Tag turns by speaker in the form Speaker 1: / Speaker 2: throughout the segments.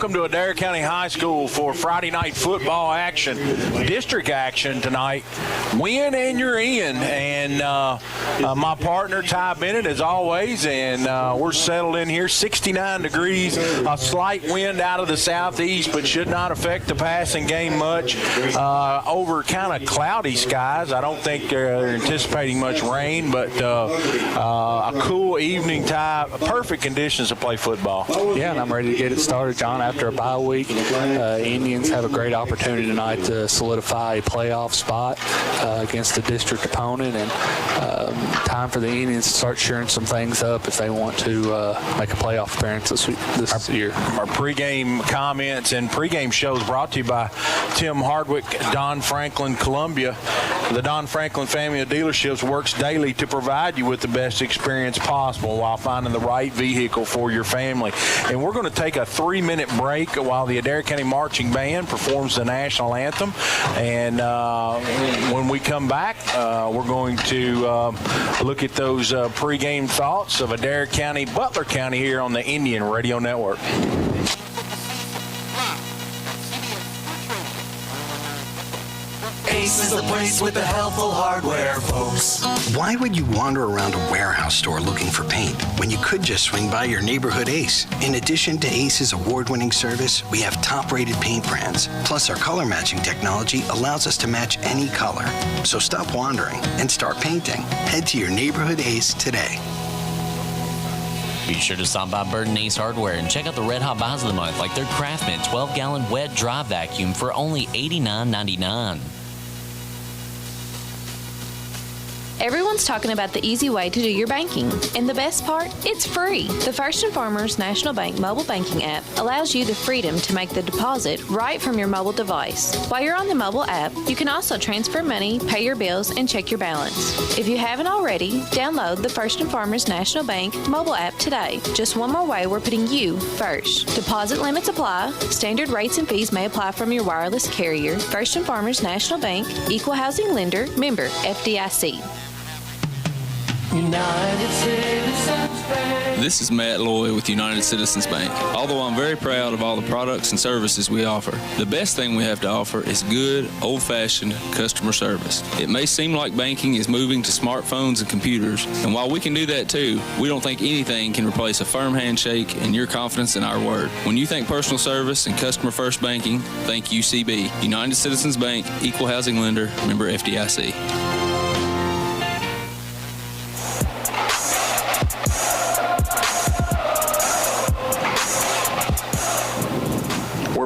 Speaker 1: welcome to Adair County High School for Friday night football action, district action tonight. Win and you're in. And my partner, Ty Bennett, as always, and we're settled in here, 69 degrees, a slight wind out of the southeast, but should not affect the passing game much. Over kind of cloudy skies. I don't think they're anticipating much rain, but a cool evening, Ty. Perfect conditions to play football.
Speaker 2: Yeah, and I'm ready to get it started, John. After a bye week, Indians have a great opportunity tonight to solidify a playoff spot against a district opponent, and time for the Indians to start shoring some things up if they want to make a playoff appearance this year.
Speaker 1: Our pregame comments and pregame shows brought to you by Tim Hardwick, Don Franklin, Columbia. The Don Franklin family of dealerships works daily to provide you with the best experience possible while finding the right vehicle for your family. And we're going to take a 3-minute break while the Adair County Marching Band performs the national anthem. And when we come back, we're going to look at those pregame thoughts of Adair County, Butler County here on the Indian Radio Network.
Speaker 3: Ace is the place with the helpful hardware, folks.
Speaker 4: Why would you wander around a warehouse store looking for paint when you could just swing by your neighborhood Ace? In addition to Ace's award-winning service, we have top-rated paint brands. Plus, our color matching technology allows us to match any color. So stop wandering and start painting. Head to your neighborhood Ace today.
Speaker 5: Be sure to stop by Bird and Ace Hardware and check out the Red Hot Buys of the Month, like their Craftsman 12-gallon wet dry vacuum for only $89.99.
Speaker 6: Everyone's talking about the easy way to do your banking. And the best part? It's free. The First and Farmers National Bank mobile banking app allows you the freedom to make the deposit right from your mobile device. While you're on the mobile app, you can also transfer money, pay your bills, and check your balance. If you haven't already, download the First and Farmers National Bank mobile app today. Just one more way we're putting you first. Deposit limits apply. Standard rates and fees may apply from your wireless carrier. First and Farmers National Bank, Equal Housing Lender, member FDIC.
Speaker 3: United Citizens Bank.
Speaker 7: This is Matt Loy with United Citizens Bank. Although I'm very proud of all the products and services we offer, the best thing we have to offer is good, old-fashioned customer service. It may seem like banking is moving to smartphones and computers, and while we can do that too, we don't think anything can replace a firm handshake and your confidence in our word. When you think personal service and customer-first banking, think UCB. United Citizens Bank, Equal Housing Lender, member FDIC.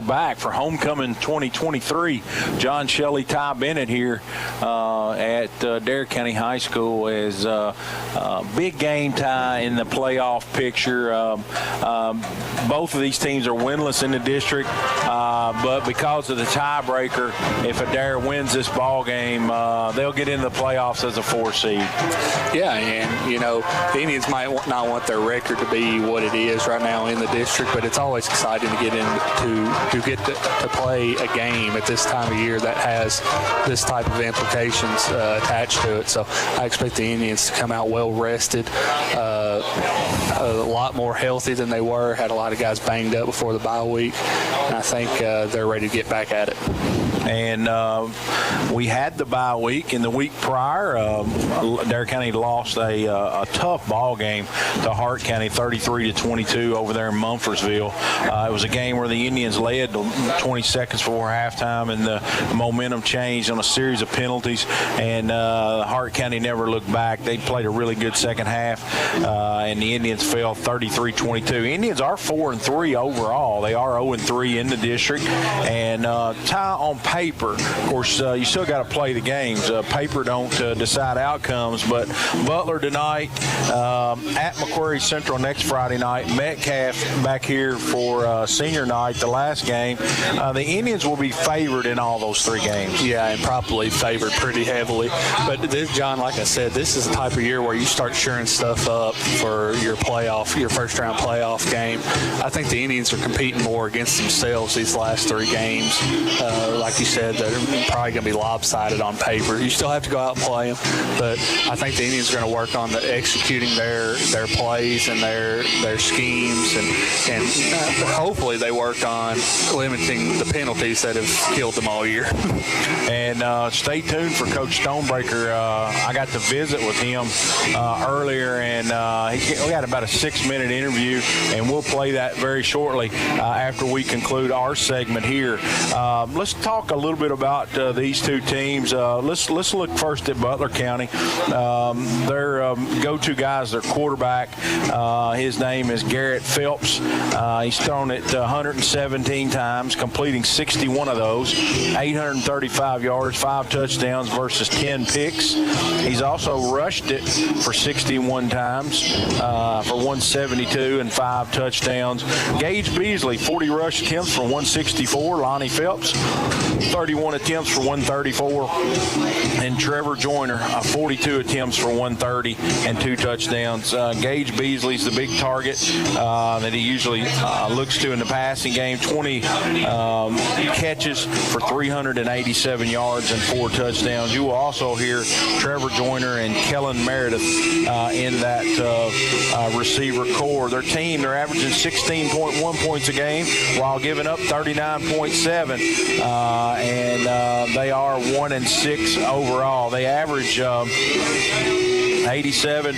Speaker 1: Back for Homecoming 2023. John Shelley, Ty Bennett here at Adair County High School as big game tie in the playoff picture. Both of these teams are winless in the district, but because of the tiebreaker, if Adair wins this ball game, they'll get into the playoffs as a 4 seed.
Speaker 2: Yeah, and you know, the Indians might not want their record to be what it is right now in the district, but it's always exciting to get to get to play a game at this time of year that has this type of implications attached to it. So I expect the Indians to come out well rested, a lot more healthy than they were. Had a lot of guys banged up before the bye week, and I think they're ready to get back at it.
Speaker 1: And we had the bye week. In the week prior, Adair County lost a tough ball game to Hart County, 33-22 over there in Mumfordsville. It was a game where the Indians led 20 seconds before halftime, and the momentum changed on a series of penalties. And Hart County never looked back. They played a really good second half, and the Indians fell 33-22. Indians are 4-3 overall. They are 0-3 in the district, and tie on paper. Of course, you still got to play the games. Paper don't decide outcomes, but Butler tonight, at Macquarie Central next Friday night, Metcalf back here for senior night, the last game. The Indians will be favored in all those 3 games.
Speaker 2: Yeah, and probably favored pretty heavily. But this, John, like I said, this is the type of year where you start shoring stuff up for your first-round playoff game. I think the Indians are competing more against themselves these last 3 games. Like you said, that are probably going to be lopsided on paper. You still have to go out and play them, but I think the Indians are going to work on executing their plays and their schemes, and hopefully they work on limiting the penalties that have killed them all year.
Speaker 1: And stay tuned for Coach Stonebreaker. I got to visit with him earlier, and we got about a 6-minute interview, and we'll play that very shortly after we conclude our segment here. Let's talk a little bit about these two teams. Let's look first at Butler County. Their go-to guy is their quarterback. His name is Garrett Phelps. He's thrown it 117 times, completing 61 of those, 835 yards, 5 touchdowns versus 10 picks. He's also rushed it for 61 times for 172 and 5 touchdowns. Gage Beasley, 40 rush attempts for 164. Lonnie Phelps, 31 attempts for 134. And Trevor Joyner, 42 attempts for 130 and 2 touchdowns. Gage Beasley's the big target that he usually looks to in the passing game. 20 catches for 387 yards and 4 touchdowns. You will also hear Trevor Joyner and Kellen Meredith in that receiver core. Their team, they're averaging 16.1 points a game while giving up 39.7, and they are 1-6 overall. They average 87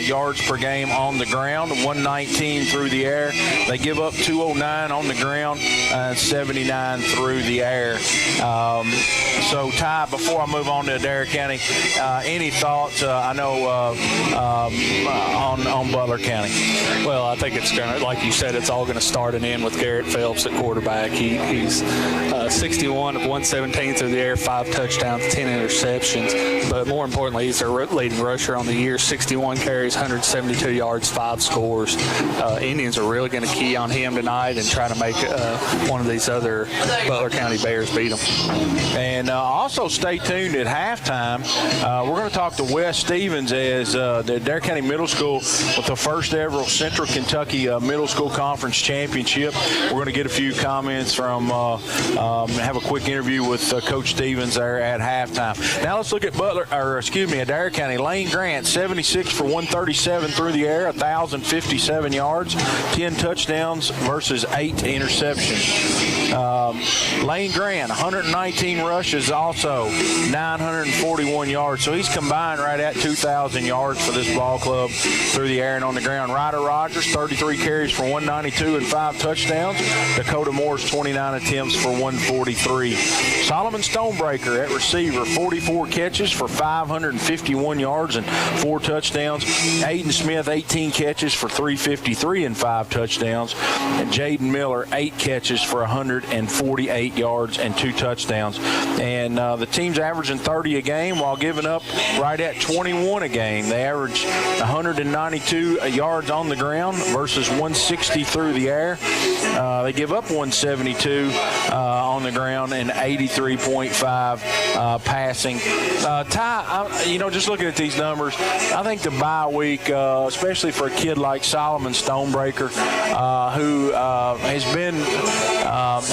Speaker 1: yards per game on the ground, 119 through the air. They give up 209 on the ground and 79 through the air. So, Ty, before I move on to Adair County, any thoughts, I know, on Butler County?
Speaker 2: Well, I think it's going to, like you said, it's all going to start and end with Garrett Phelps at quarterback. He's 61 of 117 through the air, 5 touchdowns, 10 interceptions. But more importantly, he's their leading rusher on the year, 61 carries, 172 yards, 5 scores. Indians are really going to key on him tonight and try to make one of these other Butler County Bears beat them.
Speaker 1: And also stay tuned at halftime. We're going to talk to Wes Stevens as the Adair County Middle School with the first ever Central Kentucky Middle School Conference Championship. We're going to get a few comments from, have a quick interview with Coach Stevens there at halftime. Now let's look at Adair County. Lane Grant, 76 for 137 through the air, 1,057 yards, 10 touchdowns versus 8 interceptions. Lane Grant, 119 rushes, also 941 yards. So he's combined right at 2,000 yards for this ball club through the air and on the ground. Ryder Rogers, 33 carries for 192 and 5 touchdowns. Dakota Moore's 29 attempts for 143. Solomon Stonebreaker at receiver, 44 catches for 551 yards and 4 touchdowns. Aiden Smith, 18 catches for 353 and 5 touchdowns. And Jaden Miller, 8 catches for 148 yards and 2 touchdowns. And the team's averaging 30 a game while giving up right at 21 a game. They average 192 yards on the ground versus 160 through the air. They give up 172 on the ground and 83.5 passing. Ty, just looking at these numbers, I think the bye week, especially for a kid like Solomon Stonebreaker, who has been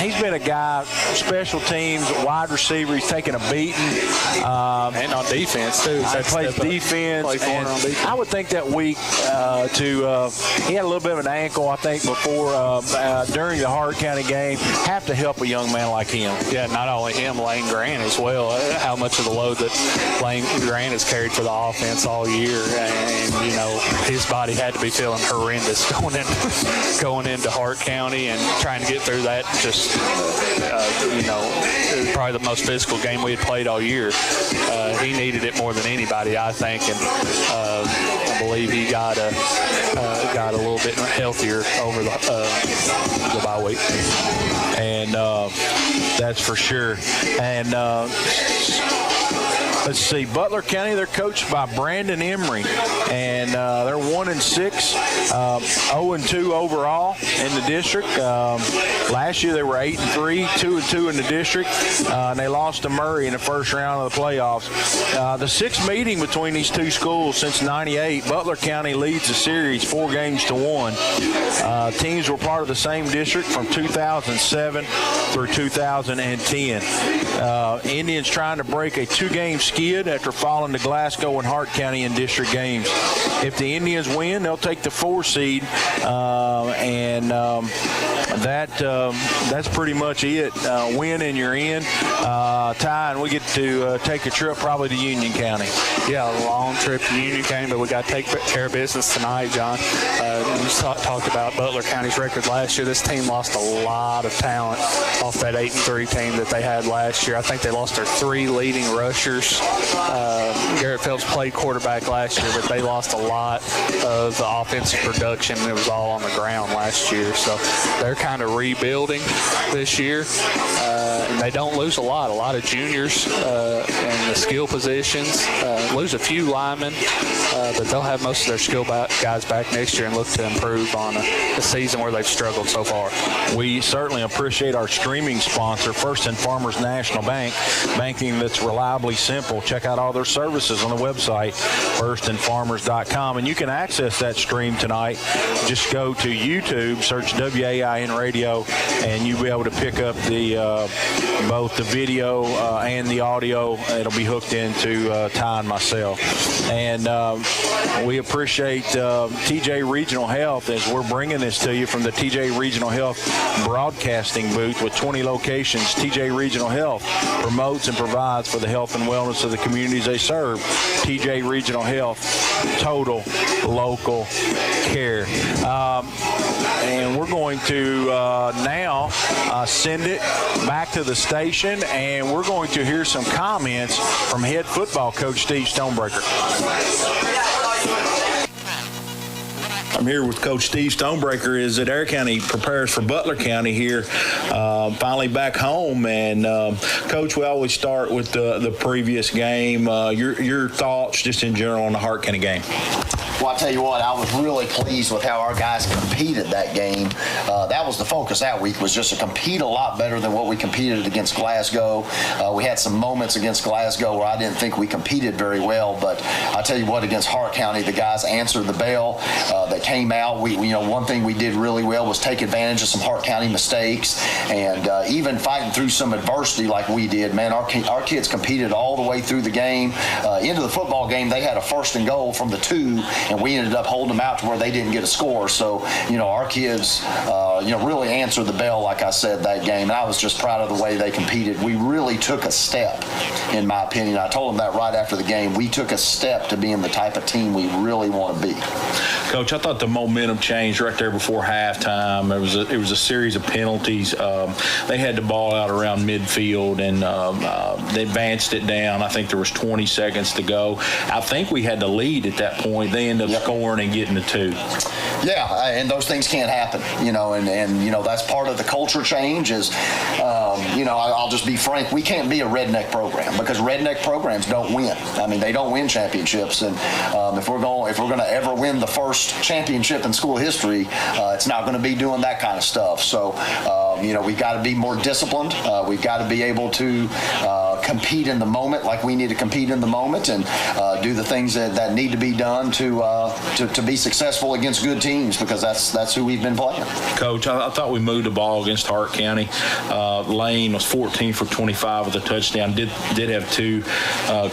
Speaker 1: he's been a guy, special teams, wide receiver. He's taken a beating.
Speaker 2: And on defense, too.
Speaker 1: He plays defense. And I would think that week he had a little bit of an ankle, I think, before during the Hart County game. Have to help a young man like him.
Speaker 2: Yeah, not only him, Lane Grant as well. How much of the load that Lane Grant has carried for the offense all year. And, his body had to be feeling horrendous going into Hart County and trying to get through that. Just, probably the most physical game we had played all year. He needed it more than anybody, I think, and I believe he got a little bit healthier over the bye week.
Speaker 1: And that's for sure. And let's see, Butler County, they're coached by Brandon Emery, and they're 1-6, 0-2 overall in the district. Last year they were 8-3, 2-2 in the district, and they lost to Murray in the first round of the playoffs. The sixth meeting between these two schools since '98, Butler County leads the series 4-1. Teams were part of the same district from 2007 through 2010. Indians trying to break a 2-game skid after falling to Glasgow and Hart County in district games. If the Indians win, they'll take the 4 seed, and that's pretty much it. Win and you're in. Ty, and we get to take a trip probably to Union County.
Speaker 2: Yeah, a long trip to Union County, but we got to take care of business tonight, John. You talked about Butler County's record last year. This team lost a lot of talent off that 8-3 team that they had last year. I think they lost their 3 leading rushers. Garrett Phelps played quarterback last year, but they lost a lot of the offensive production. It was all on the ground last year. So they're kind of rebuilding this year. And they don't lose a lot of juniors in the skill positions. Lose a few linemen, but they'll have most of their skill guys back next year and look to improve on a season where they've struggled so far.
Speaker 1: We certainly appreciate our streaming sponsor, First and Farmers National Bank, banking that's reliably simple. Check out all their services on the website, firstandfarmers.com, and you can access that stream tonight. Just go to YouTube, search WAIN Radio, and you'll be able to pick up the both the video and the audio. It'll be hooked into Ty and myself. And we appreciate TJ Regional Health as we're bringing this to you from the TJ Regional Health broadcasting booth with 20 locations. TJ Regional Health promotes and provides for the health and wellness of the communities they serve. TJ Regional Health, total local care. And we're going to now send it back to the station, and we're going to hear some comments from head football coach Steve Stonebreaker. I'm here with Coach Steve Stonebreaker as Adair County prepares for Butler County here, finally back home. And Coach, we always start with the previous game. Your thoughts just in general on the Hart County game.
Speaker 8: Well, I tell you what, I was really pleased with how our guys competed that game. That was the focus that week, was just to compete a lot better than what we competed against Glasgow. We had some moments against Glasgow where I didn't think we competed very well, but I tell you what, against Hart County, the guys answered the bell. They came out. One thing we did really well was take advantage of some Hart County mistakes, and even fighting through some adversity like we did. Man, our kids competed all the way through the game. Into the football game, they had a 1st and goal from the 2, and we ended up holding them out to where they didn't get a score. So, our kids, really answered the bell, like I said, that game. And I was just proud of the way they competed. We really took a step, in my opinion. I told them that right after the game. We took a step to being the type of team we really want to be.
Speaker 1: Coach, I thought the momentum changed right there before halftime. It was a series of penalties. They had the ball out around midfield, and they advanced it down. I think there was 20 seconds to go. I think we had the lead at that point. They ended up scoring and getting the 2.
Speaker 8: Yeah, and those things can't happen, and that's part of the culture change is, I'll just be frank, we can't be a redneck program because redneck programs don't win. I mean, they don't win championships, and if we're going to ever win the first championship in school history, it's not going to be doing that kind of stuff. So, we've got to be more disciplined. We've got to be able to compete in the moment like we need to compete in the moment, and do the things that need to be done to be successful against good teams, because that's who we've been playing.
Speaker 1: Coach, I thought we moved the ball against Hart County. Lane was 14 for 25 with a touchdown. Did have 2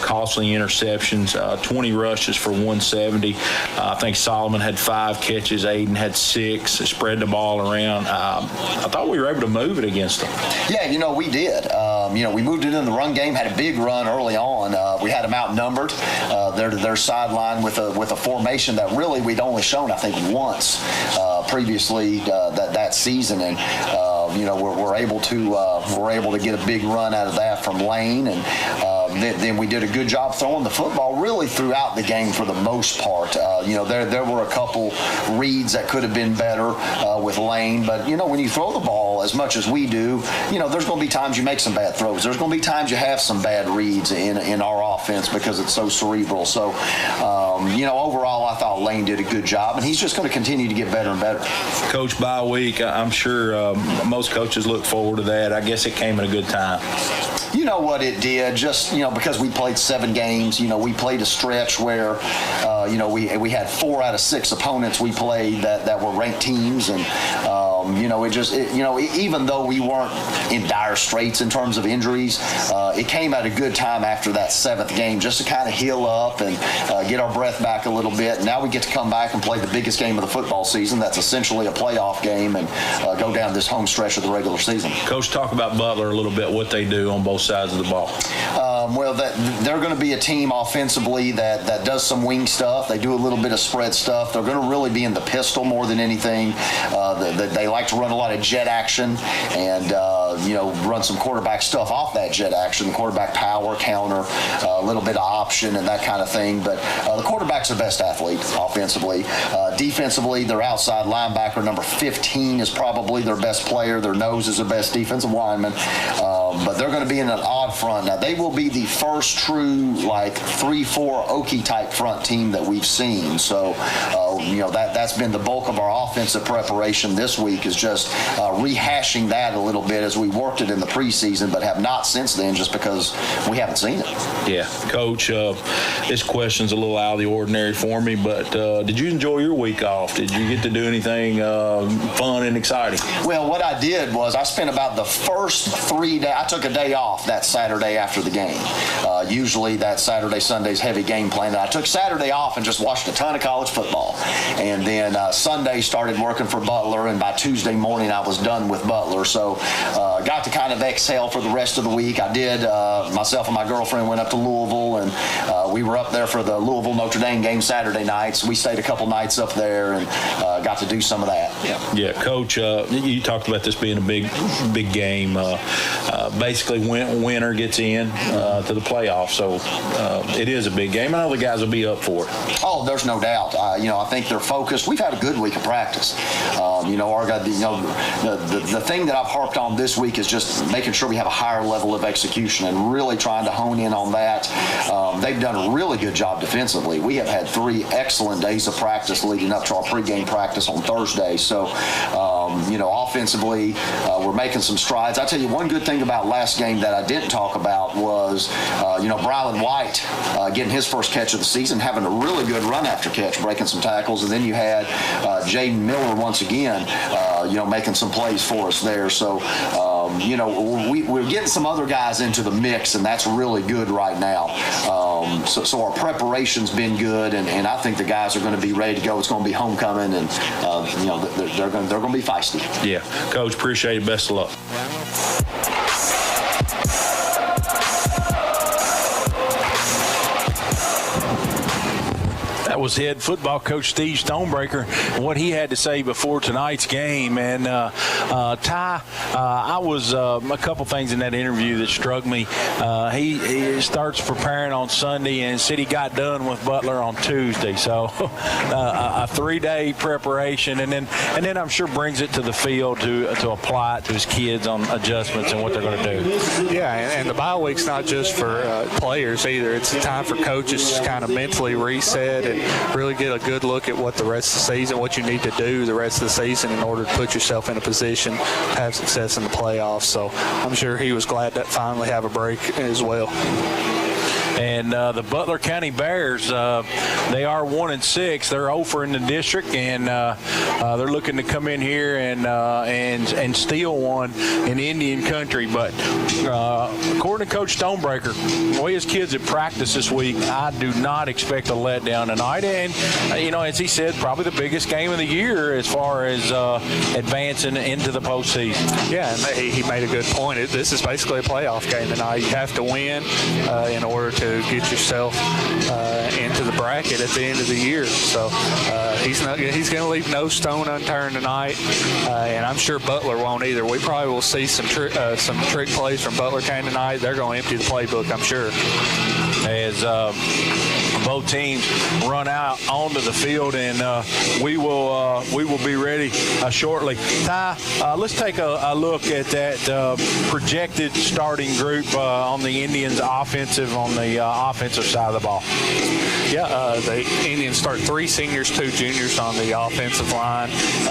Speaker 1: costly interceptions, 20 rushes for 170. I think Solomon had 5 catches. Aiden had 6. Spread the ball around. I thought we were able to move it against them.
Speaker 8: Yeah, we did. We moved it in the run game, had a big run early on. We had them outnumbered. Their sideline with a formation that really we'd only shown, I think, once previously that season, and we're able to get a big run out of that from Lane, and then we did a good job throwing the football really throughout the game for the most part. There were a couple reads that could have been better with Lane, but when you throw the ball as much as we do, there's going to be times you make some bad throws. There's going to be times you have some bad reads in our offense. offense because it's so cerebral. So, overall, I thought Lane did a good job, and he's just going to continue to get better and better.
Speaker 1: Coach, bye week, I'm sure most coaches look forward to that. I guess it came at a good time.
Speaker 8: You know what it did, just, because we played 7 games, we played a stretch where, we had 4 out of 6 opponents we played that were ranked teams. And, even though we weren't in dire straits in terms of injuries, it came at a good time after that 7th game just to kind of heal up and get our breath back a little bit. Now we get to come back and play the biggest game of the football season. That's essentially a playoff game, and go down this home stretch of the regular season.
Speaker 1: Coach, talk about Butler a little bit, what they do on both sides of the ball.
Speaker 8: They're going to be a team offensively that does some wing stuff. They do a little bit of spread stuff. They're going to really be in the pistol more than anything. They like to run a lot of jet action and, run some quarterback stuff off that jet action, quarterback power, counter, a little bit of option and that kind of thing. But the quarterback's their best athlete offensively. Defensively, their outside linebacker, number 15, is probably their best player. Their nose is their best defensive lineman. But they're going to be in an odd front. Now, they will be the first true, 3-4 Okie type front team that we've seen. So, that's been the bulk of our offensive preparation this week, is just rehashing that a little bit as we worked it in the preseason, but have not since then just because we haven't seen it.
Speaker 1: Yeah. Coach, this question's a little out of the ordinary for me, but did you enjoy your week off? Did you get to do anything fun and exciting?
Speaker 8: Well, what I did was I spent about the first 3 days. I took a day off that Saturday after the game. Usually that Saturday, Sunday's heavy game plan. I took Saturday off and just watched a ton of college football. And then Sunday started working for Butler, and by Tuesday morning I was done with Butler. So got to kind of exhale for the rest of the week. I did. Myself and my girlfriend went up to Louisville, and we were up there for the Louisville-Notre Dame game Saturday nights. We stayed a couple nights up there and got to do some of that.
Speaker 1: Yeah, Coach, you talked about this being a big game. Basically, winner gets in to the playoffs, so it is a big game. I know the guys will be up for it.
Speaker 8: Oh, there's no doubt. I think they're focused. We've had a good week of practice. Our guy, the thing that I've harped on this week is just making sure we have a higher level of execution and really trying to hone in on that. They've done a really good job defensively. We have had 3 excellent days of practice leading up to our pregame practice on Thursday. So, offensively, we're making some strides. I'll tell you one good thing about last game that I didn't talk about was, Brylan White getting his first catch of the season, having a really good run after catch, breaking some tackles. And then you had Jaden Miller once again, making some plays for us there. So, we're getting some other guys into the mix, and that's really good right now. So our preparation's been good, and I think the guys are going to be ready to go. It's going to be homecoming, and they're going to be feisty.
Speaker 1: Yeah, Coach, appreciate it. Best of luck. That was head football coach Steve Stonebreaker, what he had to say before tonight's game. And Ty, I was a couple things in that interview that struck me. He starts preparing on Sunday and said he got done with Butler on Tuesday. So a 3-day preparation, and then I'm sure brings it to the field to apply it to his kids on adjustments and what they're going to do.
Speaker 2: Yeah, and the bye week's not just for players either. It's a time for coaches to kind of mentally reset and really get a good look at what the rest of the season, what you need to do the rest of the season in order to put yourself in a position to have success in the playoffs. So I'm sure he was glad to finally have a break as well.
Speaker 1: And the Butler County Bears, they are 1-6. They're 0 in the district, and they're looking to come in here and steal one in Indian country. But according to Coach Stonebreaker, the way his kids have practiced this week, I do not expect a letdown tonight. And as he said, probably the biggest game of the year as far as advancing into the postseason.
Speaker 2: Yeah, and he made a good point. This is basically a playoff game tonight. You have to win in order to get yourself into the bracket at the end of the year. So he's going to leave no stone unturned tonight, and I'm sure Butler won't either. We probably will see some trick plays from Butler County tonight. They're going to empty the playbook, I'm sure.
Speaker 1: As both teams run out onto the field, and we will be ready shortly. Ty, let's take a look at that projected starting group on the Indians offensive side of the ball.
Speaker 2: Yeah, the Indians start 3 seniors, 2 juniors on the offensive line.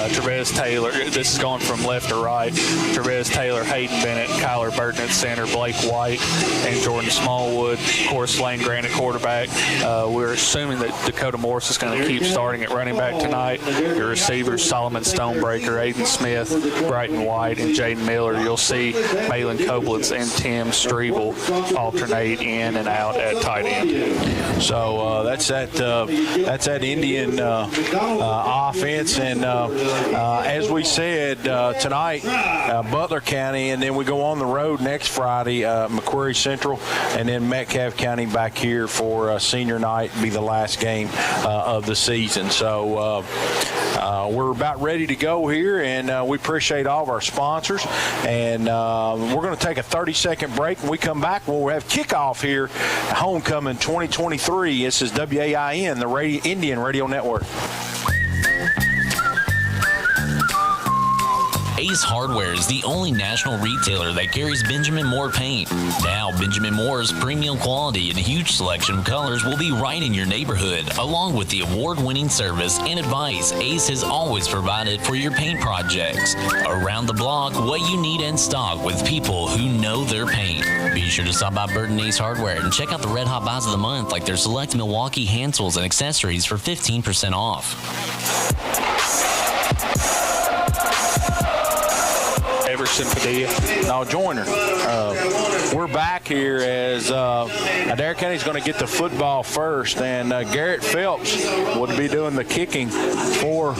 Speaker 2: Trevez Taylor, this is going from left to right. Trevez Taylor, Hayden Bennett, Kyler Burton at center, Blake White, and Jordan Smallwood. Of course, Lane Grant at quarterback. We're assuming that Dakota Morris is going to keep starting at running back tonight. Your receivers, Solomon Stonebreaker, Aiden Smith, Brighton White, and Jaden Miller. You'll see Malin Koblitz and Tim Strebel alternate in and out at tight end.
Speaker 1: So that's that Indian offense, and as we said tonight, Butler County, and then we go on the road next Friday, Macquarie Central, and then Metcalfe County back here for senior night, be the last game of the season. So we're about ready to go here, and we appreciate all of our sponsors, and we're going to take a 30-second break. When we come back, we'll have kickoff here, Homecoming 2023. This is WAIN, the Indian Radio Network.
Speaker 5: Ace Hardware is the only national retailer that carries Benjamin Moore paint. Now, Benjamin Moore's premium quality and huge selection of colors will be right in your neighborhood, along with the award-winning service and advice Ace has always provided for your paint projects. Around the block, what you need in stock with people who know their paint. Be sure to stop by Burton Ace Hardware and check out the Red Hot Buys of the Month, like their select Milwaukee hand tools and accessories for 15% off.
Speaker 2: Everson Padilla.
Speaker 1: Now, Joyner, we're back here as Adair County's going to get the football first, and Garrett Phelps would be doing the kicking for.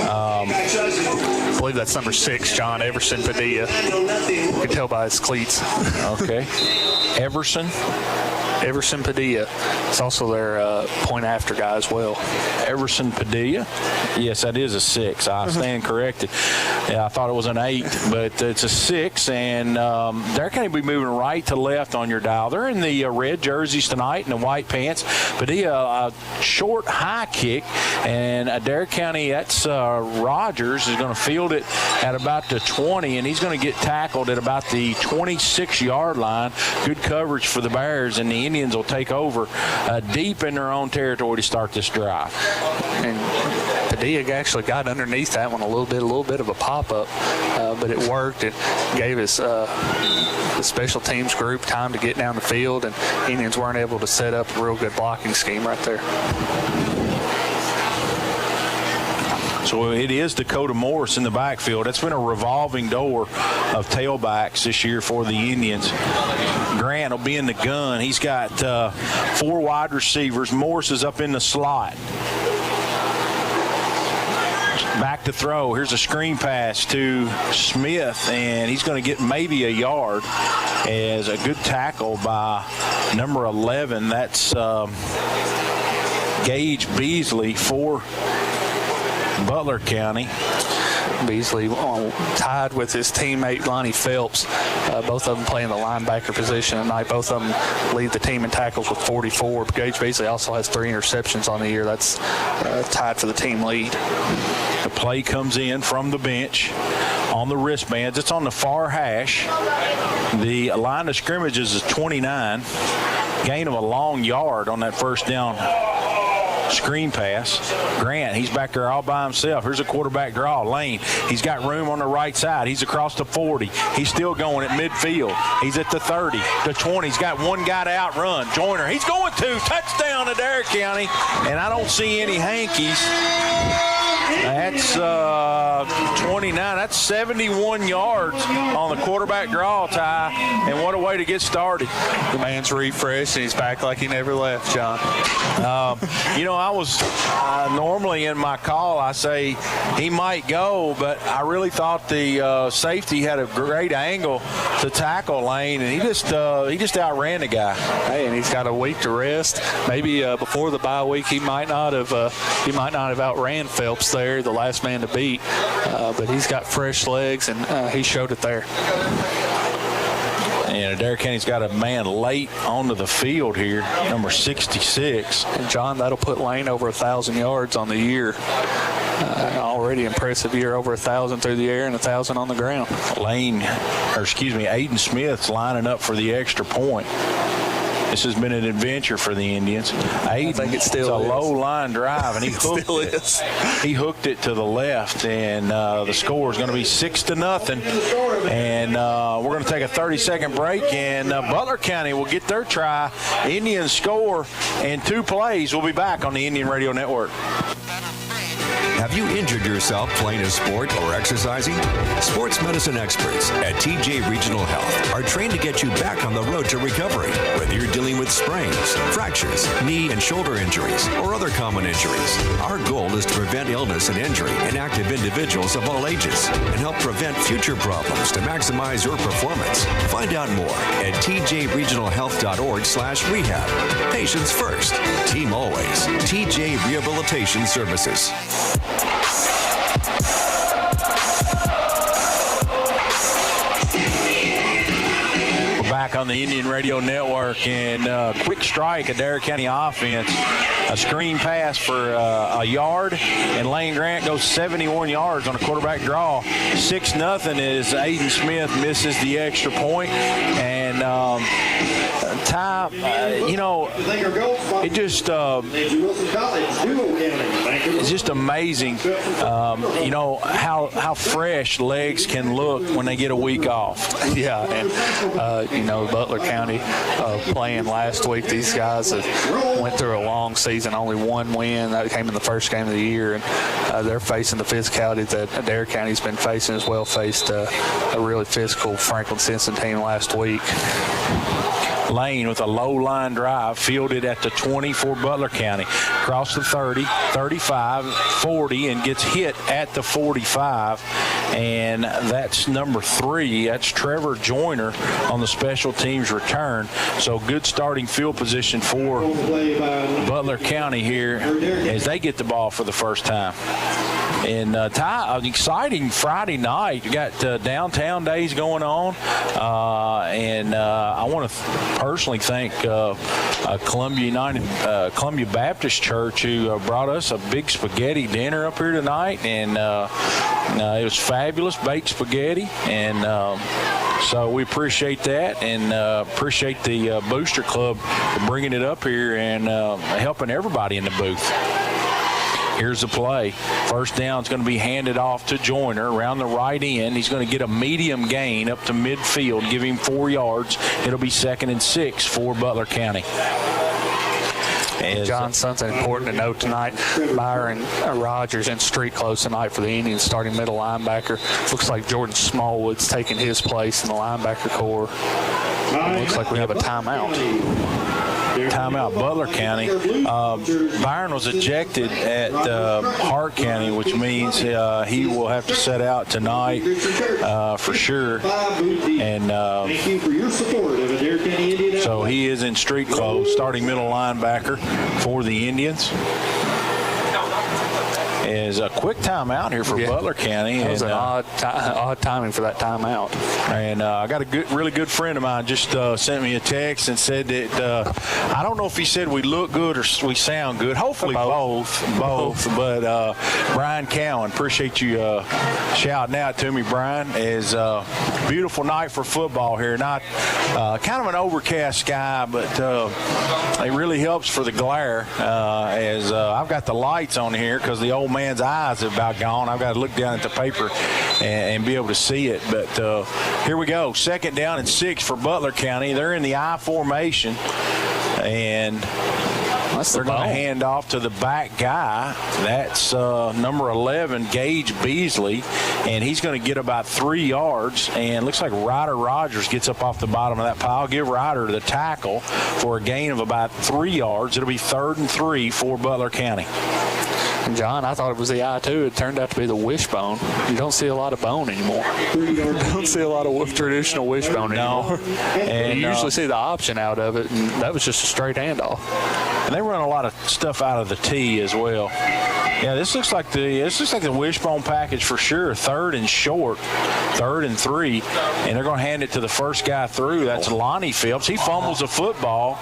Speaker 2: I believe that's number 6, John Everson Padilla. You can tell by his cleats.
Speaker 1: Okay. Everson
Speaker 2: Padilla. It's also their point after guy as well.
Speaker 1: Everson Padilla. Yes, that is a 6. I stand corrected. Yeah, I thought it was an 8, but it's a 6. And they're going to be moving right to left on your dial. They're in the red jerseys tonight and the white pants. Padilla, a short high kick. And Adair County, that's Rogers, is going to field it at about the 20. And he's going to get tackled at about the 26-yard line. Good coverage for the Bears. And the Indians will take over deep in their own territory to start this drive.
Speaker 2: And Padilla actually got underneath that one a little bit of a pop-up, but it worked. It gave us the special teams group time to get down the field, and Indians weren't able to set up a real good blocking scheme right there.
Speaker 1: So it is Dakota Morris in the backfield. It's been a revolving door of tailbacks this year for the Indians. Grant will be in the gun. He's got 4 wide receivers. Morris is up in the slot. Back to throw. Here's a screen pass to Smith, and he's going to get maybe a yard as a good tackle by number 11. That's Gage Beasley for Butler County.
Speaker 2: Beasley tied with his teammate Lonnie Phelps. Both of them playing the linebacker position tonight. Both of them lead the team in tackles with 44. Gage Beasley also has 3 interceptions on the year. That's tied for the team lead.
Speaker 1: The play comes in from the bench on the wristbands. It's on the far hash. The line of scrimmage is 29. Gain of a long yard on that first down screen pass. Grant, he's back there all by himself. Here's a quarterback draw. Lane, he's got room on the right side. He's across the 40. He's still going at midfield. He's at the 30, the 20. He's got one guy to outrun. Joyner, he's going to touchdown Adair County, and I don't see any hankies. That's 29. That's 71 yards on the quarterback draw, Ty. And what a way to get started.
Speaker 2: The man's refreshed, and he's back like he never left, John.
Speaker 1: I was normally in my call, I say he might go, but I really thought the safety had a great angle to tackle Lane, and he just outran the guy.
Speaker 2: Hey, and he's got a week to rest. Maybe before the bye week, he might not have outran Phelps there, the last man to beat, but he's got fresh legs, and he showed it there.
Speaker 1: And Adair County's got a man late onto the field here, number 66.
Speaker 2: And, John, that'll put Lane over 1,000 yards on the year. Already impressive year, over 1,000 through the air and 1,000 on the ground.
Speaker 1: Aiden Smith's lining up for the extra point. This has been an adventure for the Indians.
Speaker 2: I think it still
Speaker 1: is.
Speaker 2: It's
Speaker 1: a low line drive, and he hooked it. He hooked it to the left, and the score is going to be 6-0. And we're going to take a 30-second break, and Butler County will get their try. Indians score in 2 plays. We'll be back on the Indian Radio Network.
Speaker 9: Have you injured yourself playing a sport or exercising? Sports medicine experts at TJ Regional Health are trained to get you back on the road to recovery. Whether you're dealing with sprains, fractures, knee and shoulder injuries, or other common injuries, our goal is to prevent illness and injury in active individuals of all ages and help prevent future problems to maximize your performance. Find out more at tjregionalhealth.org/rehab. Patients first, team always. TJ Rehabilitation Services.
Speaker 1: We're back on the Indian Radio Network, and quick strike, Adair County offense. A screen pass for a yard, and Lane Grant goes 71 yards on a quarterback draw. 6-0 as Aiden Smith misses the extra point. And Ty, it's just amazing, how fresh legs can look when they get a week off.
Speaker 2: Yeah, and Butler County playing last week. These guys have went through a long season, only one win. That came in the first game of the year, and they're facing the physicality that Adair County's been facing as well. Faced a really physical Franklin Simpson team last week.
Speaker 1: Lane with a low line drive, fielded at the 20 for Butler County. Across the 30, 35, 40, and gets hit at the 45. And that's number 3. That's Trevor Joyner on the special teams return. So good starting field position for Butler County here as they get the ball for the first time. And Ty, an exciting Friday night. You got downtown days going on, and I want to personally thank Columbia Baptist Church, who brought us a big spaghetti dinner up here tonight, and it was fabulous, baked spaghetti, and so we appreciate that, and appreciate the Booster Club for bringing it up here and helping everybody in the booth. Here's the play. First down is going to be handed off to Joyner around the right end. He's going to get a medium gain up to midfield, give him 4 yards. It'll be 2nd and 6 for Butler County.
Speaker 2: John, something important to note tonight. Byron Rogers in street close tonight for the Indians, starting middle linebacker. Looks like Jordan Smallwood's taking his place in the linebacker core. Looks like we have a timeout.
Speaker 1: Timeout, Butler County. Byron was ejected at Hart County, which means he will have to set out tonight for sure. And so he is in street clothes, starting middle linebacker for the Indians. Is a quick timeout here for Butler County.
Speaker 2: That was an odd timing for that timeout.
Speaker 1: And I got a really good friend of mine just sent me a text and said that I don't know if he said we look good or we sound good. Hopefully both. But Brian Cowan, appreciate you shouting out to me, Brian. Is a beautiful night for football here. Not kind of an overcast sky, but it really helps for the glare as I've got the lights on here because the old man's eyes are about gone. I've got to look down at the paper and be able to see it. But here we go. 2nd down and 6 for Butler County. They're in the I formation. And They're going to hand off to the back guy. That's number 11, Gage Beasley, and he's going to get about 3 yards. And looks like Ryder Rogers gets up off the bottom of that pile. Give Ryder the tackle for a gain of about 3 yards. It'll be 3rd and 3 for Butler County.
Speaker 2: And John, I thought it was the eye too. It turned out to be the wishbone. You don't see a lot of bone anymore. You don't see a lot of traditional wishbone anymore. And you usually see the option out of it, and that was just a straight handoff.
Speaker 1: And they run a lot of stuff out of the tee as well. Yeah, this looks like the wishbone package for sure. 3rd and short, 3rd and 3, and they're going to hand it to the first guy through. That's Lonnie Phelps. He fumbles the football,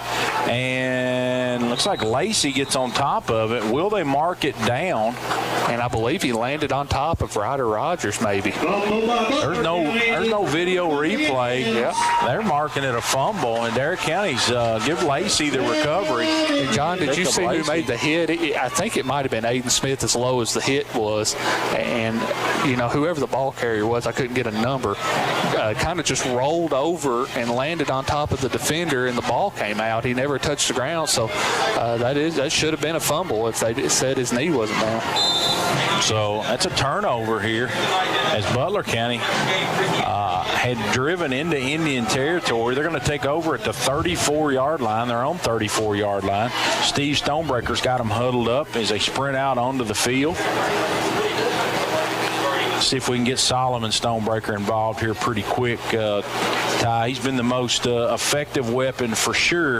Speaker 1: and looks like Lacey gets on top of it. Will they mark it down?
Speaker 2: And I believe he landed on top of Ryder Rogers, maybe.
Speaker 1: There's no video replay.
Speaker 2: Yeah.
Speaker 1: They're marking it a fumble, and Adair County's give Lacey the recovery.
Speaker 2: And John, did you see who made the hit? I think it might have been Aiden Smith as low as the hit was. And, whoever the ball carrier was, I couldn't get a number, kind of just rolled over and landed on top of the defender, and the ball came out. He never touched the ground, so that should have been a fumble if they said his knee wasn't down.
Speaker 1: So that's a turnover here as Butler County had driven into Indian territory. They're going to take over at the 34-yard line, their own 34-yard line. Steve Stonebreaker's got them huddled up as they sprint out onto the field. See if we can get Solomon Stonebreaker involved here pretty quick. Ty, he's been the most effective weapon for sure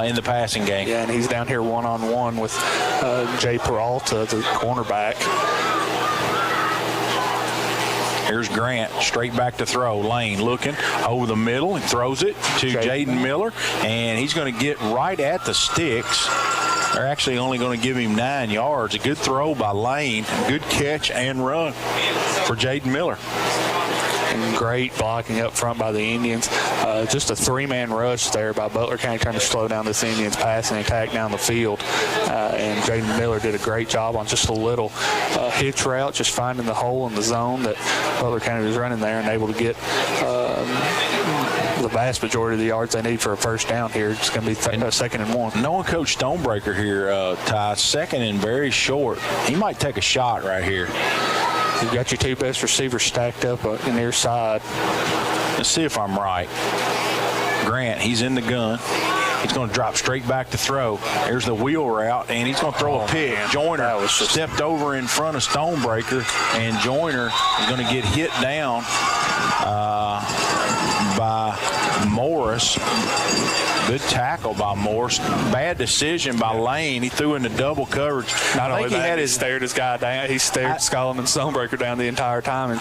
Speaker 1: in the passing game.
Speaker 2: Yeah, and he's down here one-on-one with Jay Peralta, the cornerback.
Speaker 1: Here's Grant, straight back to throw. Lane looking over the middle and throws it to Jaden Miller, and he's going to get right at the sticks. They're actually only going to give him 9 yards. A good throw by Lane, good catch and run for Jaden Miller.
Speaker 2: And great blocking up front by the Indians. Just a 3-man rush there by Butler County trying to slow down this Indians passing attack down the field. And Jaden Miller did a great job on just a little hitch route, just finding the hole in the zone that Butler County was running there and able to get the vast majority of the yards they need for a first down here. It's going to be 2nd and 1.
Speaker 1: Knowing Coach Stonebreaker here, Ty, 2nd and very short. He might take a shot right here.
Speaker 2: You've got your 2 best receivers stacked up in their side.
Speaker 1: Let's see if I'm right. Grant, he's in the gun. He's going to drop straight back to throw. There's the wheel route, and he's going to throw a pick. Joyner stepped over in front of Stonebreaker, and Joyner is going to get hit down by Morris. Good tackle by Morris. Bad decision by Lane. He threw into double coverage.
Speaker 2: Not only that, he stared his guy down. He stared Solomon Stonebreaker down the entire time. And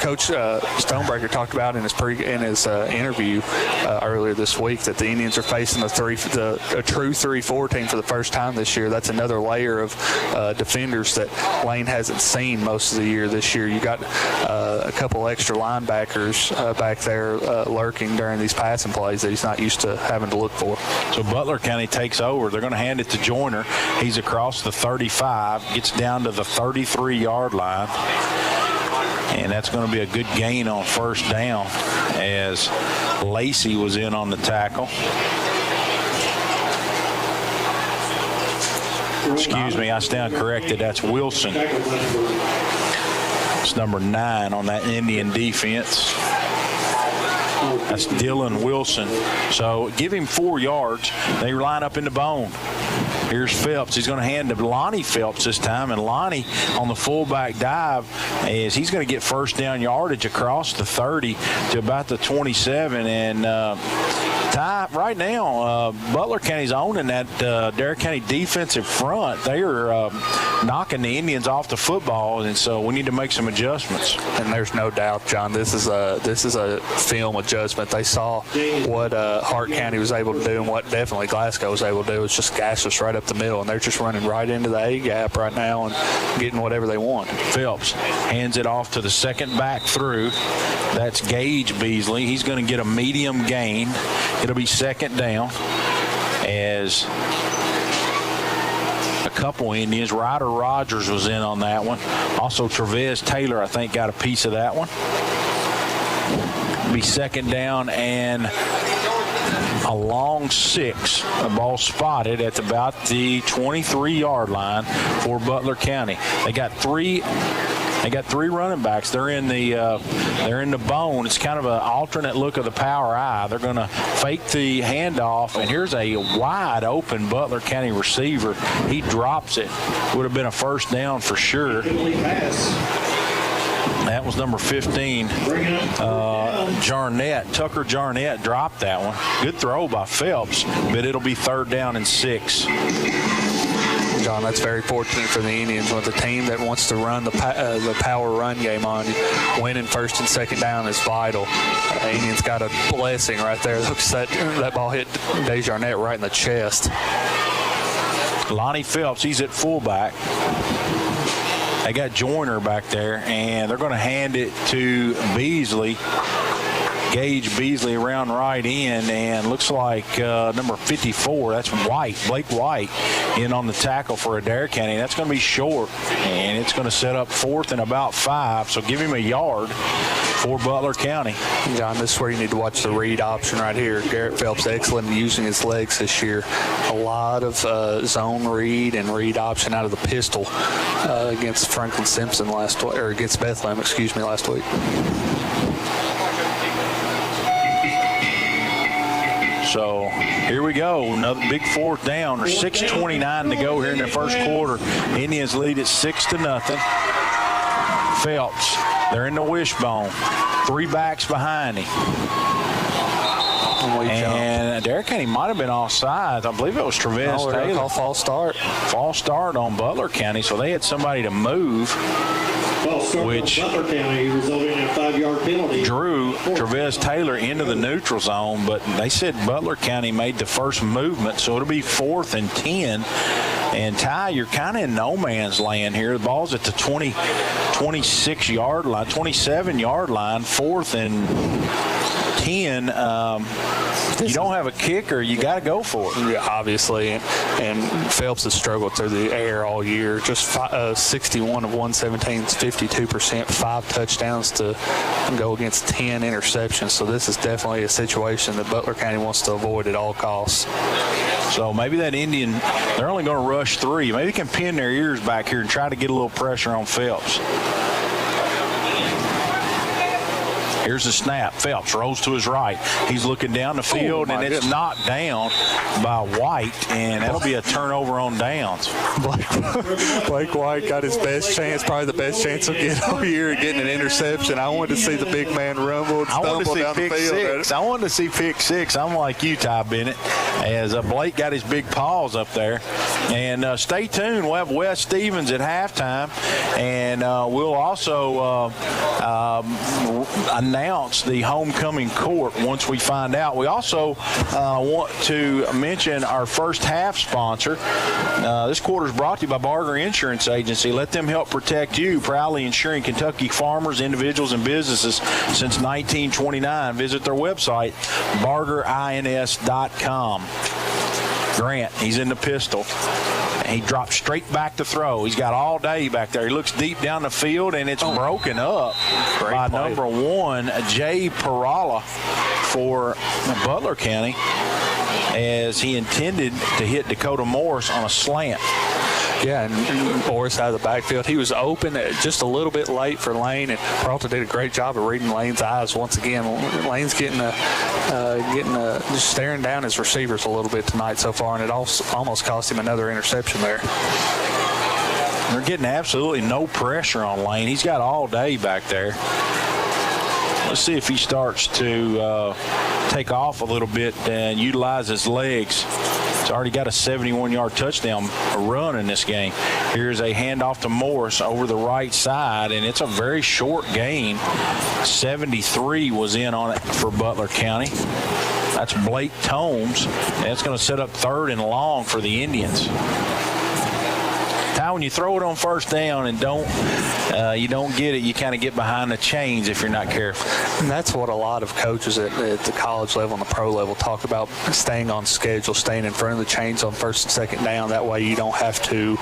Speaker 2: Coach Stonebreaker talked about in his interview earlier this week that the Indians are facing a true 3-4 team for the first time this year. That's another layer of defenders that Lane hasn't seen most of the year this year. You got a couple extra linebackers back there lurking during these passing plays that he's not used to having to look for.
Speaker 1: So Butler County takes over. They're going to hand it to Joyner. He's across the 35, gets down to the 33-yard line. And that's going to be a good gain on first down as Lacey was in on the tackle. Excuse me, I stand corrected. That's Wilson. It's number 9 on that Indian defense. That's Dylan Wilson. So give him 4 yards. They line up in the bone. Here's Phelps. He's going to hand to Lonnie Phelps this time, and Lonnie on the fullback dive is he's going to get first down yardage across the 30 to about the 27. And Ty, right now, Butler County's owning that Adair County defensive front. They are knocking the Indians off the football, and so we need to make some adjustments.
Speaker 2: And there's no doubt, John, this is a film adjustment. They saw what Hart County was able to do and what definitely Glasgow was able to do. It's just gash us right up the middle, and they're just running right into the A-gap right now and getting whatever they want.
Speaker 1: Phelps hands it off to the second back through. That's Gage Beasley. He's going to get a medium gain. It'll be 2nd down as a couple Indians. Ryder Rogers was in on that one. Also, Trevez Taylor, I think, got a piece of that one. It'll be 2nd down and a long 6. A ball spotted at about the 23-yard line for Butler County. They got three running backs. They're in the bone. It's kind of an alternate look of the power eye. They're going to fake the handoff, and here's a wide open Butler County receiver. He drops it. Would have been a first down for sure. That was number 15, Jarnett. Tucker Jarnett dropped that one. Good throw by Phelps, but it'll be 3rd down and 6.
Speaker 2: John, that's very fortunate for the Indians with a team that wants to run the power run game on you. Winning 1st and 2nd down is vital. Indians got a blessing right there. Looks that ball hit Desjardins right in the chest.
Speaker 1: Lonnie Phelps, he's at fullback. They got Joyner back there, and they're going to hand it to Beasley. Gage Beasley around right in, and looks like number 54, that's White, Blake White, in on the tackle for Adair County. That's going to be short, and it's going to set up 4th and about 5, so give him a yard for Butler County.
Speaker 2: John, this is where you need to watch the read option right here. Garrett Phelps excellent in using his legs this year. A lot of zone read and read option out of the pistol against Franklin Simpson against Bethlehem, last week.
Speaker 1: So here we go, another big 4th down. There's 6:29 to go here in the first quarter. Indians lead at 6-0. Phelps, they're in the wishbone. 3 backs behind him. And Adair County might have been offside. I believe it was Travis Taylor.
Speaker 2: Call false start.
Speaker 1: False start on Butler County, so they had somebody to move, which
Speaker 10: Butler County resulting in a 5-yard penalty.
Speaker 1: Drew Travis Taylor into the neutral zone, but they said Butler County made the first movement, so it'll be 4th and 10. And Ty, you're kind of in no man's land here. The ball's at the 26-yard line, 27-yard line, 4th and 10. You don't have a kicker, you got to go for it.
Speaker 2: Yeah, obviously. And Phelps has struggled through the air all year. Just 61 of 117 is 52%, 5 touchdowns to go against 10 interceptions. So this is definitely a situation that Butler County wants to avoid at all costs.
Speaker 1: So maybe that Indian, they're only going to rush 3. Maybe they can pin their ears back here and try to get a little pressure on Phelps. Here's the snap. Phelps rolls to his right. He's looking down the field, and it's knocked down by White, and that'll be a turnover on downs.
Speaker 2: Blake White got his best chance, probably the best chance he'll get all year at getting an interception. I wanted to see the big man rumble and stumble down the field.
Speaker 1: I wanted to see pick 6. I'm like you, Ty Bennett, as Blake got his big paws up there. And stay tuned. We'll have Wes Stevens at halftime, and we'll also announce the homecoming court once we find out. We also want to mention our first half sponsor. This quarter is brought to you by Barger Insurance Agency. Let them help protect you. Proudly insuring Kentucky farmers, individuals, and businesses since 1929. Visit their website, bargerins.com. Grant, he's in the pistol. He dropped straight back to throw. He's got all day back there. He looks deep down the field, and it's broken up by number 1, Jay Perala for Butler County, as he intended to hit Dakota Morris on a slant.
Speaker 2: Yeah, and Morris out of the backfield. He was open just a little bit late for Lane, and Peralta did a great job of reading Lane's eyes once again. Lane's getting just staring down his receivers a little bit tonight so far, and it almost cost him another interception there.
Speaker 1: They're getting absolutely no pressure on Lane. He's got all day back there. Let's see if he starts to take off a little bit and utilize his legs. He's already got a 71-yard touchdown run in this game. Here's a handoff to Morris over the right side, and it's a very short gain. 73 was in on it for Butler County. That's Blake Tomes, and it's going to set up 3rd and long for the Indians. Ty, when you throw it on first down and you don't get it, you kind of get behind the chains if you're not careful.
Speaker 2: And that's what a lot of coaches at the college level and the pro level talk about, staying on schedule, staying in front of the chains on first and second down. That way you don't have to,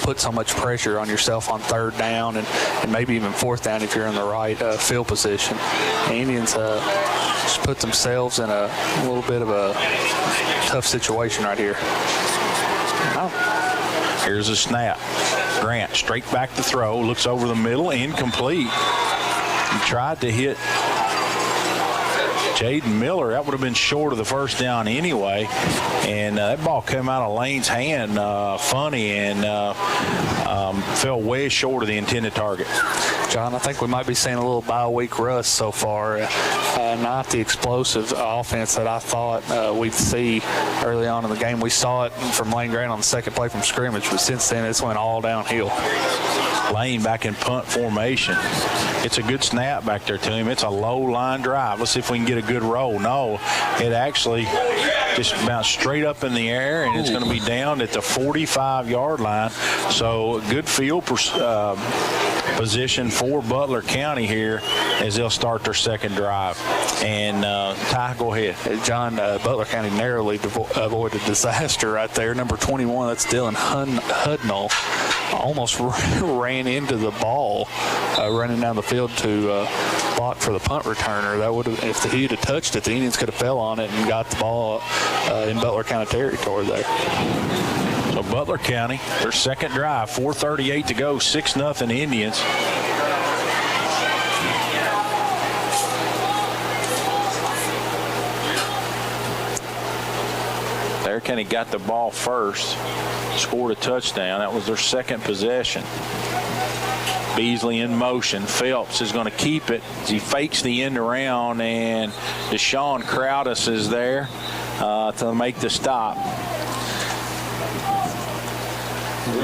Speaker 2: put so much pressure on yourself on third down and maybe even fourth down if you're in the right field position. The Indians just put themselves in a little bit of a tough situation right here.
Speaker 1: Here's a snap. Grant straight back to throw, looks over the middle, incomplete. He tried to hit Jaden Miller. That would have been short of the first down anyway. And that ball came out of Lane's hand funny and fell way short of the intended target.
Speaker 2: John, I think we might be seeing a little bye-week rust so far. Not the explosive offense that I thought we'd see early on in the game. We saw it from Lane Grant on the second play from scrimmage, but since then it's went all downhill.
Speaker 1: Lane back in punt formation. It's a good snap back there to him. It's a low line drive. Let's see if we can get a good roll. No, it actually just bounced straight up in the air, and it's going to be down at the 45-yard line. So good field position for Butler County here as they'll start their second drive. And Ty, go ahead.
Speaker 2: John, Butler County narrowly avoided disaster right there. Number 21, that's Dylan Hudnall, almost ran into the ball running down the field to block for the punt returner. That would have, if he'd have touched it, the Indians could have fell on it and got the ball in Butler County territory there.
Speaker 1: So Butler County, their second drive, 4:38 to go, 6-0 Indians. Adair County got the ball first, scored a touchdown. That was their second possession. Beasley in motion. Phelps is going to keep it. He fakes the end around, and Deshaun Crowdus is there to make the stop.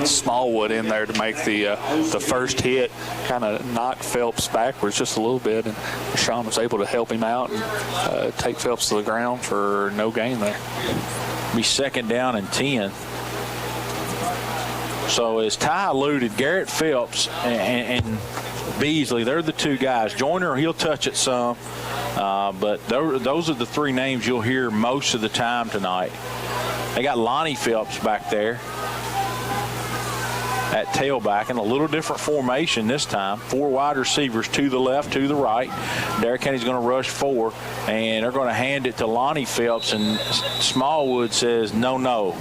Speaker 2: Smallwood in there to make the first hit, kind of knocked Phelps backwards just a little bit, and Deshaun was able to help him out and take Phelps to the ground for no gain there.
Speaker 1: Be second down and 10. So as Ty alluded, Garrett Phelps and Beasley, they're the two guys. Joyner, he'll touch it some, but those are the three names you'll hear most of the time tonight. They got Lonnie Phelps back there at tailback in a little different formation this time. 4 wide receivers to the left, to the right. Adair County's going to rush 4, and they're going to hand it to Lonnie Phelps, and Smallwood says no.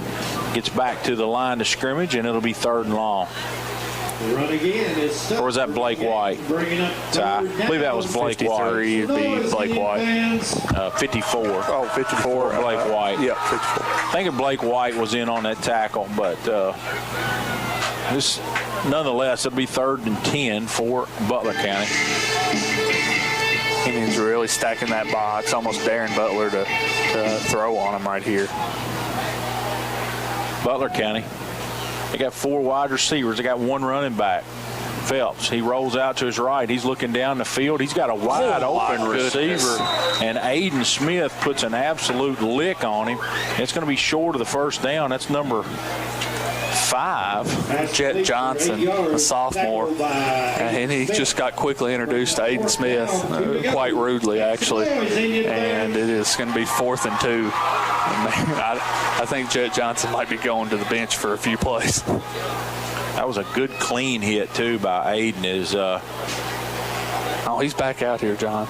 Speaker 1: Gets back to the line of scrimmage, and it'll be 3rd and long.
Speaker 10: Run again.
Speaker 1: Or was that Blake White? I believe that was Blake White.
Speaker 2: 53 would be Blake White.
Speaker 1: 54.
Speaker 2: Oh, 54.
Speaker 1: Blake White.
Speaker 2: Yeah, 54.
Speaker 1: I think Blake White was in on that tackle, but this, nonetheless, it'll be 3rd and 10 for Butler County.
Speaker 2: Indians really stacking that box, almost daring Butler to throw on him right here.
Speaker 1: Butler County, they got 4 wide receivers. They got 1 running back. Phelps, he rolls out to his right. He's looking down the field. He's got a wide open receiver, and Aiden Smith puts an absolute lick on him. It's going to be short of the first down. That's number 5.
Speaker 2: Jet Johnson, a sophomore, and he just got quickly introduced to Aiden Smith, quite rudely actually, and it is going to be 4th and 2. And I think Jet Johnson might be going to the bench for a few plays.
Speaker 1: That was a good clean hit too by Aiden.
Speaker 2: He's back out here, John,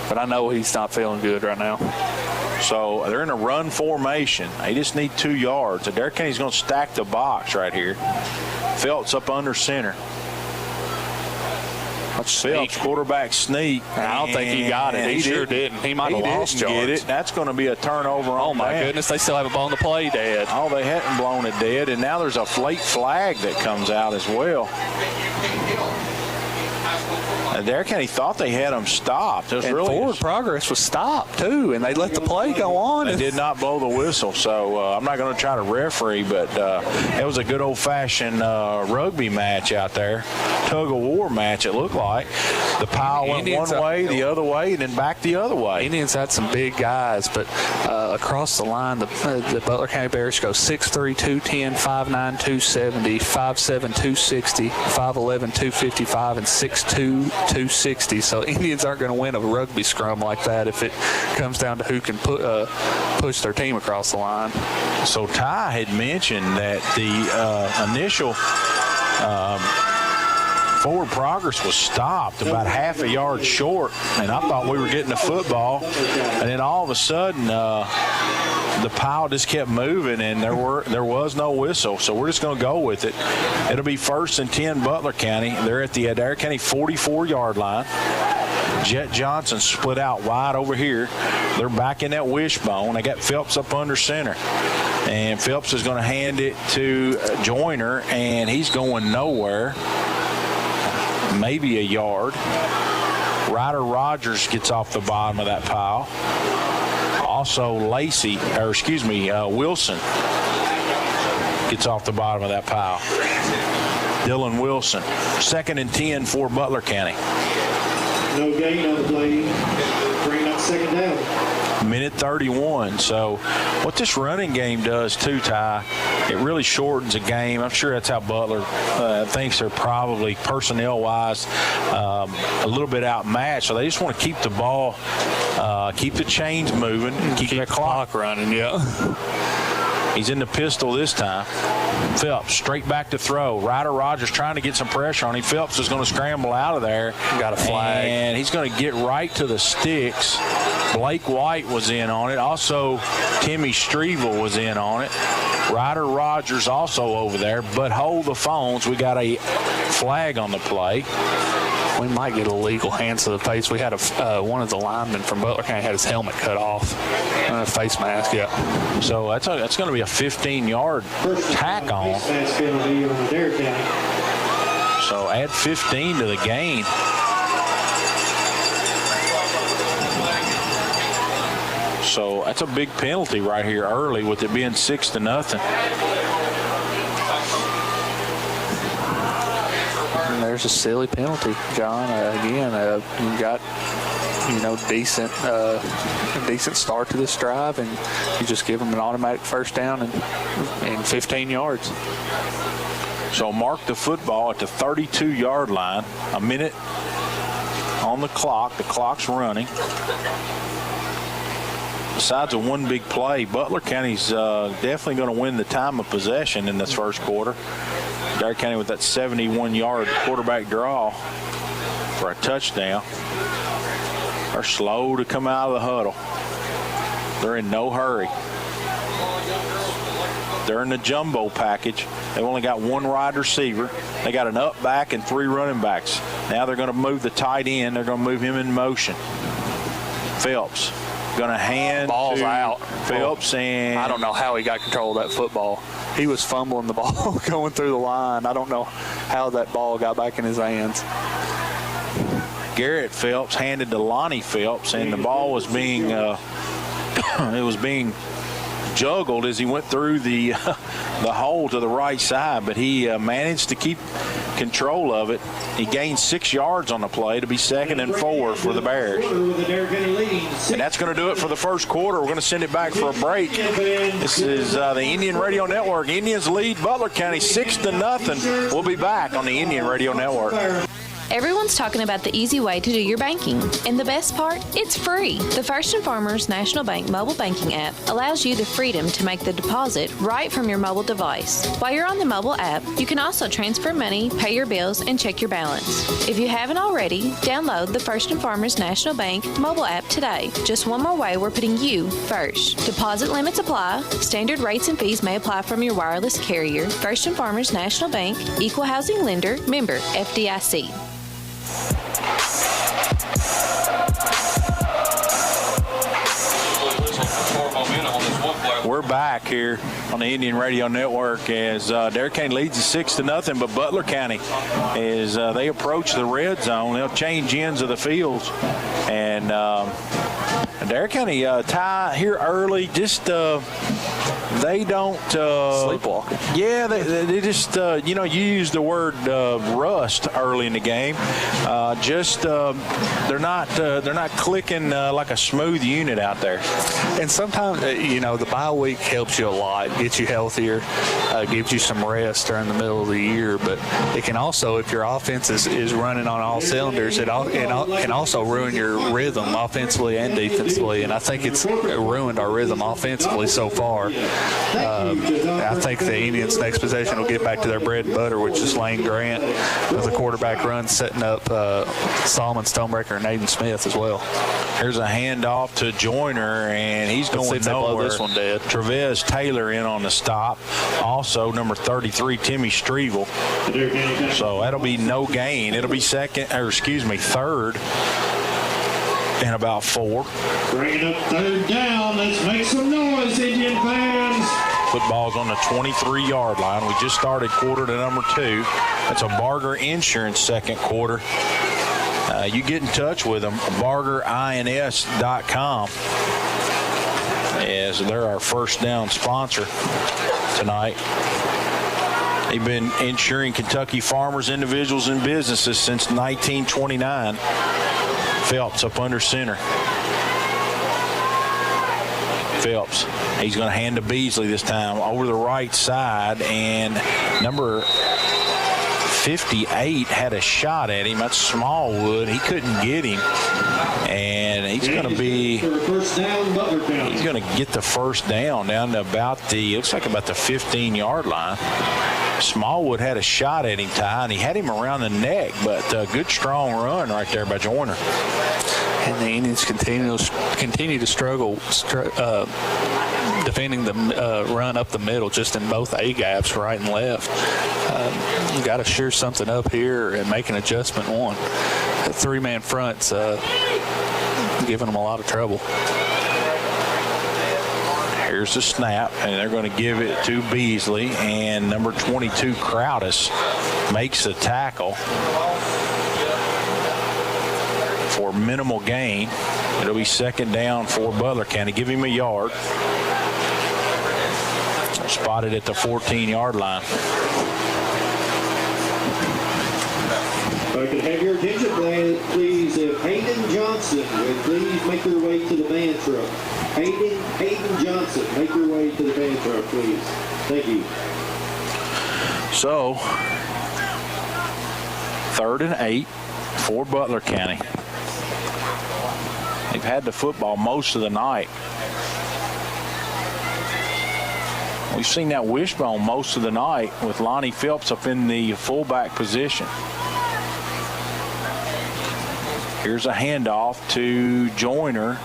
Speaker 2: but I know he's not feeling good right now.
Speaker 1: So they're in a run formation. They just need 2 yards. Adair County's going to stack the box right here. Phelps up under center. Phelps, quarterback sneak.
Speaker 2: I don't think he got it. He sure didn't. He might have lost yards.
Speaker 1: Get it. That's going to be a turnover.
Speaker 2: Oh, my goodness. They still haven't blown the play dead.
Speaker 1: Oh, they hadn't blown it dead, and now there's a late flag that comes out as well. Adair County thought they had them stopped. It was
Speaker 2: And
Speaker 1: really
Speaker 2: forward progress was stopped, too, and they let the play go on.
Speaker 1: They did not blow the whistle, so I'm not going to try to referee, but it was a good old-fashioned rugby match out there, tug-of-war match, it looked like. The pile went one way, the other way, and then back the other way.
Speaker 2: Indians had some big guys, but across the line, the Butler County Bears go 6'3", 210, 5'9", 270, 5'7", 260, 5'11", 255, and 6'2", 260. So Indians aren't going to win a rugby scrum like that if it comes down to who can push their team across the line.
Speaker 1: So Ty had mentioned that the initial forward progress was stopped about half a yard short, and I thought we were getting a football, and then all of a sudden the pile just kept moving, and there was no whistle, so we're just going to go with it. It'll be 1st and 10 Butler County. They're at the Adair County 44-yard line. Jet Johnson split out wide over here. They're back in that wishbone. They got Phelps up under center, and Phelps is going to hand it to Joyner, and he's going nowhere. Maybe a yard. Ryder Rogers gets off the bottom of that pile. Also Wilson gets off the bottom of that pile. Dylan Wilson. 2nd and 10 for Butler County.
Speaker 10: No gain on the play. Bring up 2nd down.
Speaker 1: Minute 31. So what this running game does too, Ty, it really shortens a game. I'm sure that's how Butler thinks they're probably personnel-wise a little bit outmatched. So they just want to keep the ball, keep the chains moving, and keep that clock
Speaker 2: running, yeah.
Speaker 1: He's in the pistol this time. Phelps straight back to throw. Ryder Rogers trying to get some pressure on him. Phelps is going to scramble out of there.
Speaker 2: Got a flag.
Speaker 1: And he's going to get right to the sticks. Blake White was in on it. Also, Timmy Strevel was in on it. Ryder Rogers also over there. But hold the phones. We got a flag on the play.
Speaker 2: We might get a legal hands to the face. We had one of the linemen from Butler County had his helmet cut off. A face mask, yeah.
Speaker 1: So that's going to be a 15-yard tack on.
Speaker 10: Face mask penalty on Adair County.
Speaker 1: So add 15 to the gain. So that's a big penalty right here early with it being 6-0.
Speaker 2: And there's a silly penalty, John. Again, you got decent start to this drive, and you just give them an automatic first down and 15 yards.
Speaker 1: So mark the football at the 32-yard line. A minute on the clock. The clock's running. Besides a one big play, Butler County's definitely going to win the time of possession in this first quarter. Adair County with that 71-yard quarterback draw for a touchdown. They're slow to come out of the huddle. They're in no hurry. They're in the jumbo package. They've only got one wide receiver. They got an up back and 3 running backs. Now they're going to move the tight end. They're going to move him in motion. Phelps going to hand
Speaker 2: ball's
Speaker 1: to
Speaker 2: out.
Speaker 1: Phelps, and
Speaker 2: I don't know how he got control of that football. He was fumbling the ball going through the line. I don't know how that ball got back in his hands.
Speaker 1: Garrett Phelps handed to Lonnie Phelps, and the ball was being juggled as he went through the hole to the right side, but he managed to keep control of it. He gained 6 yards on the play to be 2nd and 4 for the Bears. And that's going to do it for the first quarter. We're going to send it back for a break. This is the Indian Radio Network. Indians lead Butler County 6-0. We'll be back on the Indian Radio Network.
Speaker 6: Everyone's talking about the easy way to do your banking. And the best part? It's free. The First and Farmers National Bank mobile banking app allows you the freedom to make the deposit right from your mobile device. While you're on the mobile app, you can also transfer money, pay your bills, and check your balance. If you haven't already, download the First and Farmers National Bank mobile app today. Just one more way we're putting you first. Deposit limits apply. Standard rates and fees may apply from your wireless carrier. First and Farmers National Bank, Equal Housing Lender, member FDIC.
Speaker 1: We're back here on the Indian Radio Network as Adair County leads 6-0, but Butler County, as they approach the red zone, they'll change ends of the fields. And Adair County tie here early, just they don't
Speaker 2: sleepwalking.
Speaker 1: Yeah, they just you use the word rust early in the game. They're not clicking like a smooth unit out there.
Speaker 2: And sometimes the bye week helps you a lot, gets you healthier, gives you some rest during the middle of the year. But it can also, if your offense is running on all cylinders, it can also ruin your rhythm offensively and defensively. And I think it's ruined our rhythm offensively so far. I think the Indians' next possession will get back to their bread and butter, which is Lane Grant with a quarterback run, setting up Solomon Stonebreaker and Aiden Smith as well.
Speaker 1: Here's a handoff to Joyner, and he's going nowhere.
Speaker 2: This one dead.
Speaker 1: Trevez Taylor in on the stop. Also, number 33, Timmy Strevel. So that'll be no gain. It'll be third and about 4.
Speaker 10: Bringing up third down. Let's make some noise, Indian fans.
Speaker 1: Football's on the 23-yard line. We just started quarter to number 2. That's a Barger Insurance second quarter. You get in touch with them, bargerins.com, as they're our first down sponsor tonight. They've been insuring Kentucky farmers, individuals, and businesses since 1929. Phelps up under center. Phelps, he's going to hand to Beasley this time over the right side, and number 58 had a shot at him. That's Smallwood. He couldn't get him, and he's going to get the first down to about the 15-yard line. Smallwood had a shot at him, Ty, and he had him around the neck, but a good strong run right there by Joyner.
Speaker 2: And the Indians continue to struggle defending the run up the middle, just in both A-gaps, right and left. You got to shear something up here and make an adjustment one. The 3-man front's giving them a lot of trouble.
Speaker 1: Here's the snap, and they're going to give it to Beasley, and number 22, Crowdis, makes the tackle for minimal gain. It'll be second down for Butler County. Give him a yard. Spotted at the 14-yard line.
Speaker 10: If I could have your attention, please, if Hayden Johnson would please make their way to the band truck. Hayden Johnson, make your way to the band truck, please. Thank you.
Speaker 1: So, 3rd and 8 for Butler County. They've had the football most of the night. We've seen that wishbone most of the night with Lonnie Phelps up in the fullback position. Here's a handoff to Joyner,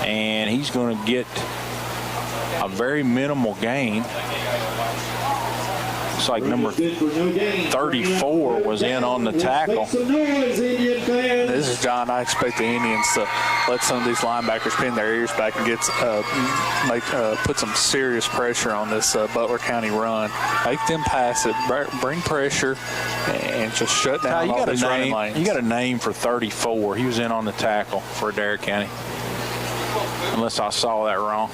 Speaker 1: and he's going to get a very minimal gain. Looks like number 34 was in on the tackle.
Speaker 2: This is John. I expect the Indians to let some of these linebackers pin their ears back and put some serious pressure on this Butler County run. Make them pass it, bring pressure, and just shut down all these running lanes.
Speaker 1: You got a name for 34. He was in on the tackle for Adair County. Unless I saw that wrong.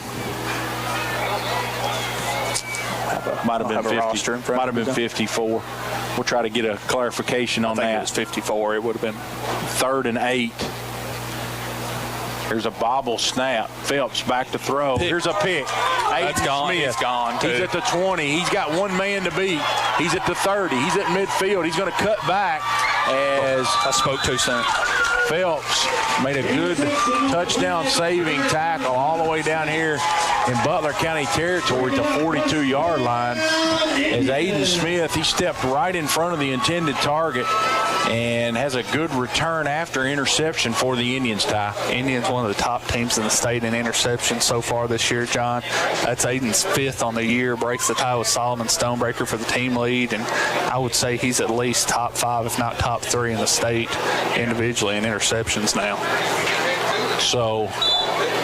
Speaker 1: Might have been 50. Might have been 54. We'll try to get a clarification on that.
Speaker 2: I think it was 54. It would have been
Speaker 1: 3rd and 8. Here's a bobble snap. Phelps back to throw. Here's a pick.
Speaker 2: That's gone.
Speaker 1: Smith.
Speaker 2: He's gone, too.
Speaker 1: He's at the 20. He's got one man to beat. He's at the 30. He's at midfield. He's going to cut back as
Speaker 2: I spoke too soon.
Speaker 1: Phelps made a good touchdown-saving tackle all the way down here in Butler County territory at the 42-yard line. As Aiden Smith, he stepped right in front of the intended target and has a good return after interception for the Indians, Ty.
Speaker 2: Indians, one of the top teams in the state in interceptions so far this year, John. That's Aiden's 5th on the year, breaks the tie with Solomon Stonebreaker for the team lead, and I would say he's at least top 5, if not top 3 in the state individually in interceptions now.
Speaker 1: So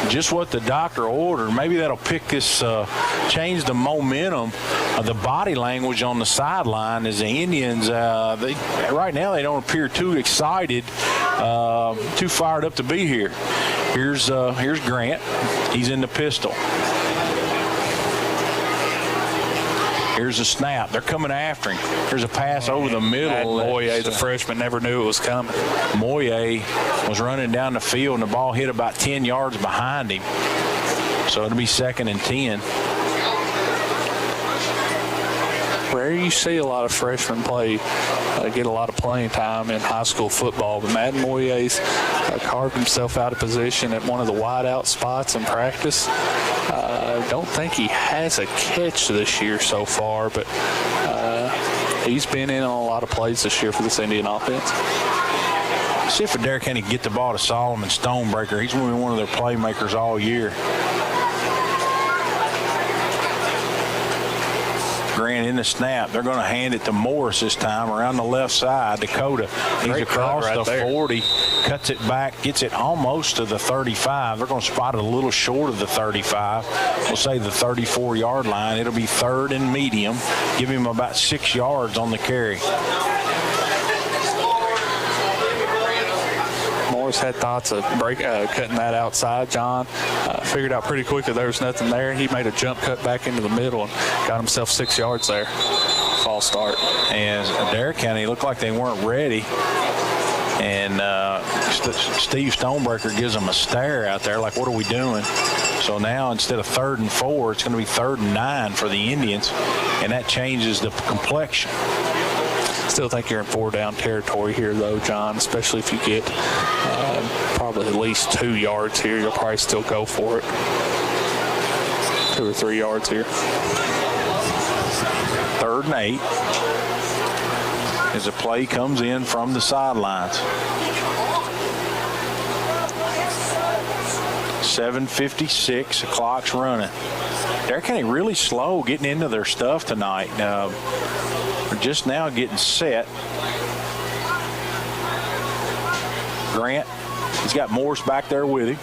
Speaker 1: just what the doctor ordered. Maybe that'll change the momentum of the body language on the sideline as the Indians, right now they don't appear too excited, too fired up to be here. Here's Grant. He's in the pistol. Here's a snap. They're coming after him. Here's a pass over the middle.
Speaker 2: Moye, the freshman, never knew it was coming.
Speaker 1: Moye was running down the field, and the ball hit about 10 yards behind him. So it'll be 2nd and 10.
Speaker 2: Where you see a lot of freshmen get a lot of playing time in high school football, but Madden Moye's carved himself out of position at one of the wideout spots in practice. I don't think he has a catch this year so far, but he's been in on a lot of plays this year for this Indian offense.
Speaker 1: See if Adair can get the ball to Solomon Stonebreaker. He's been one of their playmakers all year. Grant in the snap. They're going to hand it to Morris this time around the left side. Dakota. He's across the 40, cuts it back, gets it almost to the 35. They're going to spot it a little short of the 35. We'll say the 34-yard line. It'll be 3rd and medium. Give him about 6 yards on the carry.
Speaker 2: Morris had thoughts of cutting that outside. John figured out pretty quickly there was nothing there. He made a jump cut back into the middle and got himself 6 yards there. False start.
Speaker 1: And Adair County looked like they weren't ready. And Steve Stonebreaker gives them a stare out there like, what are we doing? So now instead of 3rd and 4, it's going to be 3rd and 9 for the Indians. And that changes the complexion.
Speaker 2: Still think you're in 4-down territory here, though, John, especially if you get probably at least 2 yards here. You'll probably still go for it. 2 or 3 yards here.
Speaker 1: 3rd and 8 as the play comes in from the sidelines. 7:56, the clock's running. Adair County really slow getting into their stuff tonight. We're just now getting set. Grant, he's got Morris back there with him.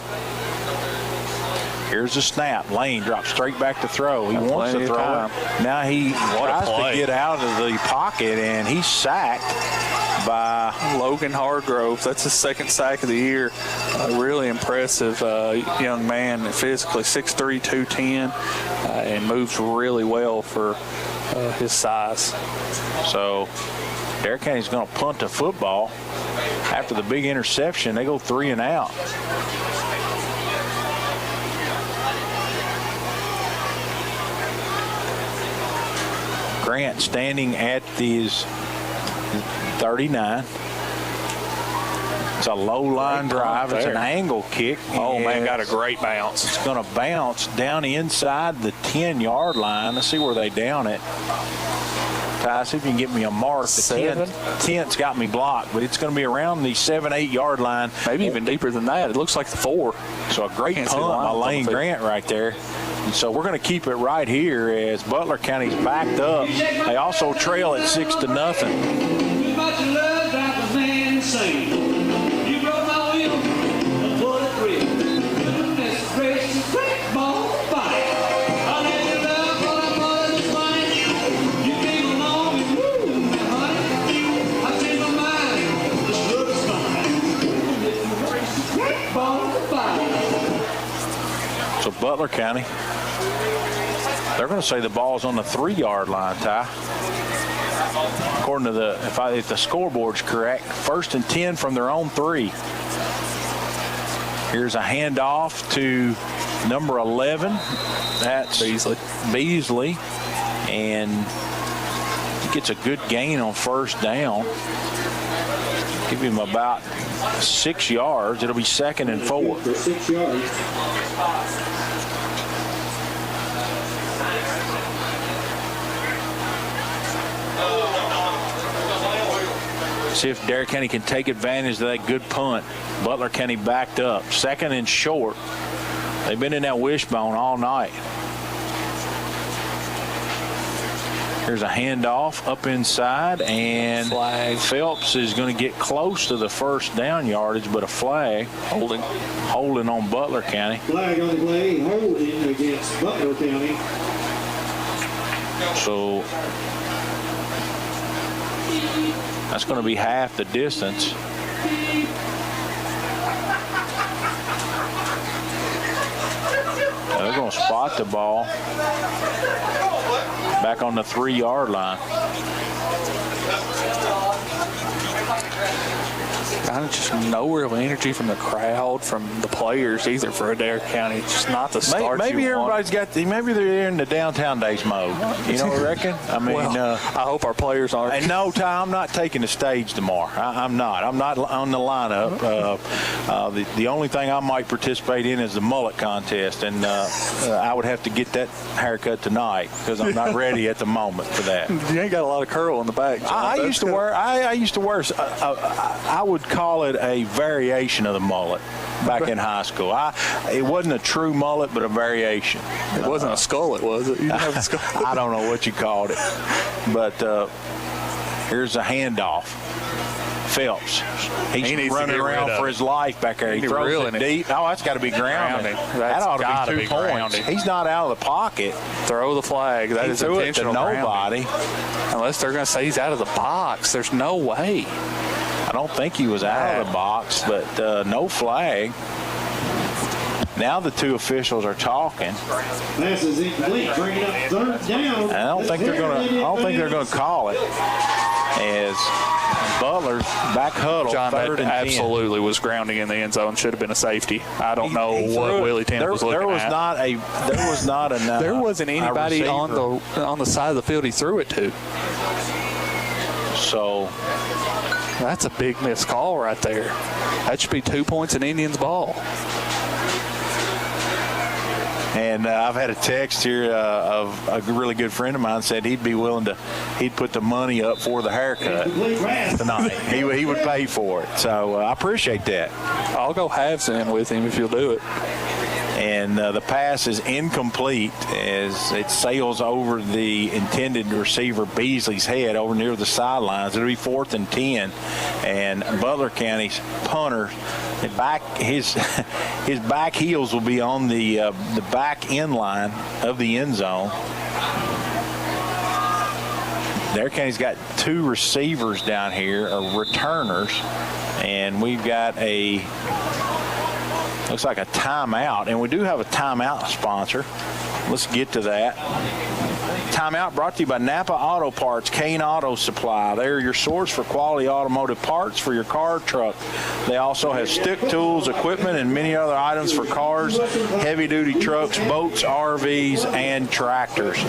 Speaker 1: Here's the snap. Lane drops straight back to throw. He wants to throw it. Now he tries to get out of the pocket, and he's sacked by
Speaker 2: Logan Hargrove. That's his 2nd sack of the year. Really impressive young man, physically 6'3", 210, and moves really well for his size.
Speaker 1: So Adair County's going to punt the football. After the big interception, they go 3 and out. Grant standing at his 39. It's a low line drive. It's an angle kick.
Speaker 2: Oh, man, got a great bounce.
Speaker 1: It's going to bounce down inside the 10-yard line. Let's see where they down it. Ty, see if you can get me a mark. The 10's got me blocked, but it's going to be around the 7-8-yard line.
Speaker 2: Maybe even deeper than that. It looks like the 4.
Speaker 1: So a great punt by Lane Grant right there. And so we're going to keep it right here as Butler County's backed up. They also trail at 6-0. So Butler County, they're going to say the ball's on the 3-yard line, Ty. According to if the scoreboard's correct, 1st and 10 from their own 3. Here's a handoff to number 11. That's Beasley. And he gets a good gain on 1st down. Give him about 6 yards. It'll be 2nd and 4.
Speaker 10: For 6 yards.
Speaker 1: See if Adair County can take advantage of that good punt. Butler County backed up. 2nd and short. They've been in that wishbone all night. Here's a handoff up inside, and
Speaker 2: Flag.
Speaker 1: Phelps is going to get close to the first down yardage, but a flag. Holding on Butler County.
Speaker 10: Flag on the play, holding against Butler County.
Speaker 1: So that's going to be half the distance. They're going to spot the ball back on the 3-yard line.
Speaker 2: Kind of just no real energy from the crowd, from the players either for Adair County. It's just not the start.
Speaker 1: Maybe everybody's got. Maybe they're in the downtown days mode. You know what I reckon? I mean,
Speaker 2: I hope our players aren't.
Speaker 1: And no, Ty, I'm not taking the stage tomorrow. I'm not. I'm not on the lineup. The only thing I might participate in is the mullet contest, and I would have to get that haircut tonight because I'm not ready at the moment for that.
Speaker 2: You ain't got a lot of curl in the back, John.
Speaker 1: I used to wear. I would call it a variation of the mullet back in high school. It wasn't a true mullet, but a variation.
Speaker 2: It wasn't a skullet, was it? You didn't have a skullet.
Speaker 1: I don't know what you called it. But here's a handoff. Phelps. He's running around for his life back there. He throws it deep. Oh, that's got to be grounding. That ought to be 2 points. He's not out of the pocket.
Speaker 2: Throw the flag. That is intentional.
Speaker 1: Nobody.
Speaker 2: Unless they're going to say he's out of the box. There's no way.
Speaker 1: I don't think he was out of the box, but no flag. Now the two officials are talking.
Speaker 10: Pass is incomplete. Bring up 3rd down.
Speaker 1: And I don't think they're gonna call it. As Butler's back huddle.
Speaker 2: John, that
Speaker 1: 3rd and
Speaker 2: absolutely 10. Was grounding in the end zone. Should have been a safety. I don't know what Willie Tim was looking at.
Speaker 1: There
Speaker 2: wasn't anybody on the side of the field he threw it to.
Speaker 1: So
Speaker 2: that's a big missed call right there. That should be 2 points in Indians ball.
Speaker 1: And I've had a text here of a really good friend of mine said he'd be willing to, he'd put the money up for the haircut tonight. He would pay for it. So I appreciate that.
Speaker 2: I'll go halves in with him if you'll do it.
Speaker 1: And the pass is incomplete as it sails over the intended receiver Beasley's head over near the sidelines. It'll be 4th and 10. And Butler County's punter, his back heels will be on the back end line of the end zone. Adair County's got 2 receivers down here, returners, and we've got looks like a timeout, and we do have a timeout sponsor. Let's get to that. Timeout brought to you by Napa Auto Parts, Kane Auto Supply. They're your source for quality automotive parts for your car or truck. They also have stick tools, equipment, and many other items for cars, heavy-duty trucks, boats, RVs, and tractors.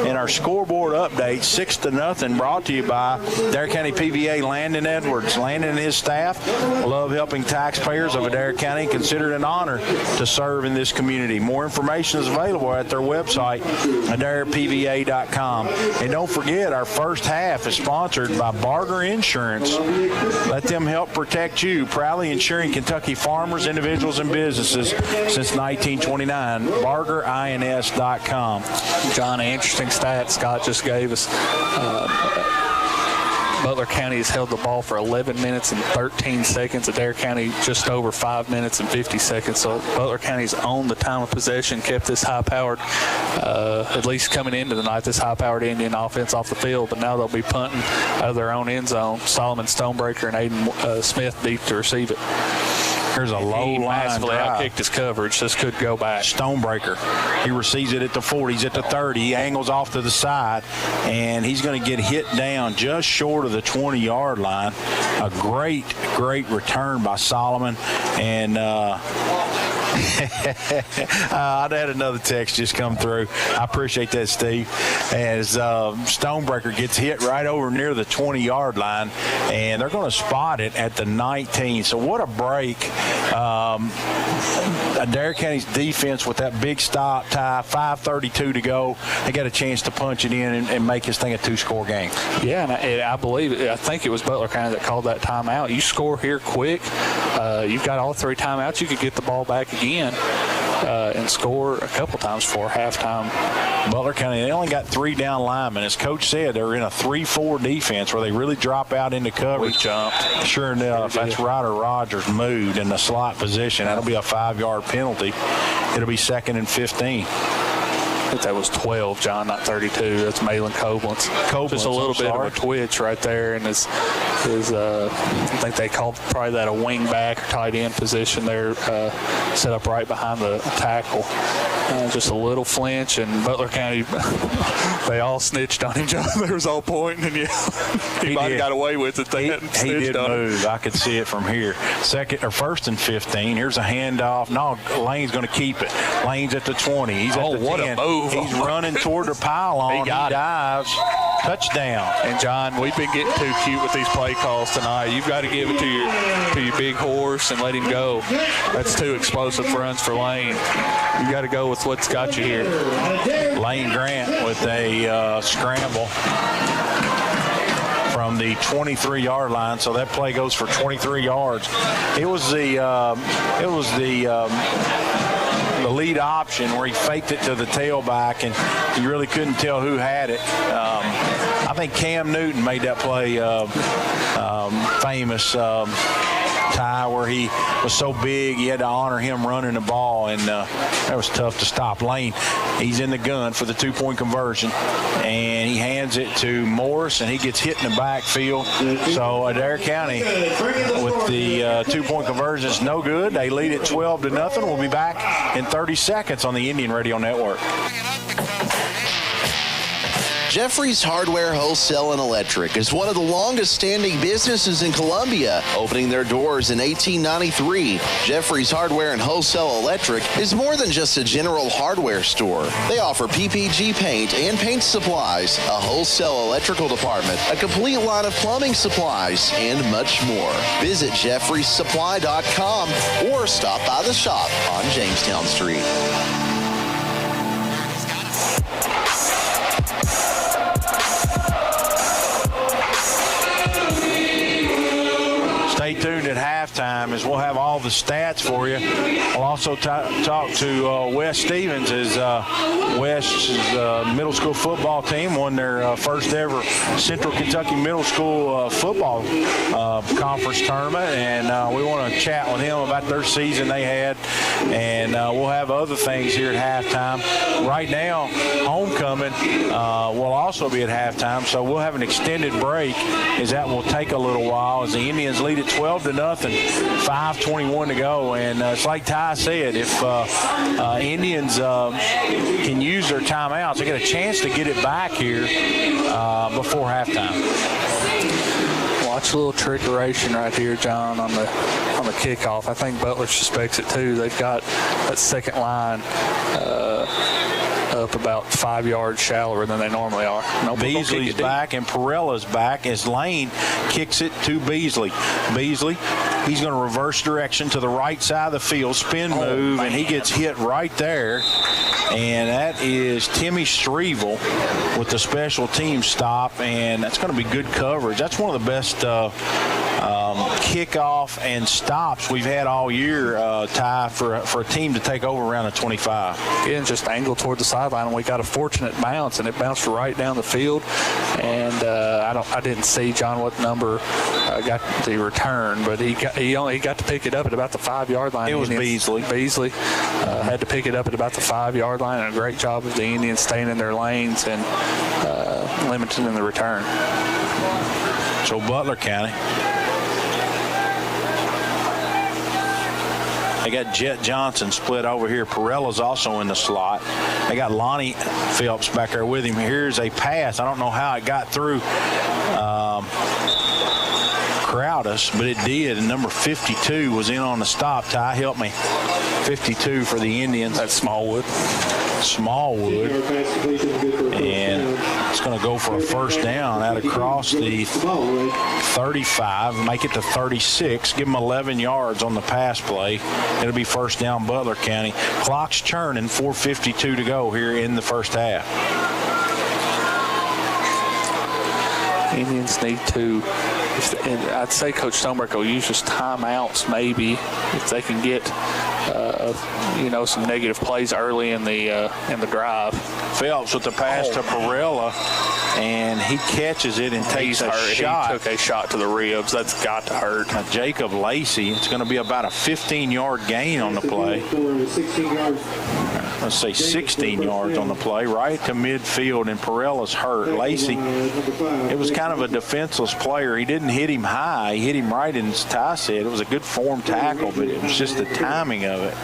Speaker 1: In our scoreboard update, 6-0, brought to you by Adair County PVA Landon Edwards. Landon and his staff love helping taxpayers of Adair County. Consider it an honor to serve in this community. More information is available at their website, AdairPVA.com. And don't forget, our first half is sponsored by Barger Insurance. Let them help protect you. Proudly insuring Kentucky farmers, individuals, and businesses since 1929. BargerINS.com.
Speaker 2: John, an interesting stat Scott just gave us. Butler County has held the ball for 11 minutes and 13 seconds. Adair County just over 5 minutes and 50 seconds. So Butler County's owned the time of possession, kept this high-powered, at least coming into the night, this high-powered Indian offense off the field. But now they'll be punting out of their own end zone. Solomon Stonebreaker and Aiden Smith deep to receive it.
Speaker 1: Here's a low line
Speaker 2: massively
Speaker 1: drive.
Speaker 2: outkicked his coverage. This could go back.
Speaker 1: Stonebreaker. He receives it at the 40. He's at the 30. He angles off to the side, and he's going to get hit down just short of the 20-yard line. A great return by Solomon. And I had another text just come through. I appreciate that, Steve. As Stonebreaker gets hit right over near the 20-yard line, and they're going to spot it at the 19. So what a break. Adair County's defense with that big stop tie, 5:32 to go. They got a chance to punch it in and make this thing a 2-score game.
Speaker 2: Yeah, and I think it was Butler County that called that timeout. You score here quick. You've got all 3 timeouts. You could get the ball back again. and score a couple times before halftime.
Speaker 1: Butler County, they only got 3 down linemen. As Coach said, they're in a 3-4 defense where they really drop out into coverage.
Speaker 2: We jumped.
Speaker 1: Sure enough, that's Ryder Rogers moved in the slot position. That'll be a 5-yard penalty. It'll be 2nd and 15.
Speaker 2: I think that was 12, John, not 32. That's Malin Koblenz. Just a little bit of a twitch right there, and his I think they called probably that a wing back or tight end position there, set up right behind the tackle. Just a little flinch, and Butler County, they all snitched on him, John. They was all pointing, and he might have got away with it. They hadn't snitched
Speaker 1: he did
Speaker 2: on
Speaker 1: move.
Speaker 2: him.
Speaker 1: I could see it from here. 1st and 15. Here's a handoff. No, Lane's going to keep it. Lane's at the 20. He's at the 10.
Speaker 2: What a move.
Speaker 1: He's running toward the pylon. He dives. Touchdown.
Speaker 2: And John, we've been getting too cute with these play calls tonight. You've got to give it to your big horse and let him go. That's 2 explosive runs for Lane. You got to go with what's got you here.
Speaker 1: Lane Grant with a scramble from the 23-yard line, so that play goes for 23 yards. It was the lead option where he faked it to the tailback, and you really couldn't tell who had it. I think Cam Newton made that play famous, Ty, where he was so big he had to honor him running the ball, and that was tough to stop. Lane, he's in the gun for the 2-point conversion, and he hands it to Morris, and he gets hit in the backfield. So Adair County with the 2-point conversion is no good. They lead it 12-0. We'll be back in 30 seconds on the Indian Radio Network.
Speaker 11: Jeffrey's Hardware, Wholesale, and Electric is one of the longest-standing businesses in Columbia, opening their doors in 1893. Jeffrey's Hardware and Wholesale Electric is more than just a general hardware store. They offer PPG paint and paint supplies, a wholesale electrical department, a complete line of plumbing supplies, and much more. Visit jeffreysupply.com or stop by the shop on Jamestown Street.
Speaker 1: Stay tuned at halftime as we'll have all the stats for you. We'll also talk to Wes Stevens as West's middle school football team won their first ever Central Kentucky Middle School football conference tournament, and we want to chat with him about their season they had, and we'll have other things here at halftime. Right now, homecoming will also be at halftime, so we'll have an extended break as that will take a little while as the Indians lead it 12-0, 5:21 to go, and it's like Ty said, if Indians can use their timeouts, they get a chance to get it back here before halftime.
Speaker 2: Watch a little trickeration right here, John, on the kickoff. I think Butler suspects it too. They've got that second line up about 5 yards shallower than they normally are.
Speaker 1: Beasley's back and Perella's back as Lane kicks it to Beasley. Beasley, he's going to reverse direction to the right side of the field, spin move, and he gets hit right there. And that is Timmy Strevel with the special team stop, and that's going to be good coverage. That's one of the best kickoff and stops we've had all year, Ty, for a team to take over around the 25.
Speaker 2: Again, just angled toward the sideline, and we got a fortunate bounce, and it bounced right down the field. And I didn't see, John, what number got the return, but he got to pick it up at about the 5-yard line.
Speaker 1: It was Beasley.
Speaker 2: Beasley had to pick it up at about the 5-yard line, and a great job of the Indians staying in their lanes and limiting the return.
Speaker 1: So Butler County, they got Jet Johnson split over here. Perella's also in the slot. They got Lonnie Phelps back there with him. Here's a pass. I don't know how it got through Crowdus, but it did. And number 52 was in on the stop. Ty, help me. 52 for the Indians.
Speaker 2: That's Smallwood.
Speaker 1: And it's going to go for a first down out across the 35, make it to 36, give them 11 yards on the pass play. It'll be first down Butler County. Clock's churning, 4:52 to go here in the first half.
Speaker 2: Indians need to I'd say Coach Stoneberg will use his timeouts maybe if they can get some negative plays early in the drive.
Speaker 1: Phelps with the pass to Perella, and he catches it and takes a shot.
Speaker 2: He took a shot to the ribs. That's got to hurt.
Speaker 1: Now, Jacob Lacey, it's going to be about a 15-yard gain on the play. Let's say 16 yards on the play, right to midfield, and Perella's hurt. Lacey, it was kind of a defenseless player. He didn't hit him high. He hit him right in his tie set. It was a good form tackle, but it was just the timing of it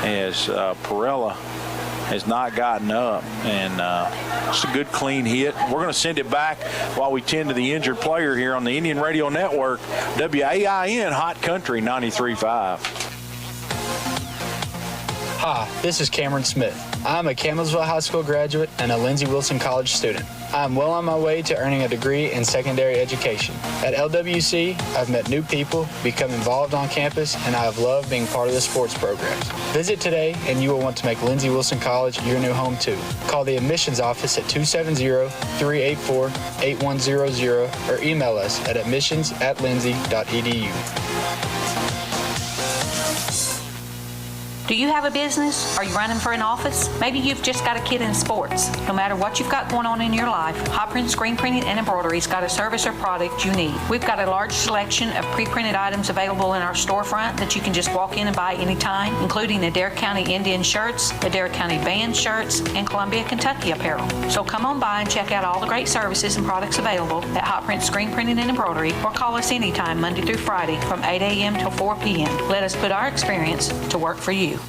Speaker 1: as Perella has not gotten up, and it's a good clean hit. We're going to send it back while we tend to the injured player here on the Indian Radio Network, WAIN Hot Country 93.5.
Speaker 12: Hi, this is Cameron Smith. I'm a Campbellsville High School graduate and a Lindsey Wilson College student. I'm well on my way to earning a degree in secondary education. At LWC, I've met new people, become involved on campus, and I have loved being part of the sports programs. Visit today and you will want to make Lindsey Wilson College your new home too. Call the admissions office at 270-384-8100 or email us at admissions@lindsey.edu.
Speaker 13: Do you have a business? Are you running for an office? Maybe you've just got a kid in sports. No matter what you've got going on in your life, Hot Print Screen Printing and Embroidery's got a service or product you need. We've got a large selection of pre-printed items available in our storefront that you can just walk in and buy anytime, including Adair County Indian shirts, Adair County band shirts, and Columbia, Kentucky apparel. So come on by and check out all the great services and products available at Hot Print Screen Printing and Embroidery, or call us anytime Monday through Friday from 8 a.m. till 4 p.m. Let us put our experience to work for you.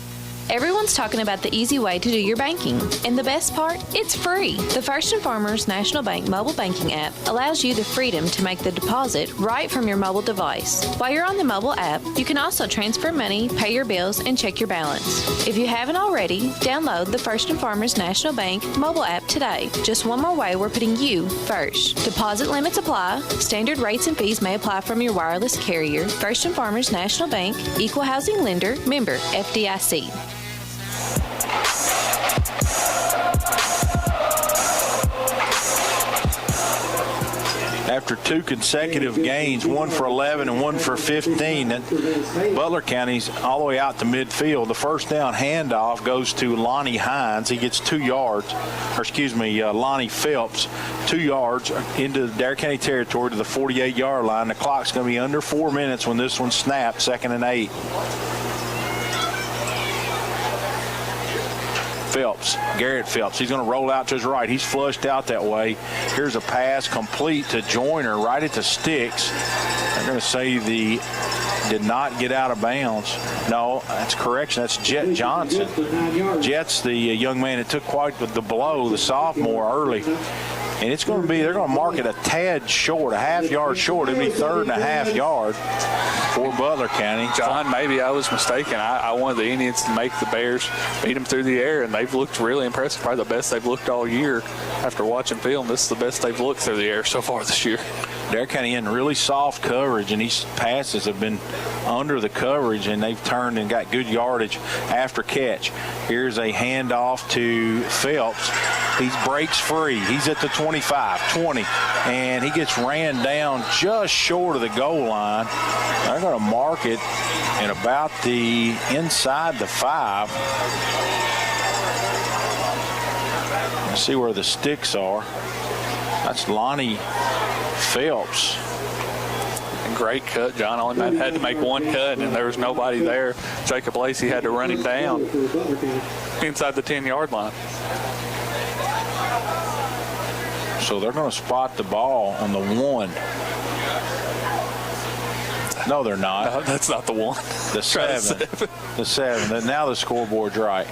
Speaker 6: Everyone's talking about the easy way to do your banking. And the best part? It's free. The First and Farmers National Bank mobile banking app allows you the freedom to make the deposit right from your mobile device. While you're on the mobile app, you can also transfer money, pay your bills, and check your balance. If you haven't already, download the First and Farmers National Bank mobile app today. Just one more way we're putting you first. Deposit limits apply. Standard rates and fees may apply from your wireless carrier. First and Farmers National Bank, Equal Housing Lender, member FDIC.
Speaker 1: After two consecutive gains, one for 11 and one for 15, Butler County's all the way out to midfield. The first down handoff goes to Lonnie Hines. He gets 2 yards, Lonnie Phelps, 2 yards into the Adair County territory to the 48-yard line. The clock's going to be under 4 minutes when this one snaps, 2nd and 8. Garrett Phelps, he's going to roll out to his right. He's flushed out that way. Here's a pass complete to Joyner right at the sticks. They're going to say the did not get out of bounds. No, that's correction. That's Jet Johnson. Jet's the young man that took quite the blow, the sophomore, early. And it's going to be, they're going to mark it a tad short, a half-yard short. It'll be 3rd and a half yard for Butler County.
Speaker 2: John, maybe I was mistaken. I wanted the Indians to make the Bears beat them through the air, and they've looked really impressive. Probably the best they've looked all year. After watching film, this is the best they've looked through the air so far this year.
Speaker 1: Adair County in really soft coverage, and these passes have been under the coverage, and they've turned and got good yardage after catch. Here's a handoff to Phelps. He breaks free. He's at the 25, 20, and he gets ran down just short of the goal line. They're going to mark it at about the inside the 5. Let's see where the sticks are. That's Lonnie Phelps.
Speaker 2: Great cut, John. Only had to make one cut, and there was nobody there. Jacob Lacey had to run him down inside the 10-yard line.
Speaker 1: So they're going to spot the ball on the 1. No, they're not.
Speaker 2: No, that's not the 1.
Speaker 1: The 7. The 7. Now the scoreboard's right.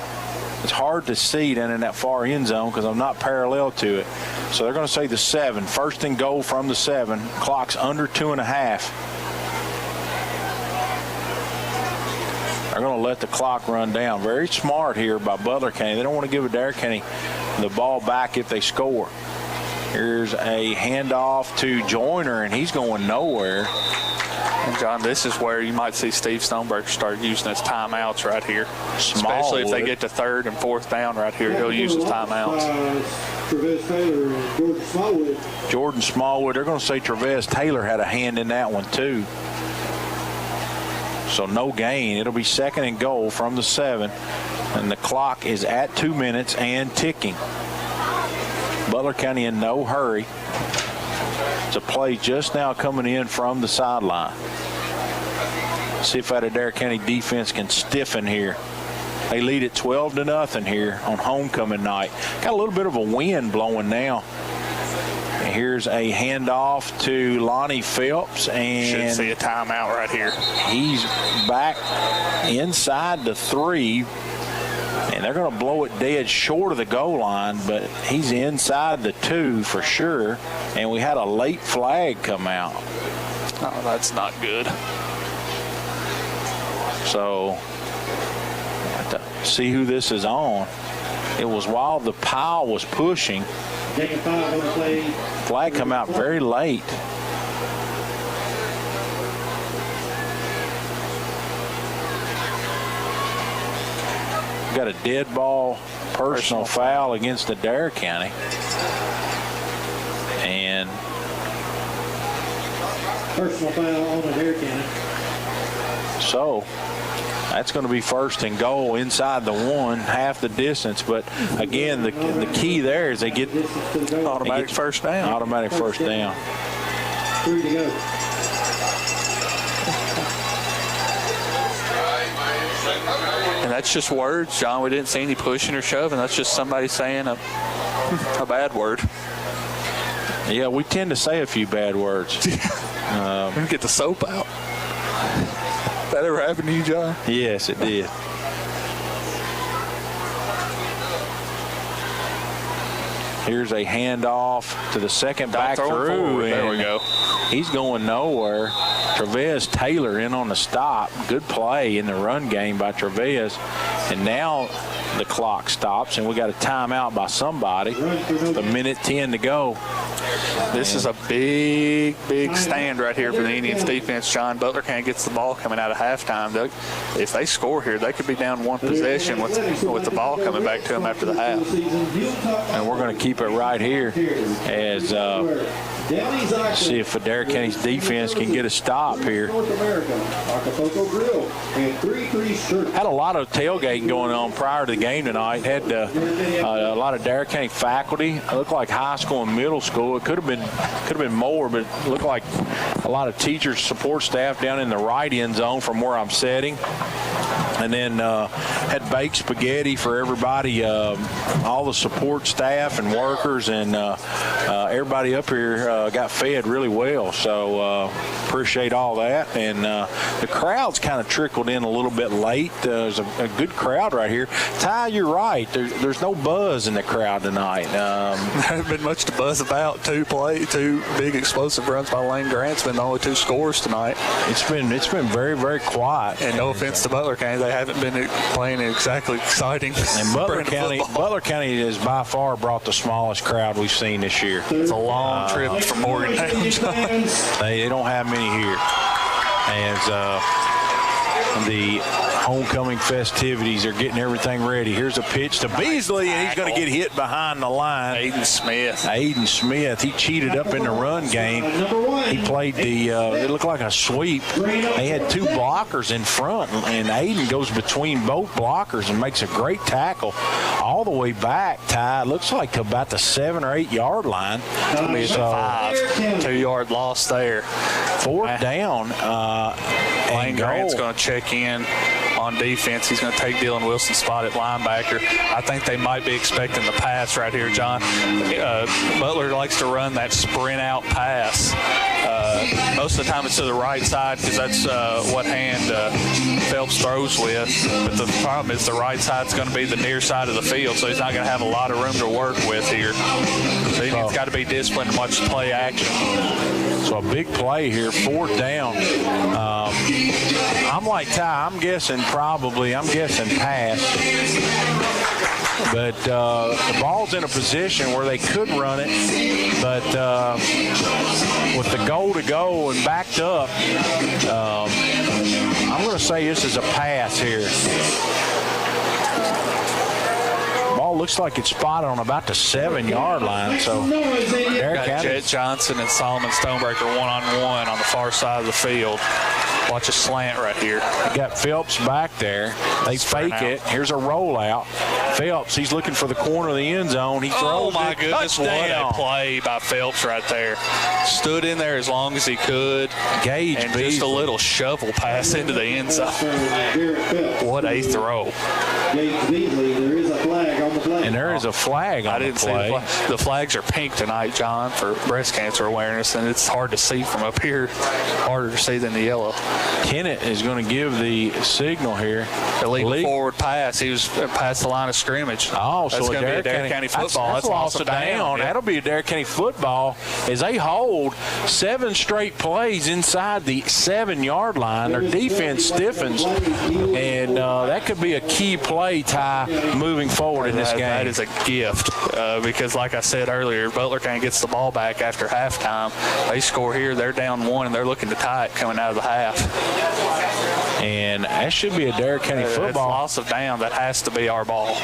Speaker 1: It's hard to see down in that far end zone because I'm not parallel to it. So they're going to say the 7. 1st and goal from the 7. Clock's under 2.5. They're going to let the clock run down. Very smart here by Butler County. They don't want to give Adair County the ball back if they score. Here's a handoff to Joyner, and he's going nowhere.
Speaker 2: And, John, this is where you might see Steve Stoneberg start using his timeouts right here.
Speaker 1: Smallwood.
Speaker 2: Especially if they get to 3rd and 4th down right here, he'll use his timeouts.
Speaker 10: Travis Taylor and Jordan Smallwood.
Speaker 1: Jordan Smallwood, they're going to say Travis Taylor had a hand in that one too. So no gain. It'll be 2nd and goal from the 7. And the clock is at 2 minutes and ticking. Butler County in no hurry. It's a play just now coming in from the sideline. See if that Adair County defense can stiffen here. They lead at 12-0 here on homecoming night. Got a little bit of a wind blowing now. And here's a handoff to Lonnie Phelps, and
Speaker 2: should see a timeout right here.
Speaker 1: He's back inside the 3. And they're going to blow it dead short of the goal line, but he's inside the 2 for sure. And we had a late flag come out.
Speaker 2: Oh, that's not good.
Speaker 1: So, have to see who this is on. It was while the pile was pushing. Flag come out very late. Got a dead ball personal foul against Adair County. And
Speaker 10: personal foul on Adair County.
Speaker 1: So that's going to be 1st and goal inside the 1, half the distance. But again, the key there is they get
Speaker 2: automatic first down.
Speaker 1: Automatic first down.
Speaker 10: 3 to go.
Speaker 2: And that's just words, John. We didn't see any pushing or shoving. That's just somebody saying a bad word.
Speaker 1: Yeah, we tend to say a few bad words.
Speaker 2: Get the soap out. That ever happened to you, John?
Speaker 1: Yes, it did. Here's a handoff to the 2nd back through.
Speaker 2: There we go.
Speaker 1: He's going nowhere. Travis Taylor in on the stop. Good play in the run game by Travis. And now the clock stops, and we got a timeout by somebody. With 1:10 to go.
Speaker 2: This is a big stand right here for the Indians defense, John. Butler County gets the ball coming out of halftime. If they score here, they could be down 1 possession with the ball coming back to them after the half.
Speaker 1: And we're going to keep it right here as see if Adair County's defense can get a stop here. Had a lot of tailgating going on prior to the game tonight. Had a lot of Adair County faculty. It looked like high school and middle school. It could have been more, but it looked like a lot of teachers, support staff down in the right end zone from where I'm sitting. And then had baked spaghetti for everybody, all the support staff and workers, and everybody up here got fed really well. So appreciate all that. And the crowd's kind of trickled in a little bit late. There's a good crowd right here. Ty, you're right. There's no buzz in the crowd tonight.
Speaker 2: There hasn't been much to buzz about. Two big explosive runs by Lane Grant's been the only 2 scores tonight.
Speaker 1: It's been very, very quiet.
Speaker 2: And no offense to Butler County, they haven't been playing exactly exciting.
Speaker 1: And Butler County has by far brought the smallest crowd we've seen this year.
Speaker 2: It's a long trip from Morgantown.
Speaker 1: They don't have many here. As the homecoming festivities are getting everything ready. Here's a pitch to Beasley, and he's going to get hit behind the line. Aiden Smith. He cheated up in the run game. He played it looked like a sweep. They had 2 blockers in front, and Aiden goes between both blockers and makes a great tackle all the way back, Ty. Looks like to about the 7 or 8 yard line.
Speaker 2: It's going to be a 2-yard loss there.
Speaker 1: 4th down.
Speaker 2: Lane Grant's going to check in on defense. He's going to take Dylan Wilson's spot at linebacker. I think they might be expecting the pass right here, John. Butler likes to run that sprint out pass. Most of the time it's to the right side because that's what hand Phelps throws with. But the problem is the right side's going to be the near side of the field, so he's not going to have a lot of room to work with here. So he's got to be disciplined and watch the play action.
Speaker 1: So a big play here, 4th down. I'm like Ty. I'm guessing pass. But the ball's in a position where they could run it, but with the goal to go and backed up, I'm going to say this is a pass here. Ball looks like it's spotted on about the 7-yard line. So
Speaker 2: Got Jet Johnson and Solomon Stonebreaker one-on-one on the far side of the field. Watch a slant right here.
Speaker 1: You got Phelps back there. They fake it. Here's a rollout. Phelps, he's looking for the corner of the end zone. He throws
Speaker 2: Oh, my
Speaker 1: it.
Speaker 2: goodness.
Speaker 1: Touchdown.
Speaker 2: What a play by Phelps right there. Stood in there as long as he could.
Speaker 1: Gage
Speaker 2: and
Speaker 1: Beasley.
Speaker 2: just a little shovel pass into the end zone. What a throw.
Speaker 10: Gage Beasley, there is a flag on the play.
Speaker 1: And there is a flag on
Speaker 2: I didn't
Speaker 1: the
Speaker 2: see
Speaker 1: play.
Speaker 2: the flag. The flags are pink tonight, John, for breast cancer awareness, and it's hard to see from up here. Harder to see than the yellow.
Speaker 1: Kennett is going to give the signal here.
Speaker 2: Illegal forward pass. He was past the line of scrimmage.
Speaker 1: Oh,
Speaker 2: that's
Speaker 1: so
Speaker 2: going to be a Adair County football.
Speaker 1: That's loss of down.
Speaker 2: Yeah.
Speaker 1: That'll be Adair County football as they hold 7 straight plays inside the 7-yard line. Their defense stiffens, and that could be a key play, Ty, moving forward in this game.
Speaker 2: That is a gift because, like I said earlier, Butler County gets the ball back after halftime. They score here. They're down 1, and they're looking to tie it coming out of the half.
Speaker 1: And that should be Adair County
Speaker 2: That's
Speaker 1: football.
Speaker 2: loss of down. That has to be our ball.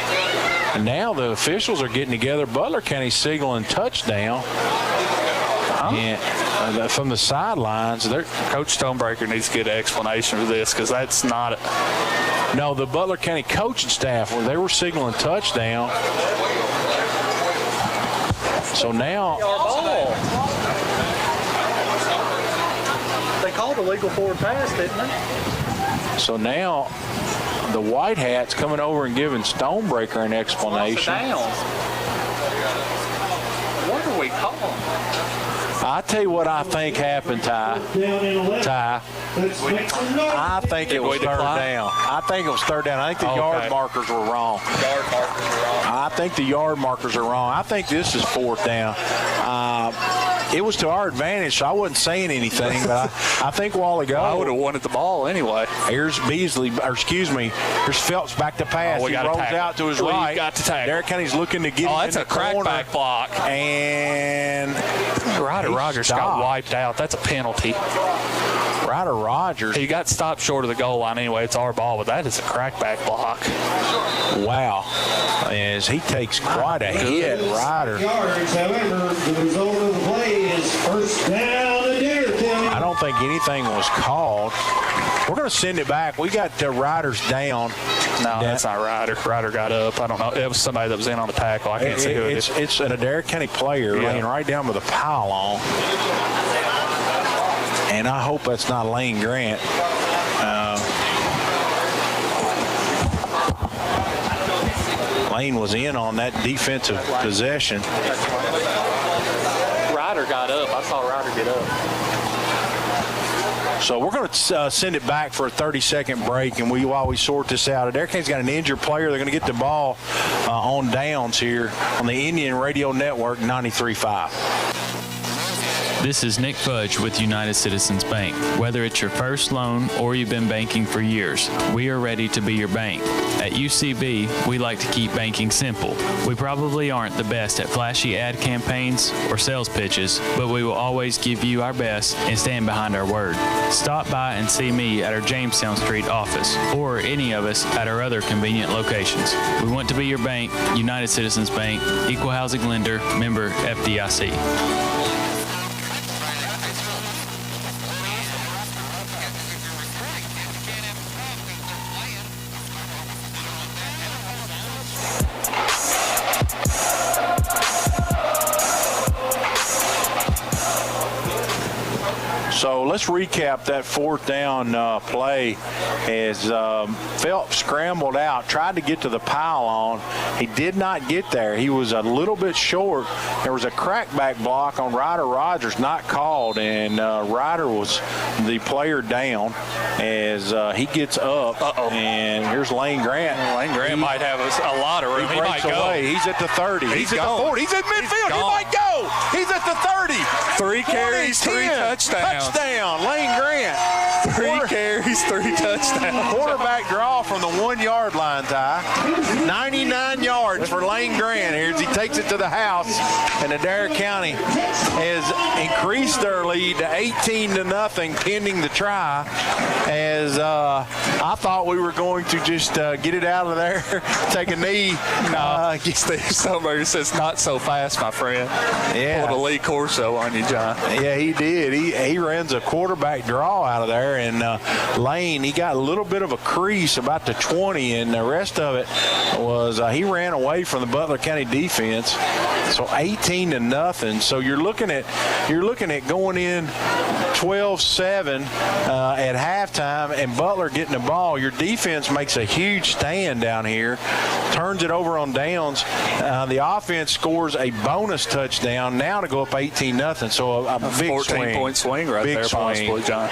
Speaker 1: And now the officials are getting together. Butler County signaling touchdown. And from the sidelines,
Speaker 2: Coach Stonebreaker needs to get an explanation for this because that's not
Speaker 1: No, the Butler County coaching staff, they were signaling touchdown. So now
Speaker 2: They called a legal forward pass, didn't they?
Speaker 1: So now the White Hats coming over and giving Stonebreaker an explanation.
Speaker 2: What are we calling?
Speaker 1: I tell you what I think happened, Ty. I think it was third down. I think it was third down. I think the yard markers were wrong. I think the yard markers are wrong. I think this is 4th down. It was to our advantage, so I wasn't saying anything, but I think a while ago.
Speaker 2: I would have wanted the ball anyway.
Speaker 1: Here's Beasley, here's Phelps back to pass. He rolls out to his right.
Speaker 2: Got to tackle.
Speaker 1: Adair County's looking to get him
Speaker 2: that's
Speaker 1: in
Speaker 2: a
Speaker 1: the corner.
Speaker 2: crackback block.
Speaker 1: And
Speaker 2: Ryder Rogers got wiped out. That's a penalty.
Speaker 1: Ryder Rogers.
Speaker 2: He got stopped short of the goal line anyway. It's our ball, but that is a crackback block.
Speaker 1: Wow. As he takes quite a hit, Ryder.
Speaker 10: Yards, however, the result of the play is first down Adair County.
Speaker 1: I don't think anything was called. We're going to send it back. We got Ryder's down.
Speaker 2: No, that's not Ryder. Ryder got up. I don't know. It was somebody that was in on the tackle. I can't see who it is.
Speaker 1: It's an Adair County player laying right down with a pile on. And I hope that's not Lane Grant. Lane was in on that defensive possession.
Speaker 2: Ryder got up. I saw Ryder get up.
Speaker 1: So we're going to send it back for a 30-second break, and while we sort this out, Adair County's got an injured player. They're going to get the ball on downs here on the Indian Radio Network 93.5.
Speaker 14: This is Nick Fudge with United Citizens Bank. Whether it's your first loan or you've been banking for years, we are ready to be your bank. At UCB, we like to keep banking simple. We probably aren't the best at flashy ad campaigns or sales pitches, but we will always give you our best and stand behind our word. Stop by and see me at our Jamestown Street office or any of us at our other convenient locations. We want to be your bank, United Citizens Bank, Equal Housing Lender, member FDIC.
Speaker 1: So let's recap that 4th down play as Phelps scrambled out, tried to get to the pile-on. He did not get there. He was a little bit short. There was a crackback block on Ryder Rogers, not called, and Ryder was the player down as he gets up. And here's Lane Grant.
Speaker 2: Lane Grant might have a lot of room.
Speaker 1: He breaks away. He's at the 30. He's at the 40. He's at midfield. He might go. He's at the 30.
Speaker 2: 3 carries, 3 touchdowns.
Speaker 1: Touchdown, Lane Grant.
Speaker 2: 3 carries, 3 touchdowns.
Speaker 1: Quarterback draw from the 1-yard line, Ty. 99 yards for Lane Grant here as he takes it to the house. And Adair County has increased their lead to 18-0 pending the try. As I thought we were going to just get it out of there, take a knee.
Speaker 2: Steve Stoneberger says, not so fast, my friend.
Speaker 1: Yeah.
Speaker 2: Pulled a Lee Corso on you, John.
Speaker 1: Yeah, he did. He runs a quarterback draw out of there, and Lane, he got a little bit of a crease about the 20, and the rest of it was he ran away from the Butler County defense. So 18-0. So you're looking at going in 12-7 at halftime, and Butler getting the ball. Your defense makes a huge stand down here, turns it over on downs. The offense scores a bonus touchdown now to go up 18-0. So a big
Speaker 2: 14-point swing right there, possibly, John.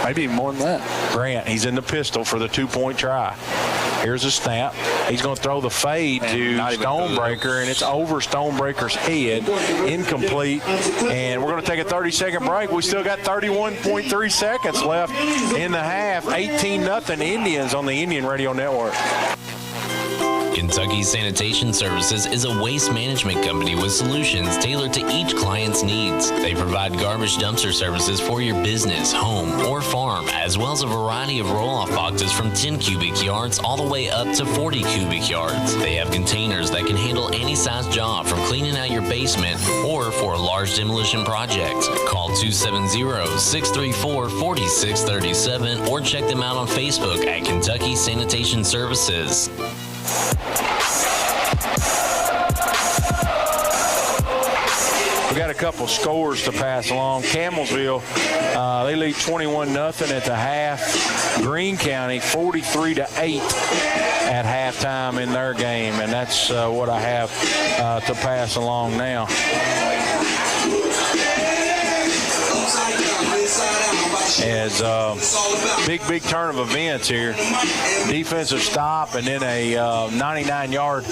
Speaker 2: Maybe even more than that.
Speaker 1: Grant, he's in the pistol for the 2-point try. Here's a snap. He's going to throw the fade to Stonebreaker, and it's over Stonebreaker's head, incomplete. And we're going to take a 30-second break. We still got 31.3 seconds left in the half. 18-0 Indians on the Indian Radio Network.
Speaker 5: Kentucky Sanitation Services is a waste management company with solutions tailored to each client's needs. They provide garbage dumpster services for your business, home, or farm, as well as a variety of roll-off boxes from 10 cubic yards all the way up to 40 cubic yards. They have containers that can handle any size job, from cleaning out your basement or for a large demolition project. Call 270-634-4637 or check them out on Facebook at Kentucky Sanitation Services.
Speaker 1: We got a couple scores to pass along. Camelsville, they lead 21-0 at the half. Greene County 43-8 at halftime in their game, and that's what I have to pass along now. As big turn of events here. Defensive stop and then a 99-yard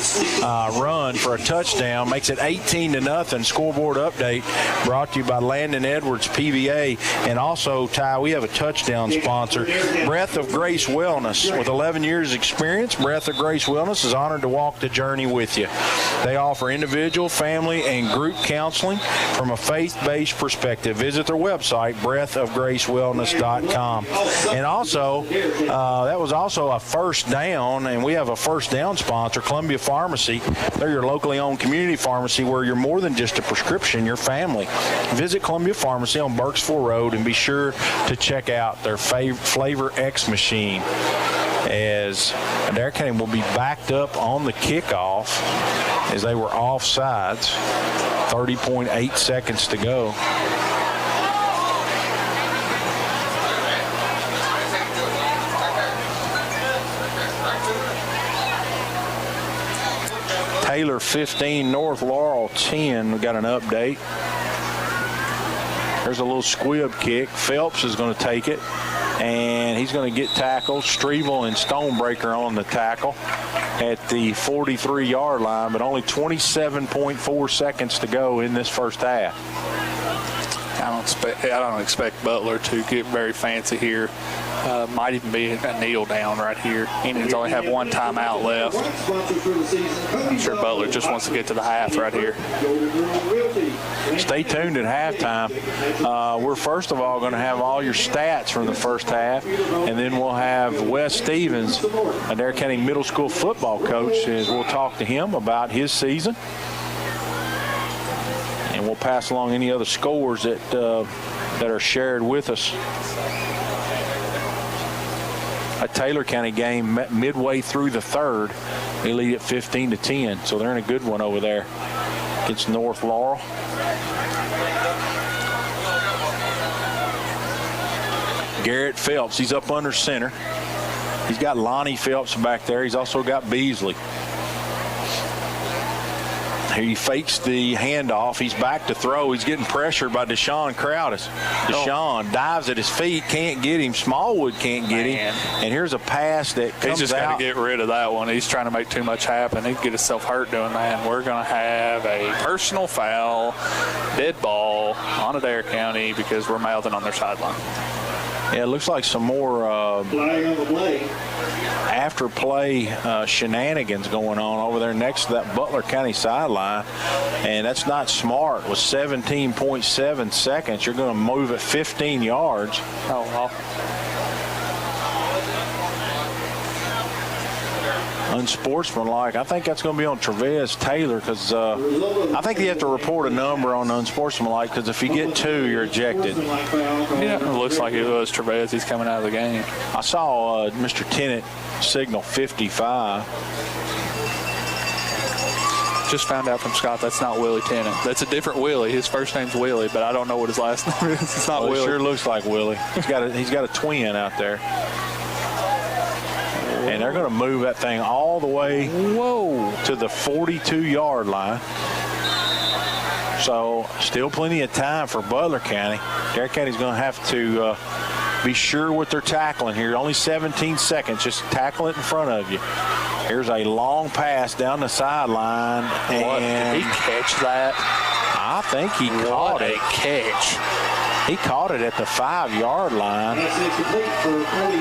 Speaker 1: run for a touchdown makes it 18-0. Scoreboard update brought to you by Landon Edwards PVA, and also, Ty, we have a touchdown sponsor, Breath of Grace Wellness. With 11 years experience, Breath of Grace Wellness is honored to walk the journey with you. They offer individual, family, and group counseling from a faith-based perspective. Visit their website, breathofgracewellness.com. And also, that was also a first down, and we have a first down sponsor, Columbia Pharmacy. They're your locally owned community pharmacy where you're more than just a prescription, you're family. Visit Columbia Pharmacy on Burkesville Road and be sure to check out their Flavor X machine, as Adair County will be backed up on the kickoff as they were offsides. 30.8 seconds to go. Taylor 15, North Laurel 10. We got an update. There's a little squib kick. Phelps is going to take it, and he's going to get tackled. Strevel and Stonebreaker on the tackle at the 43-yard line, but only 27.4 seconds to go in this first half.
Speaker 2: I don't expect Butler to get very fancy here. Might even be a kneel down right here. Indians only have one timeout left. I'm sure Butler just wants to get to the half right here.
Speaker 1: Stay tuned at halftime. We're first of all going to have all your stats from the first half, and then we'll have Wes Stevens, Adair County Middle School football coach, as we'll talk to him about his season. And we'll pass along any other scores that are shared with us. A Taylor County game midway through the third. They lead at 15-10, so they're in a good one over there against North Laurel. Garrett Phelps, he's up under center. He's got Lonnie Phelps back there. He's also got Beasley. He fakes the handoff. He's back to throw. He's getting pressured by Deshaun Crowdis. Deshaun dives at his feet, can't get him. Smallwood can't get him. And here's a pass that comes out.
Speaker 2: He's just got to get rid of that one. He's trying to make too much happen. He'd get himself hurt doing that. And we're going to have a personal foul, dead ball on Adair County because we're mouthing on their sideline.
Speaker 1: Yeah, it looks like some more
Speaker 10: Flag on the play.
Speaker 1: after play shenanigans going on over there next to that Butler County sideline, and that's not smart. With 17.7 seconds, you're going to move it 15 yards.
Speaker 2: Oh, wow.
Speaker 1: Unsportsmanlike. I think that's going to be on Trevez Taylor, because I think you have to report a number on unsportsmanlike, because if you get 2, you're ejected.
Speaker 2: Yeah, it looks like it was Trevez. He's coming out of the game.
Speaker 1: I saw Mr. Tennant signal 55.
Speaker 2: Just found out from Scott that's not Willie Tennant. That's a different Willie. His first name's Willie, but I don't know what his last name is. It's not Willie.
Speaker 1: It sure looks like Willie. He's got a twin out there. And they're going to move that thing all the way to the 42-yard line. So still plenty of time for Butler County. Adair County's going to have to be sure what they're tackling here. Only 17 seconds. Just tackle it in front of you. Here's a long pass down the sideline. And
Speaker 2: did he catch that?
Speaker 1: I think he caught it.
Speaker 2: What a catch.
Speaker 1: He caught it at the 5-yard line.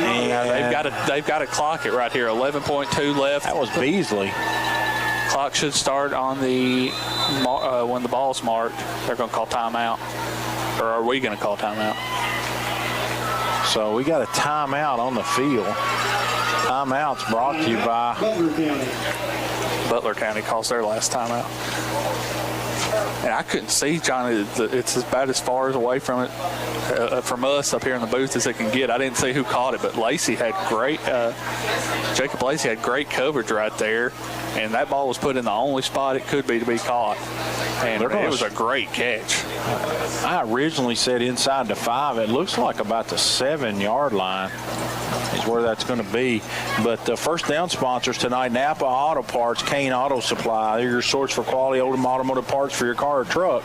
Speaker 2: And they've got to clock it right here. 11.2 left.
Speaker 1: That was Beasley.
Speaker 2: Clock should start on the when the ball's marked. They're going to call timeout. Or are we going to call timeout?
Speaker 1: So we got a timeout on the field. Timeout's brought to you by
Speaker 2: Butler County calls their last timeout. And I couldn't see, Johnny. It's about as far away from it, from us up here in the booth as it can get. I didn't see who caught it, but Lacey had Jacob Lacey had great coverage right there, and that ball was put in the only spot it could be to be caught. And it was a great catch.
Speaker 1: I originally said inside the 5. It looks like about the 7-yard line is where that's going to be. But the first down sponsors tonight, Napa Auto Parts, Kane Auto Supply. They're your source for quality automotive parts for your car or truck.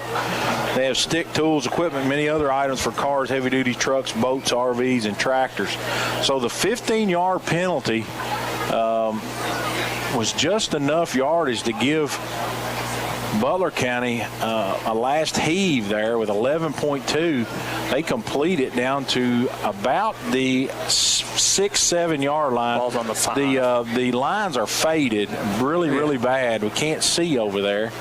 Speaker 1: They have stick, tools, equipment, many other items for cars, heavy-duty trucks, boats, RVs, and tractors. So the 15-yard penalty was just enough yardage to give Butler County a last heave there with 11.2. They complete it down to about the 6-7 yard line.
Speaker 2: Ball's on the 5.
Speaker 1: The lines are faded really bad. We can't see over there,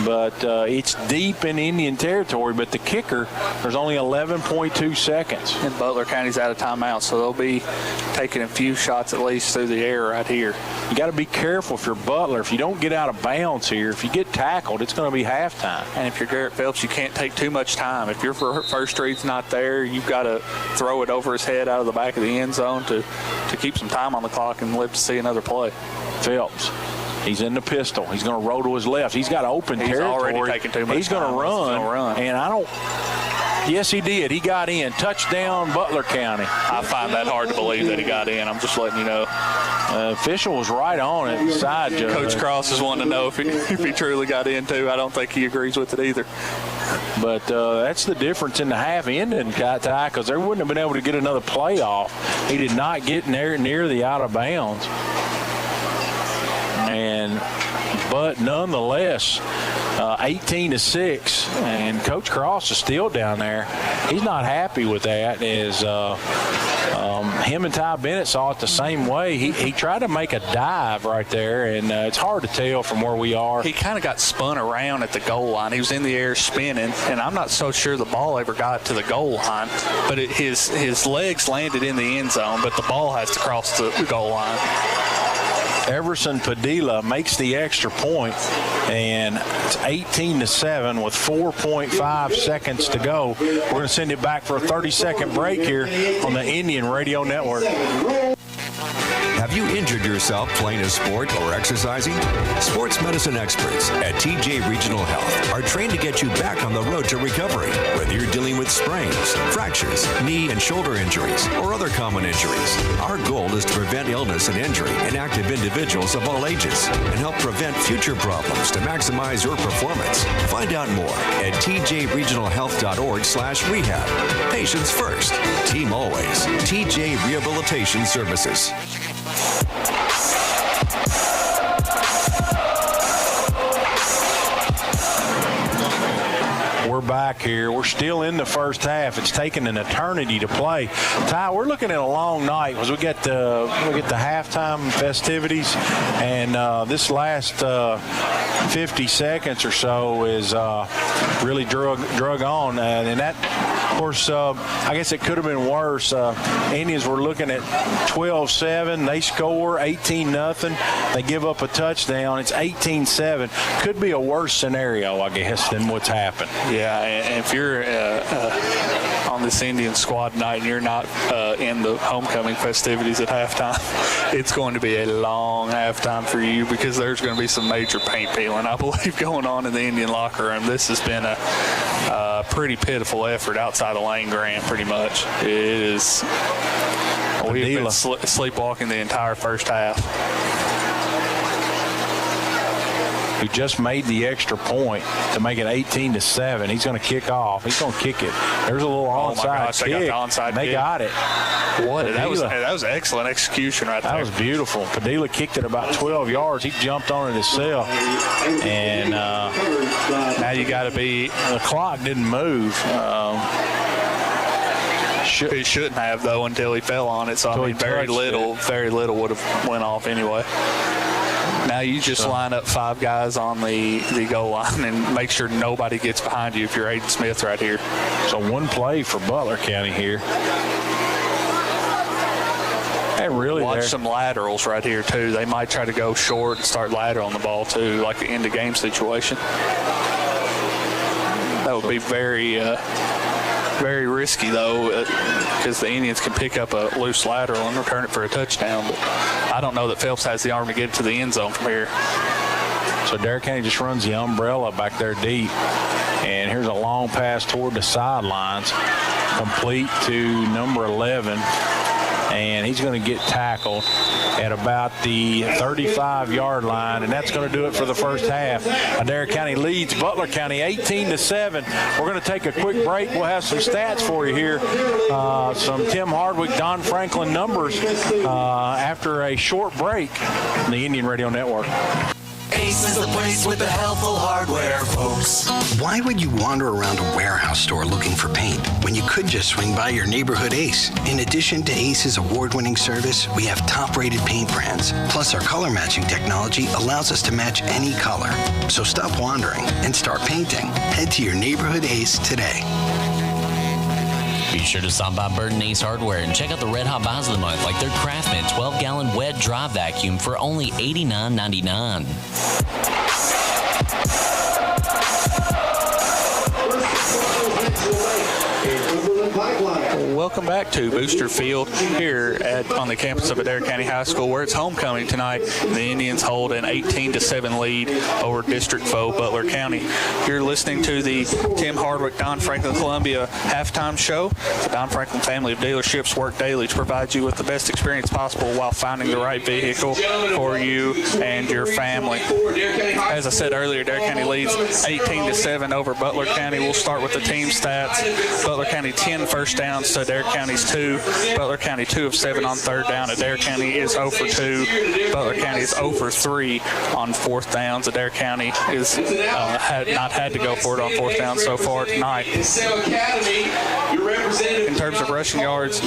Speaker 1: but it's deep in Indian territory. But the kicker, there's only 11.2 seconds.
Speaker 2: And Butler County's out of timeout, so they'll be taking a few shots at least through the air right here.
Speaker 1: You got to be careful if you're Butler. If you don't get out of bounds here, if you get tackled, it's going to be halftime.
Speaker 2: And if you're Garrett Phelps, you can't take too much time. If your first read's not there, you've got to throw it over his head out of the back of the end zone to keep some time on the clock and live to see another play.
Speaker 1: Phelps. He's in the pistol. He's going to roll to his left. He's got open territory.
Speaker 2: He's already taking too much
Speaker 1: He's going to run. And I don't. Yes, he did. He got in. Touchdown, Butler County.
Speaker 2: I find that hard to believe that he got in. I'm just letting you know.
Speaker 1: Official was right on it. Side judge.
Speaker 2: Coach Cross is wanting to know if he truly got in, too. I don't think he agrees with it either.
Speaker 1: But that's the difference in the half. He didn't got tie because they wouldn't have been able to get another play off. He did not get near the out of bounds. But nonetheless, 18-6, and Coach Cross is still down there. He's not happy with that. Him and Ty Bennett saw it the same way. He tried to make a dive right there, and it's hard to tell from where we are.
Speaker 2: He kind of got spun around at the goal line. He was in the air spinning, and I'm not so sure the ball ever got to the goal line, but his legs landed in the end zone, but the ball has to cross the goal line.
Speaker 1: Everson Padilla makes the extra point, and it's 18-7 with 4.5 seconds to go. We're going to send it back for a 30-second break here on the Indian Radio Network.
Speaker 9: Have you injured yourself playing a sport or exercising? Sports medicine experts at TJ Regional Health are trained to get you back on the road to recovery, whether you're dealing with sprains, fractures, knee and shoulder injuries, or other common injuries. Our goal is to prevent illness and injury in active individuals of all ages and help prevent future problems to maximize your performance. Find out more at tjregionalhealth.org/rehab. Patients first, team always. TJ Rehabilitation Services.
Speaker 1: We're back here. We're still in the first half. It's taken an eternity to play. Ty, we're looking at a long night because we get the halftime festivities, and this last 50 seconds or so is really drug on, and that, of course, I guess it could have been worse. Indians were looking at 12-7. They score 18-0. They give up a touchdown. It's 18-7. Could be a worse scenario, I guess, than what's happened.
Speaker 2: Yeah, and if you're on this Indian squad night and you're not in the homecoming festivities at halftime, it's going to be a long halftime for you because there's going to be some major paint peeling, I believe, going on in the Indian locker room. This has been a pretty pitiful effort outside of Lane Grant, pretty much. It is. We've been sleepwalking the entire first half.
Speaker 1: Who just made the extra point to make it 18-7. He's going to kick off. He's going to kick it. There's a little onside kick.
Speaker 2: They got the onside
Speaker 1: they
Speaker 2: kick.
Speaker 1: got it.
Speaker 2: What? That was excellent execution right there.
Speaker 1: That was beautiful. Padilla kicked it about 12 yards. He jumped on it himself. And now you got to be – the clock didn't move.
Speaker 2: He shouldn't have, though, until he fell on it. So, I mean, very little would have went off anyway. Now you just line up 5 guys on the goal line and make sure nobody gets behind you if you're Aiden Smith right here.
Speaker 1: So one play for Butler County here. And really
Speaker 2: watch some laterals right here, too. They might try to go short and start lateral on the ball, too, like an end-of-game situation. That would be very risky, though, because the Indians can pick up a loose lateral and return it for a touchdown. But I don't know that Phelps has the arm to get to the end zone from here.
Speaker 1: So Adair County just runs the umbrella back there deep. And here's a long pass toward the sidelines, complete to number 11. And he's going to get tackled at about the 35-yard line, and that's going to do it for the first half. Adair County leads Butler County 18-7. We're going to take a quick break. We'll have some stats for you here, some Tim Hardwick, Don Franklin numbers after a short break on the Indian Radio Network.
Speaker 3: Ace is the place with the helpful hardware, folks.
Speaker 4: Why would you wander around a warehouse store looking for paint when you could just swing by your neighborhood Ace? In addition to Ace's award-winning service, we have top-rated paint brands. Plus, our color matching technology allows us to match any color. So stop wandering and start painting. Head to your neighborhood Ace today.
Speaker 5: Be sure to stop by Burton Ace Hardware and check out the Red Hot Buys of the Month, like their Craftsman 12-gallon wet dry vacuum for only $89.99.
Speaker 2: Welcome back to Booster Field here on the campus of Adair County High School, where it's homecoming tonight. The Indians hold an 18-7 lead over district foe Butler County. You're listening to the Tim Hardwick, Don Franklin Columbia halftime show. The Don Franklin family of dealerships work daily to provide you with the best experience possible while finding the right vehicle for you and your family. As I said earlier, Adair County leads 18-7 over Butler County. We'll start with the team stats. Butler County 10 first downs to Adair County's 2. Butler County 2 of 7 on third down. Adair County is 0 for 2. Butler County is 0 for 3 on fourth downs. Adair County is not had to go for it on fourth down so far tonight. In terms of rushing yards,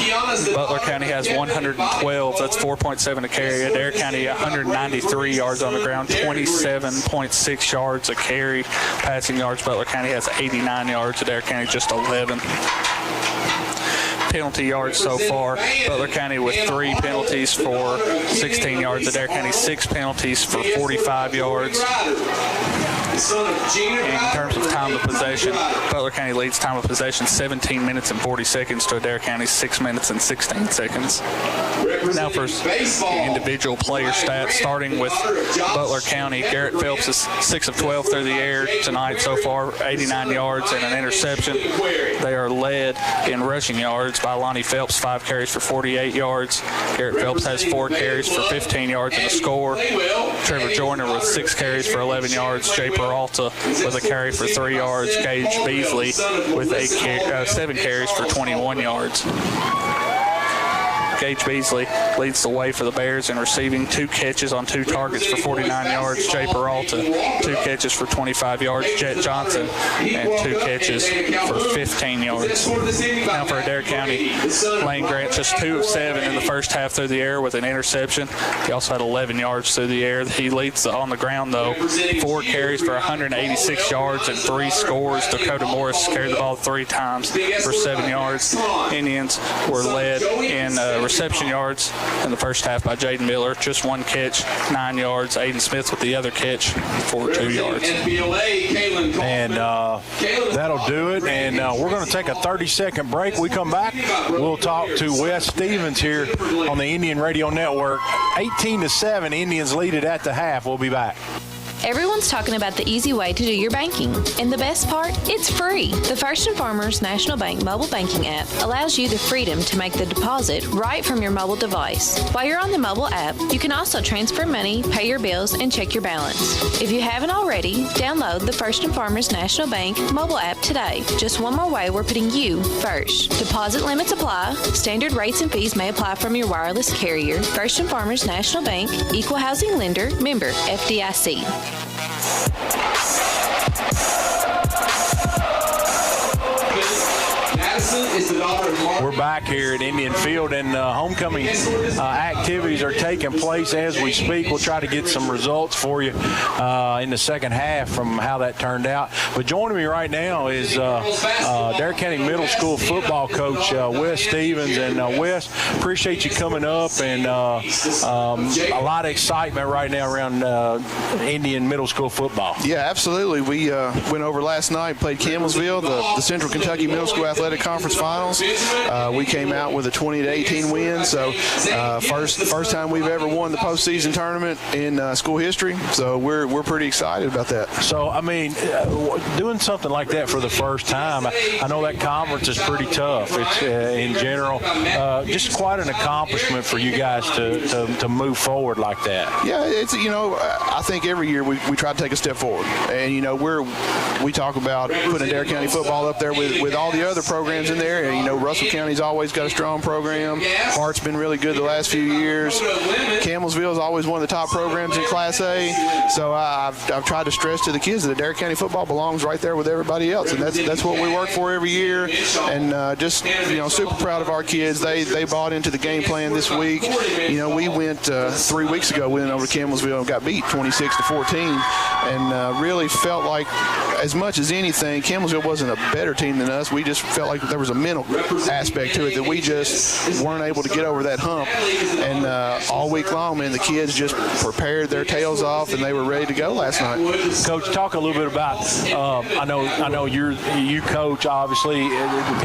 Speaker 2: Butler County has 112. That's 4.7 a carry. Adair County 193 yards on the ground, 27.6 yards a carry. Passing yards, Butler County has 89 yards. Adair County just 11. Penalty yards so far, Butler County with 3 penalties for 16 yards. Adair County 6 penalties for 45 yards. In terms of time of possession, Butler County leads time of possession 17 minutes and 40 seconds to Adair County's 6 minutes and 16 seconds. Now for individual player stats, starting with Butler County. Garrett Phelps is 6 of 12 through the air tonight so far, 89 yards and an interception. They are led in rushing yards by Lonnie Phelps, 5 carries for 48 yards. Garrett Phelps has 4 carries for 15 yards and a score. Trevor Joyner with 6 carries for 11 yards. Jay Peralta with a carry for 3 yards. Gage Beasley with 7 carries for 21 yards. Gage Beasley leads the way for the Bears in receiving, 2 catches on 2 targets for 49 yards. Jay Peralta, 2 catches for 25 yards. Jet Johnson, and 2 catches for 15 yards. Now for Adair County, Lane Grant just 2 of 7 in the first half through the air with an interception. He also had 11 yards through the air. He leads on the ground, though. 4 carries for 186 yards and 3 scores. Dakota Morris carried the ball 3 times for 7 yards. Indians were led in reception yards in the first half by Jaden Miller. Just 1 catch, 9 yards. Aiden Smith with the other catch for 2 yards.
Speaker 1: And that'll do it. And we're going to take a 30-second break. We come back, we'll talk to Wes Stevens here on the Indian Radio Network. 18-7, Indians lead it at the half. We'll be back.
Speaker 6: Everyone's talking about the easy way to do your banking. And the best part? It's free. The First and Farmers National Bank mobile banking app allows you the freedom to make the deposit right from your mobile device. While you're on the mobile app, you can also transfer money, pay your bills, and check your balance. If you haven't already, download the First and Farmers National Bank mobile app today. Just one more way we're putting you first. Deposit limits apply. Standard rates and fees may apply from your wireless carrier. First and Farmers National Bank, Equal Housing Lender, member FDIC.
Speaker 1: We're back here at Indian Field, and homecoming activities are taking place as we speak. We'll try to get some results for you in the second half from how that turned out. But joining me right now is Adair County Middle School football coach Wes Stevens. And Wes, appreciate you coming up, and a lot of excitement right now around Indian Middle School football.
Speaker 15: Yeah, absolutely. We went over last night, played Campbellsville, the Central Kentucky Middle School Athletic Conference Finals. We came out with a 20-18 win, so first time we've ever won the postseason tournament in school history. So we're pretty excited about that.
Speaker 1: So I mean, doing something like that for the first time, I know that conference is pretty tough. It's in general just quite an accomplishment for you guys to move forward like that.
Speaker 15: Yeah, it's I think every year we try to take a step forward, and we talk about putting Adair County football up there with all the other programs in there. And, Russell County's always got a strong program. Hart's been really good the last few years. Campbellsville is always one of the top programs in Class A. So I've tried to stress to the kids that Adair County football belongs right there with everybody else, and that's what we work for every year. And just super proud of our kids. They bought into the game plan this week. We went 3 weeks ago, went over to Campbellsville and got beat 26-14, and really felt like, as much as anything, Campbellsville wasn't a better team than us. We just felt like there was a mental aspect to it that we just weren't able to get over that hump. And all week long, man, the kids just prepared their tails off, and they were ready to go last night.
Speaker 1: Coach, talk a little bit about. I know you coach, obviously.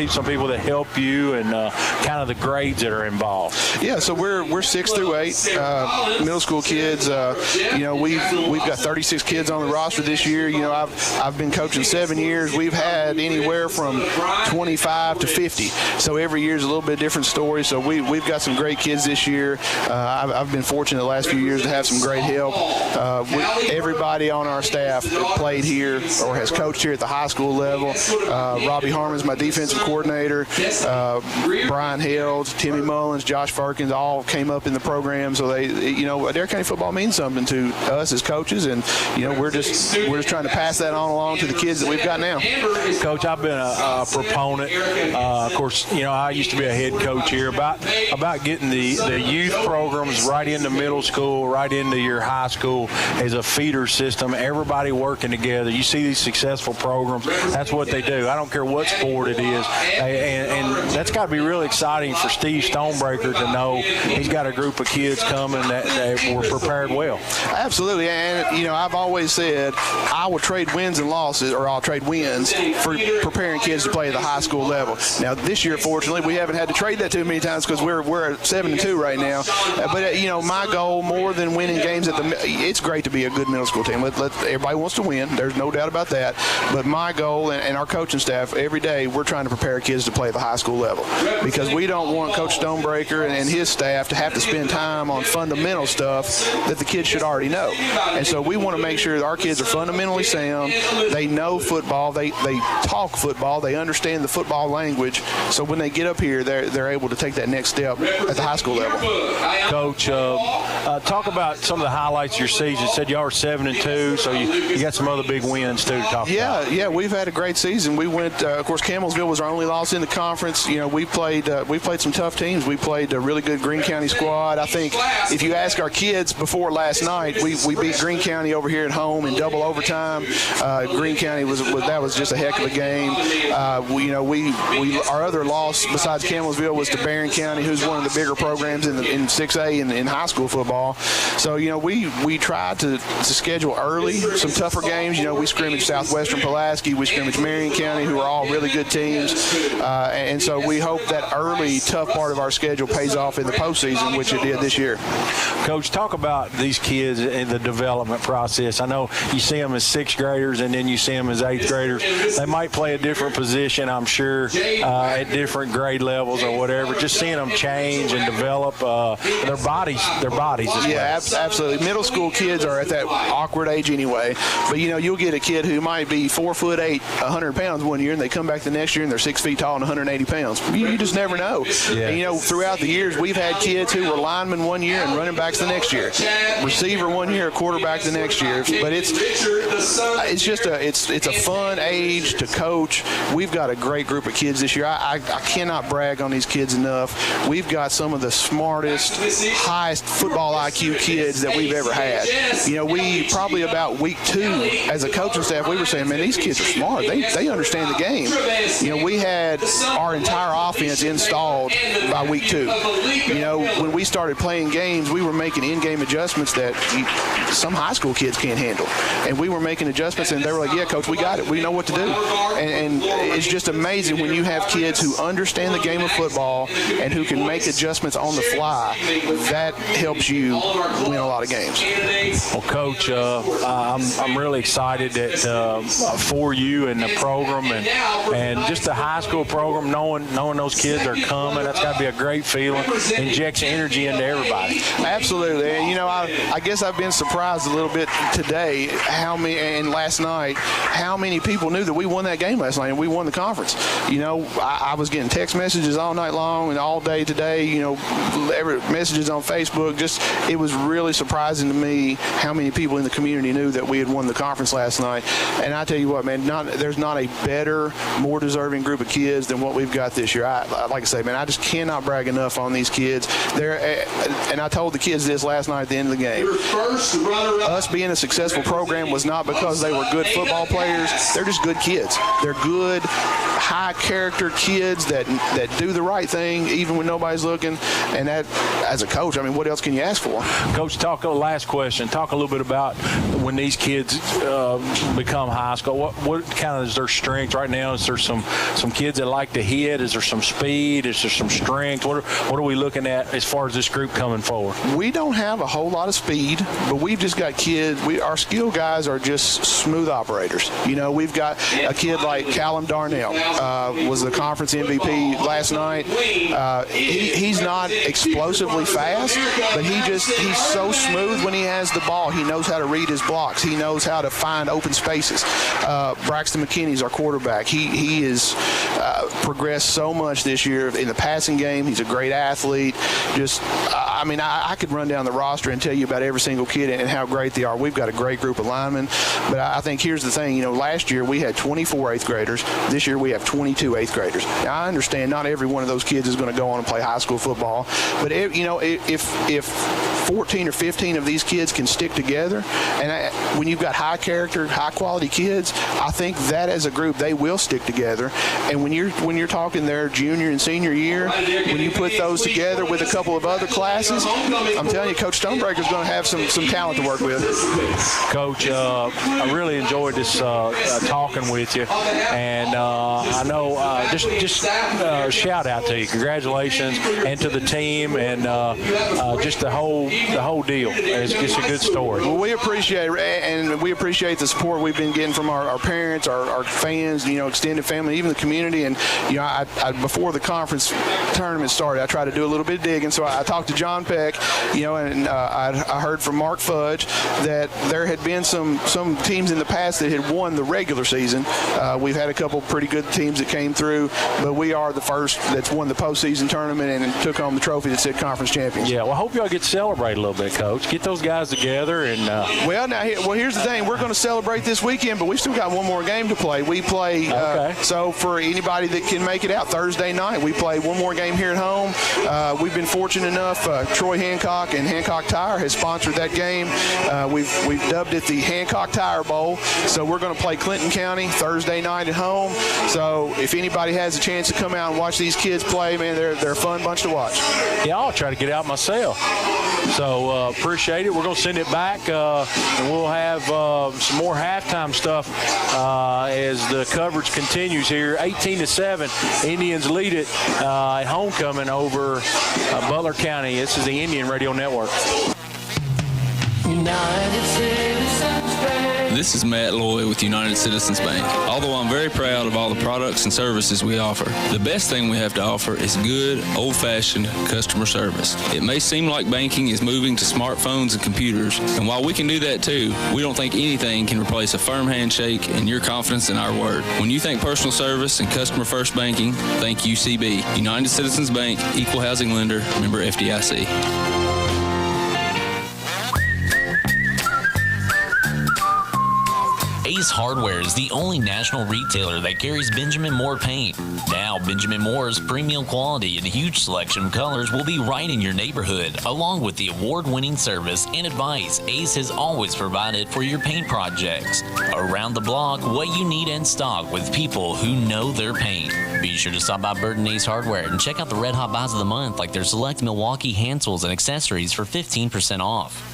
Speaker 1: Some people that help you, and kind of the grades that are involved.
Speaker 15: Yeah, so we're 6 through 8 middle school kids. We've got 36 kids on the roster this year. I've been coaching 7 years. We've had anywhere from 25 to 50. So every year is a little bit different story. So we've got some great kids this year. I've been fortunate the last few years to have some great help. Everybody on our staff played here or has coached here at the high school level. Robbie Harmon's my defensive coordinator. Brian Held, Timmy Mullins, Josh Firkins all came up in the program. So Adair County football means something to us as coaches, and we're just trying to pass that on along to the kids that we've got now.
Speaker 1: Coach, I've been a proponent. Of course, I used to be a head coach here about getting the youth programs right into middle school, right into your high school as a feeder system. Everybody working together. You see these successful programs. That's what they do. I don't care what sport it is, and that's got to be really exciting for Steve Stonebreaker to know he's got a group of kids coming that were prepared well.
Speaker 15: Absolutely, and I've always said I will trade wins and losses, or I'll trade wins for preparing kids to play at the high school level. Now this year, fortunately, we haven't had to trade that too many times because we're at 7-2 right now. But my goal, more than winning games it's great to be a good middle school team. Everybody wants to win. There's no doubt about that. But my goal and our coaching staff, every day, we're trying to prepare kids to play at the high school level, because we don't want Coach Stonebreaker and his staff to have to spend time on fundamental stuff that the kids should already know. And so we want to make sure that our kids are fundamentally sound. They know football. They talk football. They understand the football language. language. So when they get up here, they're able to take that next step at the high school level.
Speaker 1: Coach, talk about some of the highlights of your season. You said you are 7-2, so you got some other big wins too to talk about.
Speaker 15: Yeah, we've had a great season. We went, of course, Campbellsville was our only loss in the conference. You know, we played some tough teams. We played a really good Greene County squad. I think if you ask our kids before last night, we beat Greene County over here at home in double overtime. Greene County was just a heck of a game. Our other loss besides Campbellsville was to Barron County, who's one of the bigger programs in 6A in high school football. So we tried to schedule early some tougher games. We scrimmaged Southwestern Pulaski, we scrimmaged Marion County, who are all really good teams, and so we hope that early tough part of our schedule pays off in the postseason, which it did this year.
Speaker 1: Coach, talk about these kids in the development process. I know you see them as 6th graders and then you see them as 8th graders. They might play a different position, I'm sure, at different grade levels or whatever. Just seeing them change and develop their bodies as well.
Speaker 15: Yeah, absolutely. Middle school kids are at that awkward age anyway, but you'll get a kid who might be 4'8", 100 pounds one year, and they come back the next year and they're 6 feet tall and 180 pounds. You just never know.
Speaker 1: Yeah.
Speaker 15: And throughout the years, we've had kids who were linemen one year and running backs the next year, receiver one year, quarterback the next year. But it's a fun age to coach. We've got a great group of kids this year. I cannot brag on these kids enough. We've got some of the smartest, highest football IQ kids that we've ever had. We probably about week 2 as a coaching staff, we were saying, man, these kids are smart. They understand the game. We had our entire offense installed by week 2. When we started playing games, we were making in-game adjustments that some high school kids can't handle. And we were making adjustments, and they were like, yeah, Coach, we got it. We know what to do. And it's just amazing when you have kids who understand the game of football and who can make adjustments on the fly. That helps you win a lot of games.
Speaker 1: Well, Coach, I'm really excited that for you and the program and just the high school program, knowing those kids are coming, that's got to be a great feeling. Injects energy into everybody.
Speaker 15: Absolutely. And, I guess I've been surprised a little bit today and last night how many people knew that we won that game last night and we won the conference. I was getting text messages all night long and all day today, every messages on Facebook. It was really surprising to me how many people in the community knew that we had won the conference last night. And I tell you what, man, there's not a better, more deserving group of kids than what we've got this year. Like I say, man, I just cannot brag enough on these kids. And I told the kids this last night at the end of the game. Us being a successful program was not because they were good football players. They're just good kids. They're good, high-character kids that do the right thing even when nobody's looking. And that, as a coach, what else can you ask for?
Speaker 1: Coach, last question. Talk a little bit about when these kids become high school. What kind of is their strength right now? Is there some kids that like to hit? Is there some speed? Is there some strength? What are we looking at as far as this group coming forward?
Speaker 15: We don't have a whole lot of speed, but we've just got kids. Our skill guys are just smooth operators. We've got a kid like Callum Darnell, was the conference MVP last night. He's not explosively fast, but he's so smooth when he has the ball. He knows how to read his blocks. He knows how to find open spaces. Braxton McKinney's our quarterback. He has progressed so much this year in the passing game. He's a great athlete. I could run down the roster and tell you about every single kid and how great they are. We've got a great group of linemen. But I think here's the thing. Last year we had 24 8th graders. This year we have 22 8th graders. Now, I understand not every one of those kids is going to go on and play high school football. But, if 14 or 15 of these kids can stick together, and when you've got high character, high quality kids, I think that as a group they will stick together. And when you're talking their junior and senior year, when you put those together with a couple of other classes, I'm telling you, Coach Stonebreaker's going to have some talent to work with.
Speaker 1: Coach, I really enjoyed this talking with you, and I know just shout out to you, congratulations, and to the team, and just the whole deal. It's a good story.
Speaker 15: Well, we appreciate it, and we appreciate the support we've been getting from our parents, our fans, extended family, even the community. And I before the conference tournament started, I tried to do a little bit of digging, so I talked to John John Peck, and I heard from Mark Fudge that there had been some teams in the past that had won the regular season. We've had a couple pretty good teams that came through, but we are the first that's won the postseason tournament and took home the trophy that said conference champions.
Speaker 1: Yeah, well, I hope y'all get to celebrate a little bit, Coach. Get those guys together and.
Speaker 15: Here's the thing: we're going to celebrate this weekend, but we still got one more game to play. We play. So for anybody that can make it out Thursday night, we play one more game here at home. We've been fortunate enough. Troy Hancock and Hancock Tire has sponsored that game. We've dubbed it the Hancock Tire Bowl. So we're going to play Clinton County Thursday night at home. So if anybody has a chance to come out and watch these kids play, man, they're a fun bunch to watch.
Speaker 1: Yeah, I'll try to get out myself. So appreciate it. We're going to send it back, and we'll have some more halftime stuff as the coverage continues here. 18-7, Indians lead it at homecoming over Butler County. This is the Indian Radio Network.
Speaker 3: United Citizens Bank.
Speaker 7: This is Matt Loy with United Citizens Bank. Although I'm very proud of all the products and services we offer, the best thing we have to offer is good, old-fashioned customer service. It may seem like banking is moving to smartphones and computers, and while we can do that too, we don't think anything can replace a firm handshake and your confidence in our word. When you think personal service and customer-first banking, think UCB. United Citizens Bank, Equal Housing Lender, member FDIC.
Speaker 5: Ace Hardware is the only national retailer that carries Benjamin Moore paint. Now, Benjamin Moore's premium quality and huge selection of colors will be right in your neighborhood, along with the award-winning service and advice Ace has always provided for your paint projects. Around the block, what you need in stock with people who know their paint. Be sure to stop by Bird and Ace Hardware and check out the Red Hot Buys of the Month, like their select Milwaukee hand tools and accessories for 15% off.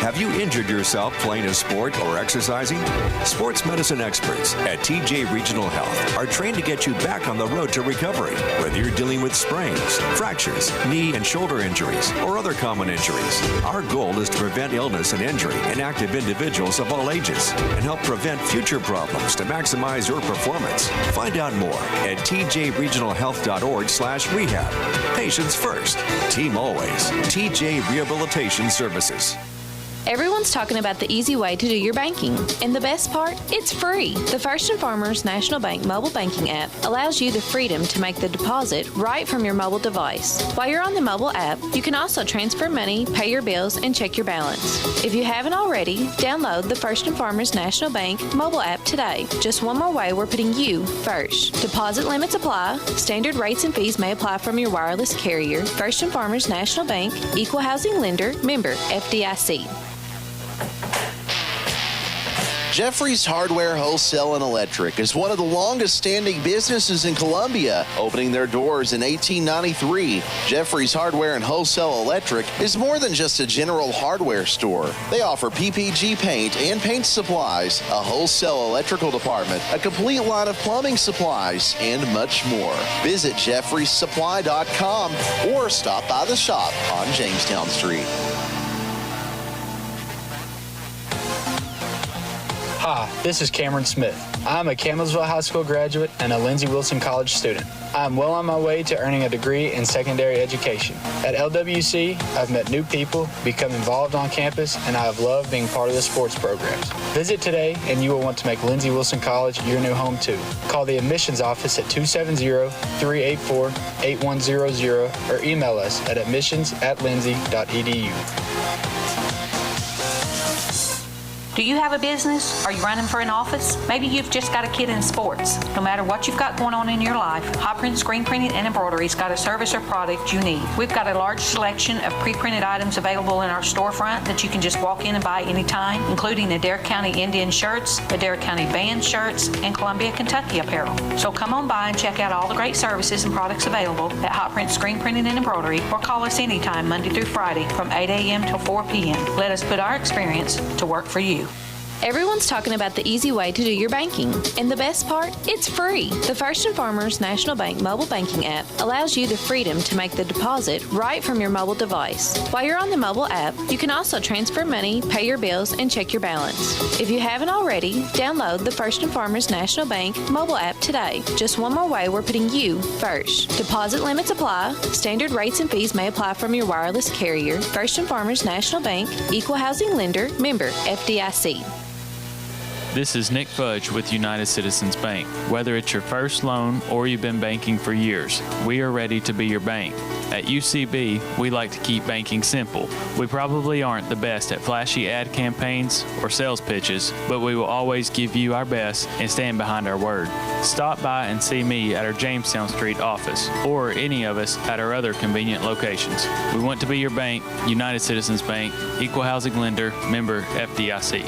Speaker 9: Have you injured yourself playing a sport or exercising? Sports medicine experts at TJ Regional Health are trained to get you back on the road to recovery, whether you're dealing with sprains, fractures, knee and shoulder injuries, or other common injuries. Our goal is to prevent illness and injury in active individuals of all ages and help prevent future problems to maximize your performance. Find out more at tjregionalhealth.org/rehab. Patients first, team always. TJ Rehabilitation Services.
Speaker 6: Everyone's talking about the easy way to do your banking. And the best part? It's free. The First and Farmers National Bank mobile banking app allows you the freedom to make the deposit right from your mobile device. While you're on the mobile app, you can also transfer money, pay your bills, and check your balance. If you haven't already, download the First and Farmers National Bank mobile app today. Just one more way we're putting you first. Deposit limits apply. Standard rates and fees may apply from your wireless carrier. First and Farmers National Bank, Equal Housing Lender, member FDIC.
Speaker 11: Jeffrey's Hardware Wholesale and Electric is one of the longest-standing businesses in Columbia, opening their doors in 1893. Jeffrey's Hardware and Wholesale Electric is more than just a general hardware store. They offer PPG paint and paint supplies, a wholesale electrical department, a complete line of plumbing supplies, and much more. Visit jeffreysupply.com or stop by the shop on Jamestown Street.
Speaker 12: Hi, this is Cameron Smith. I'm a Campbellsville High School graduate and a Lindsey Wilson College student. I'm well on my way to earning a degree in secondary education. At LWC, I've met new people, become involved on campus, and I have loved being part of the sports programs. Visit today and you will want to make Lindsey Wilson College your new home too. Call the admissions office at 270-384-8100 or email us at admissions@lindsey.edu.
Speaker 13: Do you have a business? Are you running for an office? Maybe you've just got a kid in sports. No matter what you've got going on in your life, Hot Print Screen Printing and Embroidery's got a service or product you need. We've got a large selection of pre-printed items available in our storefront that you can just walk in and buy anytime, including Adair County Indian shirts, Adair County band shirts, and Columbia, Kentucky apparel. So come on by and check out all the great services and products available at Hot Print Screen Printing and Embroidery, or call us anytime Monday through Friday from 8 a.m. till 4 p.m. Let us put our experience to work for you.
Speaker 6: Everyone's talking about the easy way to do your banking. And the best part? It's free. The First & Farmers National Bank mobile banking app allows you the freedom to make the deposit right from your mobile device. While you're on the mobile app, you can also transfer money, pay your bills, and check your balance. If you haven't already, download the First & Farmers National Bank mobile app today. Just one more way we're putting you first. Deposit limits apply. Standard rates and fees may apply from your wireless carrier. First & Farmers National Bank, Equal Housing Lender, member FDIC.
Speaker 14: This is Nick Fudge with United Citizens Bank. Whether it's your first loan or you've been banking for years, we are ready to be your bank. At UCB, we like to keep banking simple. We probably aren't the best at flashy ad campaigns or sales pitches, but we will always give you our best and stand behind our word. Stop by and see me at our Jamestown Street office or any of us at our other convenient locations. We want to be your bank, United Citizens Bank, Equal Housing Lender, member FDIC.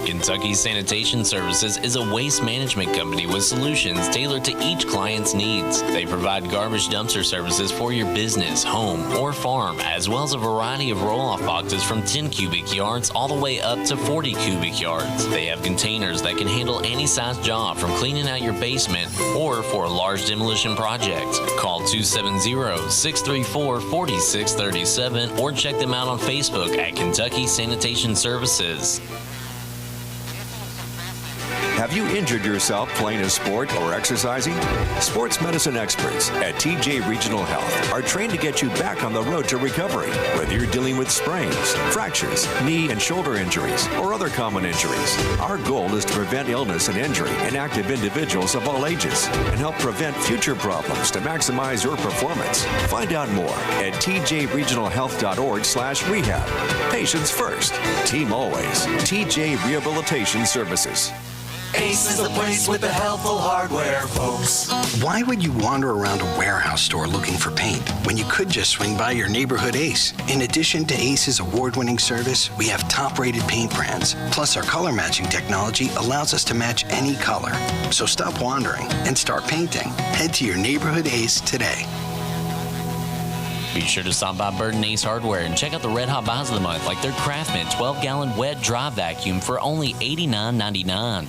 Speaker 5: Kentucky Sanitation Services is a waste management company with solutions tailored to each client's needs. They provide garbage dumpster services for your business, home, or farm, as well as a variety of roll-off boxes from 10 cubic yards all the way up to 40 cubic yards. They have containers that can handle any size job from cleaning out your basement or for a large demolition project. Call 270-634-4637 or check them out on Facebook at Kentucky Sanitation Services.
Speaker 9: Have you injured yourself playing a sport or exercising? Sports medicine experts at TJ Regional Health are trained to get you back on the road to recovery, whether you're dealing with sprains, fractures, knee and shoulder injuries, or other common injuries. Our goal is to prevent illness and injury in active individuals of all ages and help prevent future problems to maximize your performance. Find out more at tjregionalhealth.org/rehab. Patients first, team always. TJ Rehabilitation Services.
Speaker 3: Ace is the place with the helpful hardware, folks.
Speaker 4: Why would you wander around a warehouse store looking for paint when you could just swing by your neighborhood Ace? In addition to Ace's award-winning service, we have top-rated paint brands. Plus, our color matching technology allows us to match any color. So stop wandering and start painting. Head to your neighborhood Ace today.
Speaker 5: Be sure to stop by Bird and Ace Hardware and check out the Red Hot Buys of the Month, like their Craftsman 12-gallon wet dry vacuum for only $89.99.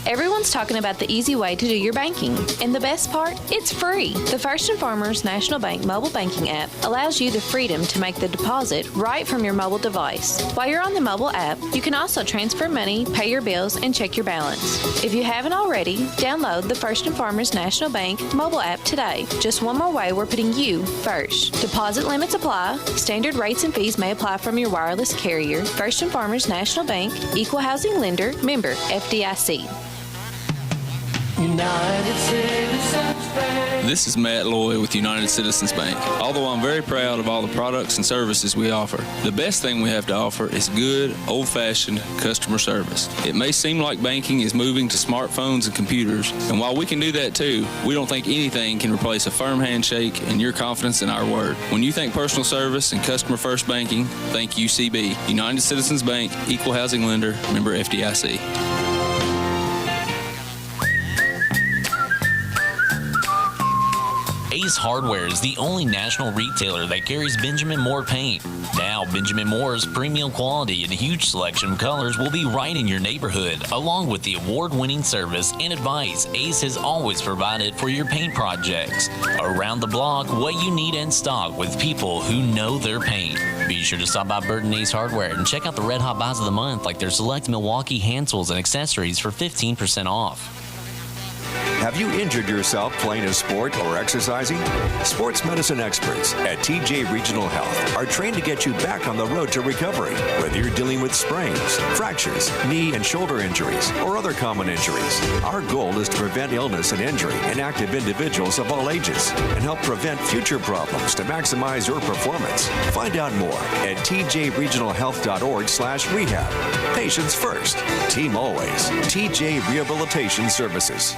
Speaker 6: Everyone's talking about the easy way to do your banking. And the best part? It's free. The First & Farmers National Bank mobile banking app allows you the freedom to make the deposit right from your mobile device. While you're on the mobile app, you can also transfer money, pay your bills, and check your balance. If you haven't already, download the First & Farmers National Bank mobile app today. Just one more way we're putting you first. Deposit limits apply. Standard rates and fees may apply from your wireless carrier. First & Farmers National Bank, Equal Housing Lender, member FDIC.
Speaker 3: United Citizens Bank.
Speaker 7: This is Matt Loy with United Citizens Bank. Although I'm very proud of all the products and services we offer, the best thing we have to offer is good, old-fashioned customer service. It may seem like banking is moving to smartphones and computers, and while we can do that too, we don't think anything can replace a firm handshake and your confidence in our word. When you think personal service and customer-first banking, think UCB. United Citizens Bank, Equal Housing Lender, member FDIC.
Speaker 5: Ace Hardware is the only national retailer that carries Benjamin Moore paint. Now, Benjamin Moore's premium quality and huge selection of colors will be right in your neighborhood, along with the award-winning service and advice Ace has always provided for your paint projects. Around the block, what you need in stock with people who know their paint. Be sure to stop by Bird and Ace Hardware and check out the Red Hot Buys of the Month, like their select Milwaukee hand tools and accessories for 15% off.
Speaker 9: Have you injured yourself playing a sport or exercising? Sports medicine experts at TJ Regional Health are trained to get you back on the road to recovery, whether you're dealing with sprains, fractures, knee and shoulder injuries, or other common injuries. Our goal is to prevent illness and injury in active individuals of all ages and help prevent future problems to maximize your performance. Find out more at tjregionalhealth.org/rehab. Patients first, team always. TJ Rehabilitation Services.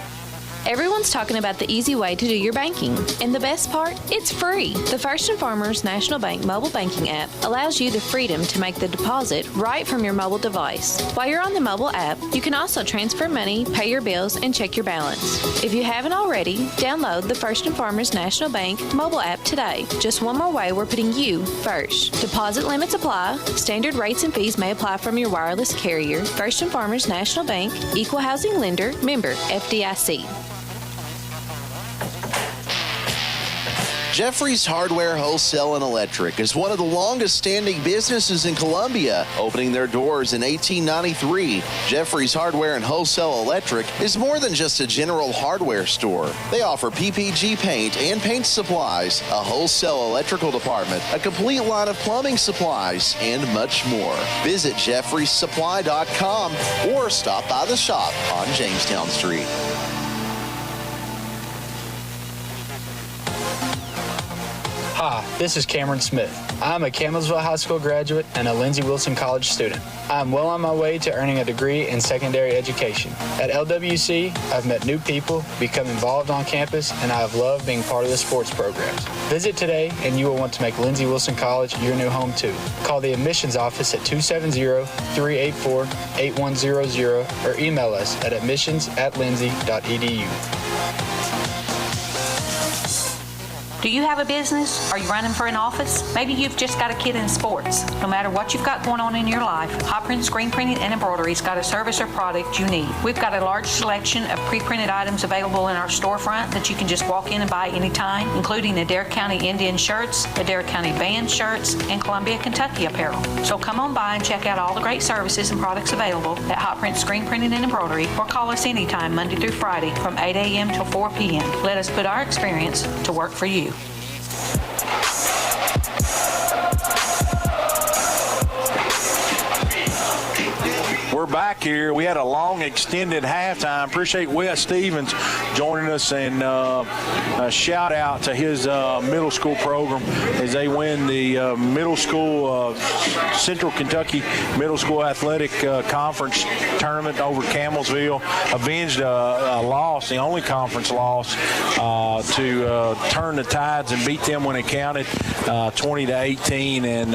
Speaker 6: Everyone's talking about the easy way to do your banking. And the best part? It's free. The First and Farmers National Bank mobile banking app allows you the freedom to make the deposit right from your mobile device. While you're on the mobile app, you can also transfer money, pay your bills, and check your balance. If you haven't already, download the First and Farmers National Bank mobile app today. Just one more way we're putting you first. Deposit limits apply. Standard rates and fees may apply from your wireless carrier. First and Farmers National Bank, Equal Housing Lender, member FDIC.
Speaker 11: Jeffrey's Hardware, Wholesale, and Electric is one of the longest-standing businesses in Columbia, opening their doors in 1893. Jeffrey's Hardware and Wholesale Electric is more than just a general hardware store. They offer PPG paint and paint supplies, a wholesale electrical department, a complete line of plumbing supplies, and much more. Visit jeffreysupply.com or stop by the shop on Jamestown Street.
Speaker 12: Hi, this is Cameron Smith. I'm a Campbellsville High School graduate and a Lindsey Wilson College student. I'm well on my way to earning a degree in secondary education. At LWC, I've met new people, become involved on campus, and I have loved being part of the sports programs. Visit today and you will want to make Lindsey Wilson College your new home too. Call the admissions office at 270-384-8100 or email us at admissions@lindsey.edu.
Speaker 13: Do you have a business? Are you running for an office? Maybe you've just got a kid in sports. No matter what you've got going on in your life, Hot Print Screen Printing and Embroidery's got a service or product you need. We've got a large selection of pre-printed items available in our storefront that you can just walk in and buy anytime, including Adair County Indian shirts, Adair County band shirts, and Columbia, Kentucky apparel. So come on by and check out all the great services and products available at Hot Print Screen Printing and Embroidery, or call us anytime Monday through Friday from 8 a.m. till 4 p.m. Let us put our experience to work for you.
Speaker 1: We're back here. We had a long extended halftime. Appreciate Wes Stevens joining us, and a shout out to his middle school program as they win the middle school Central Kentucky Middle School Athletic Conference tournament over Camelsville. Avenged a loss, the only conference loss, to turn the tides and beat them when it counted, 20-18, and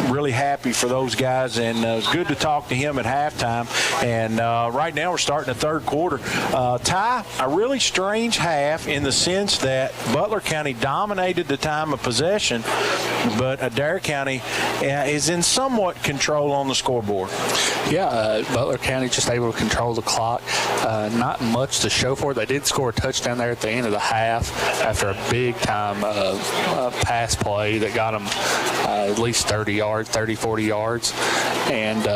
Speaker 1: really happy for those guys, and it was good to talk to him at halftime. And right now we're starting the third quarter. Ty, a really strange half in the sense that Butler County dominated the time of possession, but Adair County is in somewhat control on the scoreboard.
Speaker 2: Yeah, Butler County just able to control the clock. Not much to show for it. They did score a touchdown there at the end of the half after a big-time pass play that got them at least 30 yards, 30, 40 yards. And,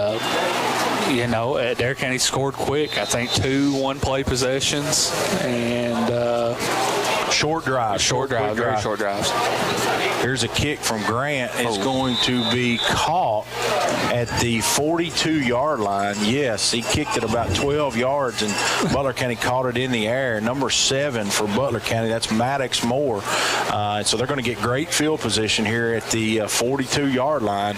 Speaker 2: Adair County scored quick. I think 2 one-play possessions and
Speaker 1: short drives.
Speaker 2: Very short drives.
Speaker 1: Here's a kick from Grant. It's going to be caught at the 42-yard line. Yes, he kicked it about 12 yards, and Butler County caught it in the air. Number 7 for Butler County, that's Maddox Moore. So they're going to get great field position here at the 42-yard line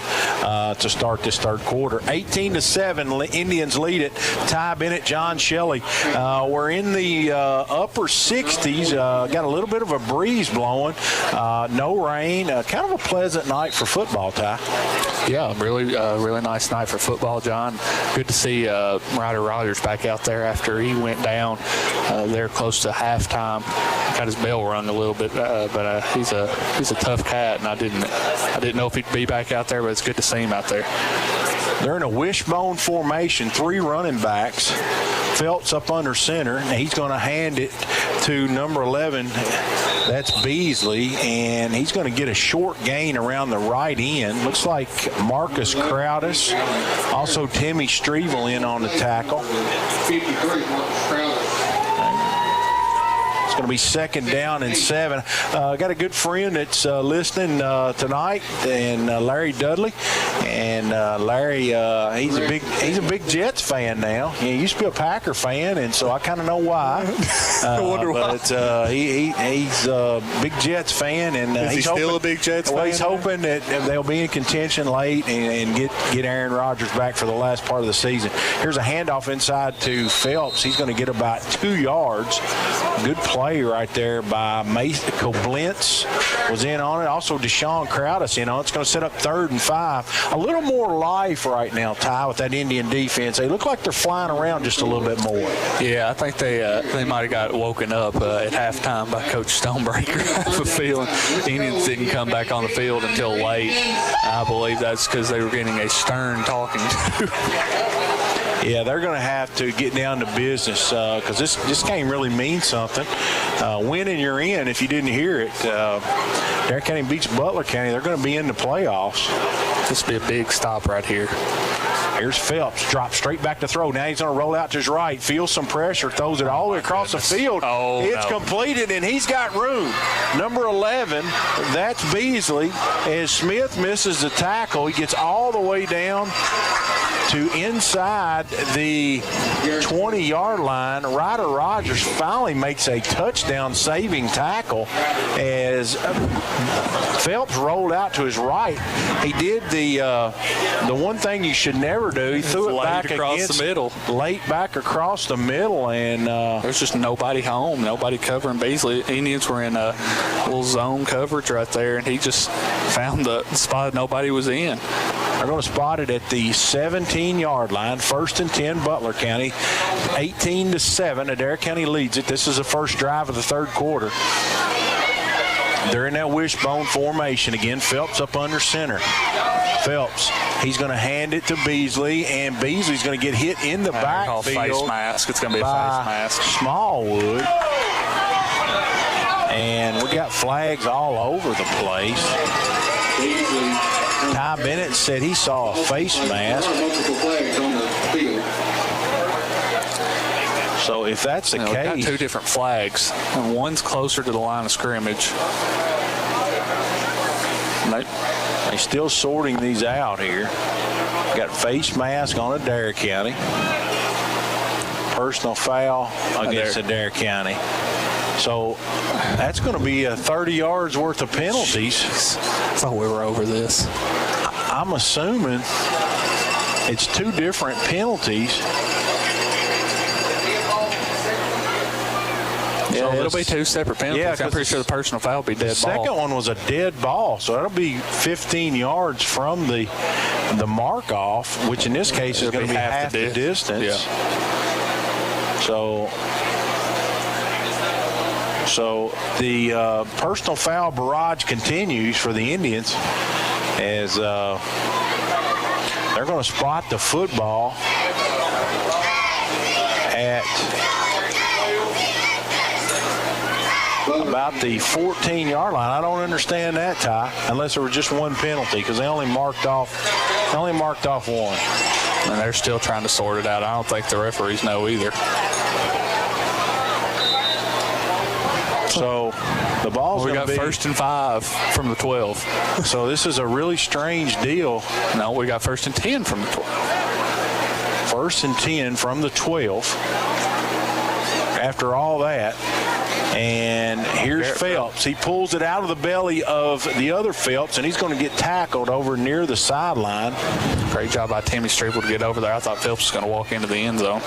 Speaker 1: to start this third quarter. 18-7, Indians lead it. Ty Bennett, John Shelley. We're in the upper 60s. Got a little bit of a breeze blowing. No rain. Kind of a pleasant night for football, Ty.
Speaker 2: Yeah, really nice night for football, John. Good to see Ryder Rogers back out there after he went down there close to halftime. Got his bell rung a little bit, but he's a tough cat, and I didn't know if he'd be back out there, but it's good to see him out there.
Speaker 1: They're in a wishbone formation, 3 running backs. Phelps up under center, and he's going to hand it to number 11. That's Beasley, and he's going to get a short gain around the right end. Looks like Marcus Crowdis, also Timmy Strevel in on the tackle.
Speaker 10: 53, Marcus Crowdis.
Speaker 1: It's going to be 2nd down and 7. Got a good friend that's listening tonight, and Larry Dudley. And Larry, he's a big Jets fan now. He used to be a Packer fan, and so I kind of know why.
Speaker 2: I wonder why.
Speaker 1: But he's a big Jets fan, and
Speaker 2: is he still a big Jets fan?
Speaker 1: Well, he's hoping that they'll be in contention late and get Aaron Rodgers back for the last part of the season. Here's a handoff inside to Phelps. He's going to get about 2 yards. Good play right there by Mason. Koblenz was in on it. Also, Deshaun Crowdis in on it. It's going to set up 3rd and 5. A little more life right now, Ty, with that Indian defense. They look like they're flying around just a little bit more.
Speaker 2: Yeah, I think they might have got woken up at halftime by Coach Stonebreaker. I have a feeling Indians didn't come back on the field until late. I believe that's because they were getting a stern talking to.
Speaker 1: Yeah, they're going to have to get down to business because this game really means something. Winning, you're in. If you didn't hear it, Adair County beats Butler County. They're going to be in the playoffs.
Speaker 2: This will be a big stop right here.
Speaker 1: Here's Phelps, drops straight back to throw. Now he's going to roll out to his right, feels some pressure, throws it all the way across the field. It's completed, and he's got room. Number 11, that's Beasley. As Smith misses the tackle, he gets all the way down to inside the 20-yard line. Ryder Rogers finally makes a touchdown-saving tackle as Phelps rolled out to his right. He did the one thing you should never do. He threw it back
Speaker 2: across the middle.
Speaker 1: Late back across the middle, and
Speaker 2: there's just nobody home, nobody covering Beasley. Indians were in a little zone coverage right there, and he just found the spot nobody was in.
Speaker 1: They're going to spot it at the 17-yard line. 1st and 10, Butler County. 18-7, Adair County leads it. This is the first drive of the 3rd quarter. They're in that wishbone formation again. Phelps up under center. Phelps, he's going to hand it to Beasley, and Beasley's going to get hit in the backfield.
Speaker 2: Face mask. It's going to be a face mask.
Speaker 1: Smallwood. And we got flags all over the place. Ty Bennett said he saw a face mask. So if that's the case,
Speaker 2: we've got 2 different flags, and one's closer to the line of scrimmage.
Speaker 1: They're still sorting these out here. Got face mask on Adair County. Personal foul against Adair County. So that's going to be 30 yards worth of penalties.
Speaker 2: I thought we were over this.
Speaker 1: I'm assuming it's 2 different penalties.
Speaker 2: Yeah, it'll be 2 separate penalties. Yeah, I'm pretty sure the personal foul will be dead ball.
Speaker 1: The second one was a dead ball, so that'll be 15 yards from the mark off, which in this case is going to be half the distance.
Speaker 2: Yeah.
Speaker 1: So the personal foul barrage continues for the Indians as they're going to spot the football at about the 14-yard line. I don't understand that, Ty, unless there was just one penalty, because they only marked off one.
Speaker 2: And they're still trying to sort it out. I don't think the referees know either.
Speaker 1: So the ball's
Speaker 2: we
Speaker 1: going to
Speaker 2: got
Speaker 1: be
Speaker 2: 1st and 5 from the 12.
Speaker 1: So this is a really strange deal.
Speaker 2: No, we got 1st and 10 from the 12.
Speaker 1: 1st and 10 from the 12. After all that. And here's Phelps. He pulls it out of the belly of the other Phelps, and he's going to get tackled over near the sideline.
Speaker 2: Great job by Timmy Streeple to get over there. I thought Phelps was going to walk into the end zone.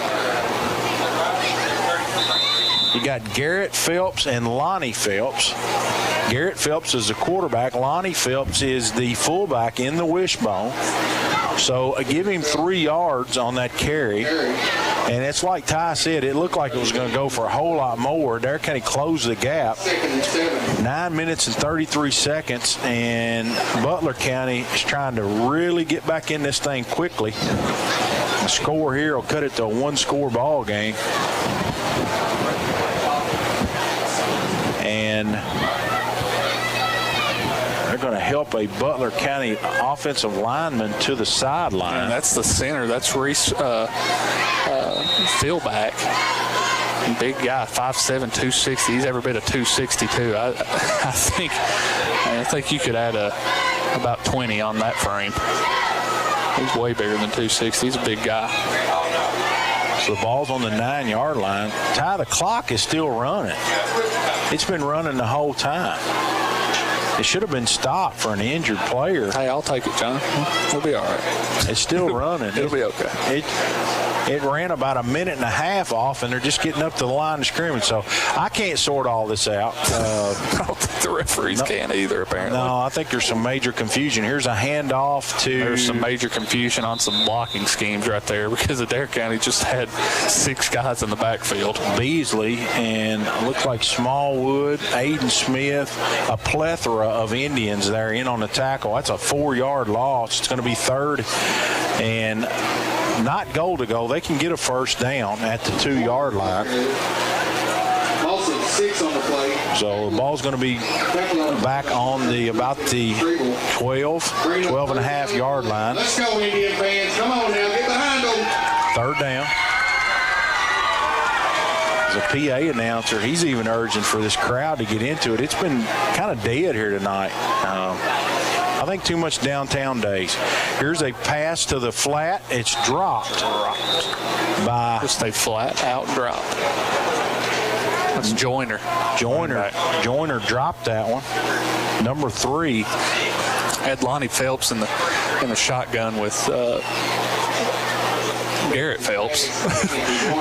Speaker 1: You got Garrett Phelps and Lonnie Phelps. Garrett Phelps is the quarterback. Lonnie Phelps is the fullback in the wishbone. So give him 3 yards on that carry. And it's like Ty said, it looked like it was going to go for a whole lot more. Adair County closed the gap. 9 minutes and 33 seconds, and Butler County is trying to really get back in this thing quickly. The score here will cut it to a 1-score ball game. And they're going to help a Butler County offensive lineman to the sideline.
Speaker 2: And that's the center. That's Reese Fieldback. Big guy, 5'7", 260. He's every bit of 262. I think you could add about 20 on that frame. He's way bigger than 260. He's a big guy.
Speaker 1: So the ball's on the 9-yard line. Ty, the clock is still running. It's been running the whole time. It should have been stopped for an injured player.
Speaker 2: Hey, I'll take it, John. It'll be all right.
Speaker 1: It's still running.
Speaker 2: It'll be okay.
Speaker 1: It ran about a minute and a half off, and they're just getting up to the line of scrimmage. So I can't sort all this out.
Speaker 2: I don't think the referees can either, apparently.
Speaker 1: No, I think there's some major confusion. Here's a handoff to...
Speaker 2: There's some major confusion on some blocking schemes right there because Adair County just had 6 guys in the backfield.
Speaker 1: Beasley and looks like Smallwood, Aiden Smith, a plethora of Indians there in on the tackle. That's a 4-yard loss. It's going to be third and not goal to go. They can get a first down at the 2-yard line.
Speaker 10: Also 6 on the play.
Speaker 1: So the ball's going to be back on about the 12 and a half yard line.
Speaker 10: Let's go, Indian fans. Come on now, get behind them.
Speaker 1: Third down. As a PA announcer, he's even urging for this crowd to get into it. It's been kind of dead here tonight. I think too much downtown days. Here's a pass to the flat. It's dropped by...
Speaker 2: Just stay flat, out, drop. That's Joyner.
Speaker 1: Joyner dropped that one. Number 3.
Speaker 2: Had Lonnie Phelps in the shotgun with Garrett Phelps.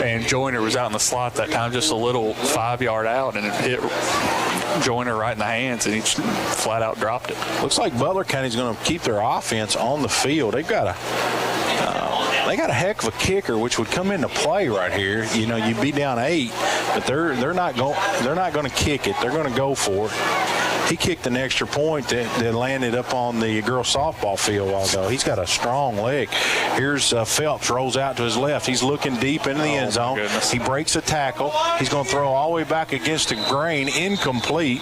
Speaker 2: And Joyner was out in the slot that time, just a little 5-yard out, and it hit Joyner right in the hands, and he flat out dropped it.
Speaker 1: Looks like Butler County's going to keep their offense on the field. They've got they got a heck of a kicker, which would come into play right here. You know, you'd be down 8, but they're not going to kick it. They're going to go for it. He kicked an extra point that landed up on the girls softball field a while ago. He's got a strong leg. Here's Phelps, rolls out to his left. He's looking deep into the end zone. He breaks a tackle. He's going to throw all the way back against the grain, incomplete,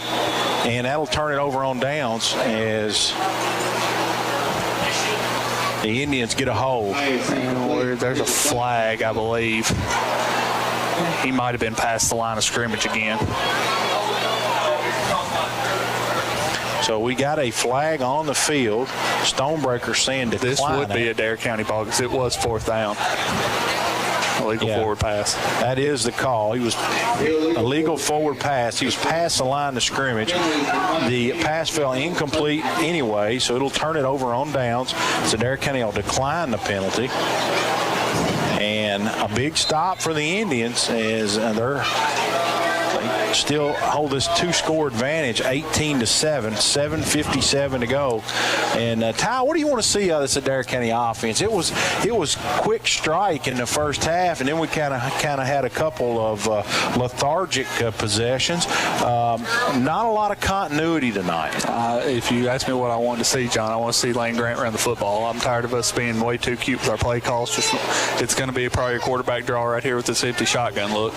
Speaker 1: and that'll turn it over on downs as the Indians get a hold.
Speaker 2: There's a flag, I believe. He might have been past the line of scrimmage again.
Speaker 1: So we got a flag on the field. Stonebreaker saying decline.
Speaker 2: This would be a Adair County ball because it was 4th down. Illegal forward pass.
Speaker 1: That is the call. He was illegal forward pass. He was past the line of scrimmage. The pass fell incomplete anyway, so it'll turn it over on downs. So Adair County will decline the penalty. And a big stop for the Indians as they still hold this 2-score advantage, 18-7, 7:57 to go. And Ty, what do you want to see out of this Adair County offense? It was quick strike in the first half, and then we kind of had a couple of lethargic possessions. Not a lot of continuity tonight.
Speaker 2: If you ask me what I want to see, John, I want to see Lane Grant run the football. I'm tired of us being way too cute with our play calls. It's going to be probably a quarterback draw right here with this empty shotgun look.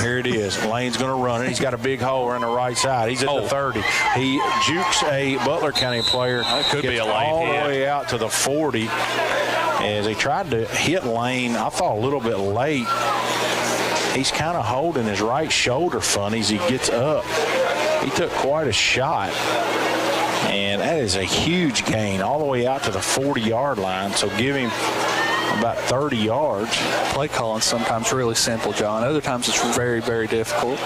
Speaker 1: Here it is. Lane's going to run it. He's got a big hole on the right side. He's at the 30. He jukes a Butler County player.
Speaker 2: That could be a late
Speaker 1: all
Speaker 2: hit.
Speaker 1: the way out to the 40 as they tried to hit Lane. I thought a little bit late. He's kind of holding his right shoulder funny as he gets up. He took quite a shot. And that is a huge gain all the way out to the 40-yard line. So give him about 30 yards.
Speaker 2: Play calling sometimes really simple, John. Other times it's very, very difficult.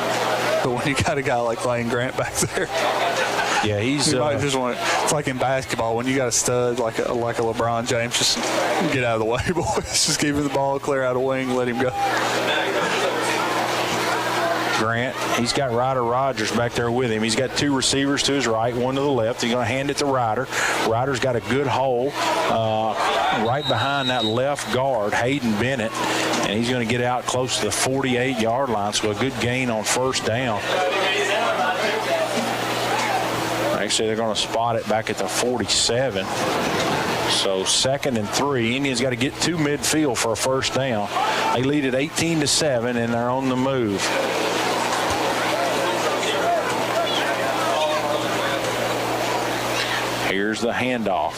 Speaker 2: But when you got a guy like Lane Grant back there,
Speaker 1: yeah, he's.
Speaker 2: You might just want. It's like in basketball when you got a stud like a LeBron James. Just get out of the way, boys. Just give him the ball, clear out a wing, let him go.
Speaker 1: Grant, he's got Ryder Rogers back there with him. He's got 2 receivers to his right, 1 to the left. He's going to hand it to Ryder. Ryder's got a good hole right behind that left guard, Hayden Bennett, and he's going to get out close to the 48-yard line, so a good gain on first down. Actually, they're going to spot it back at the 47. So 2nd and 3. Indians got to get to midfield for a first down. They lead at 18-7, and they're on the move. Here's the handoff.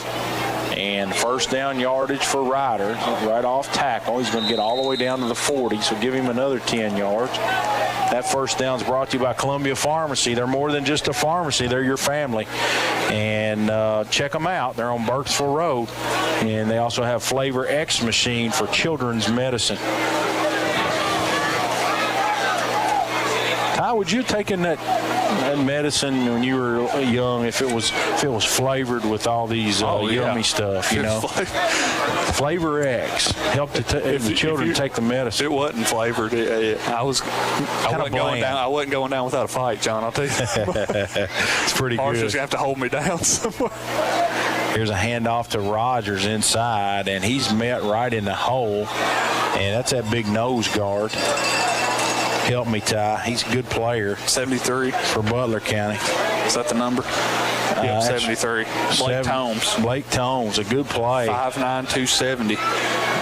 Speaker 1: And first down yardage for Ryder, right off tackle. He's going to get all the way down to the 40, so give him another 10 yards. That first down is brought to you by Columbia Pharmacy. They're more than just a pharmacy. They're your family. And check them out. They're on Burkesville Road. And they also have Flavor X machine for children's medicine. Ty, would you have taken that medicine when you were young if it was flavored with all these yummy stuff, you know? Flavor X helped the children take the medicine.
Speaker 2: It wasn't flavored. I wasn't going down without a fight, John. I'll tell you.
Speaker 1: It's pretty good.
Speaker 2: Marshall's gonna have to hold me down somewhere.
Speaker 1: Here's a handoff to Rogers inside, and he's met right in the hole, and that's that big nose guard. Help me, Ty. He's a good player.
Speaker 2: 73
Speaker 1: for Butler County.
Speaker 2: Is that the number? Yep, 73. Blake Tomes.
Speaker 1: Blake Tomes, a good play.
Speaker 2: 5'9", 270.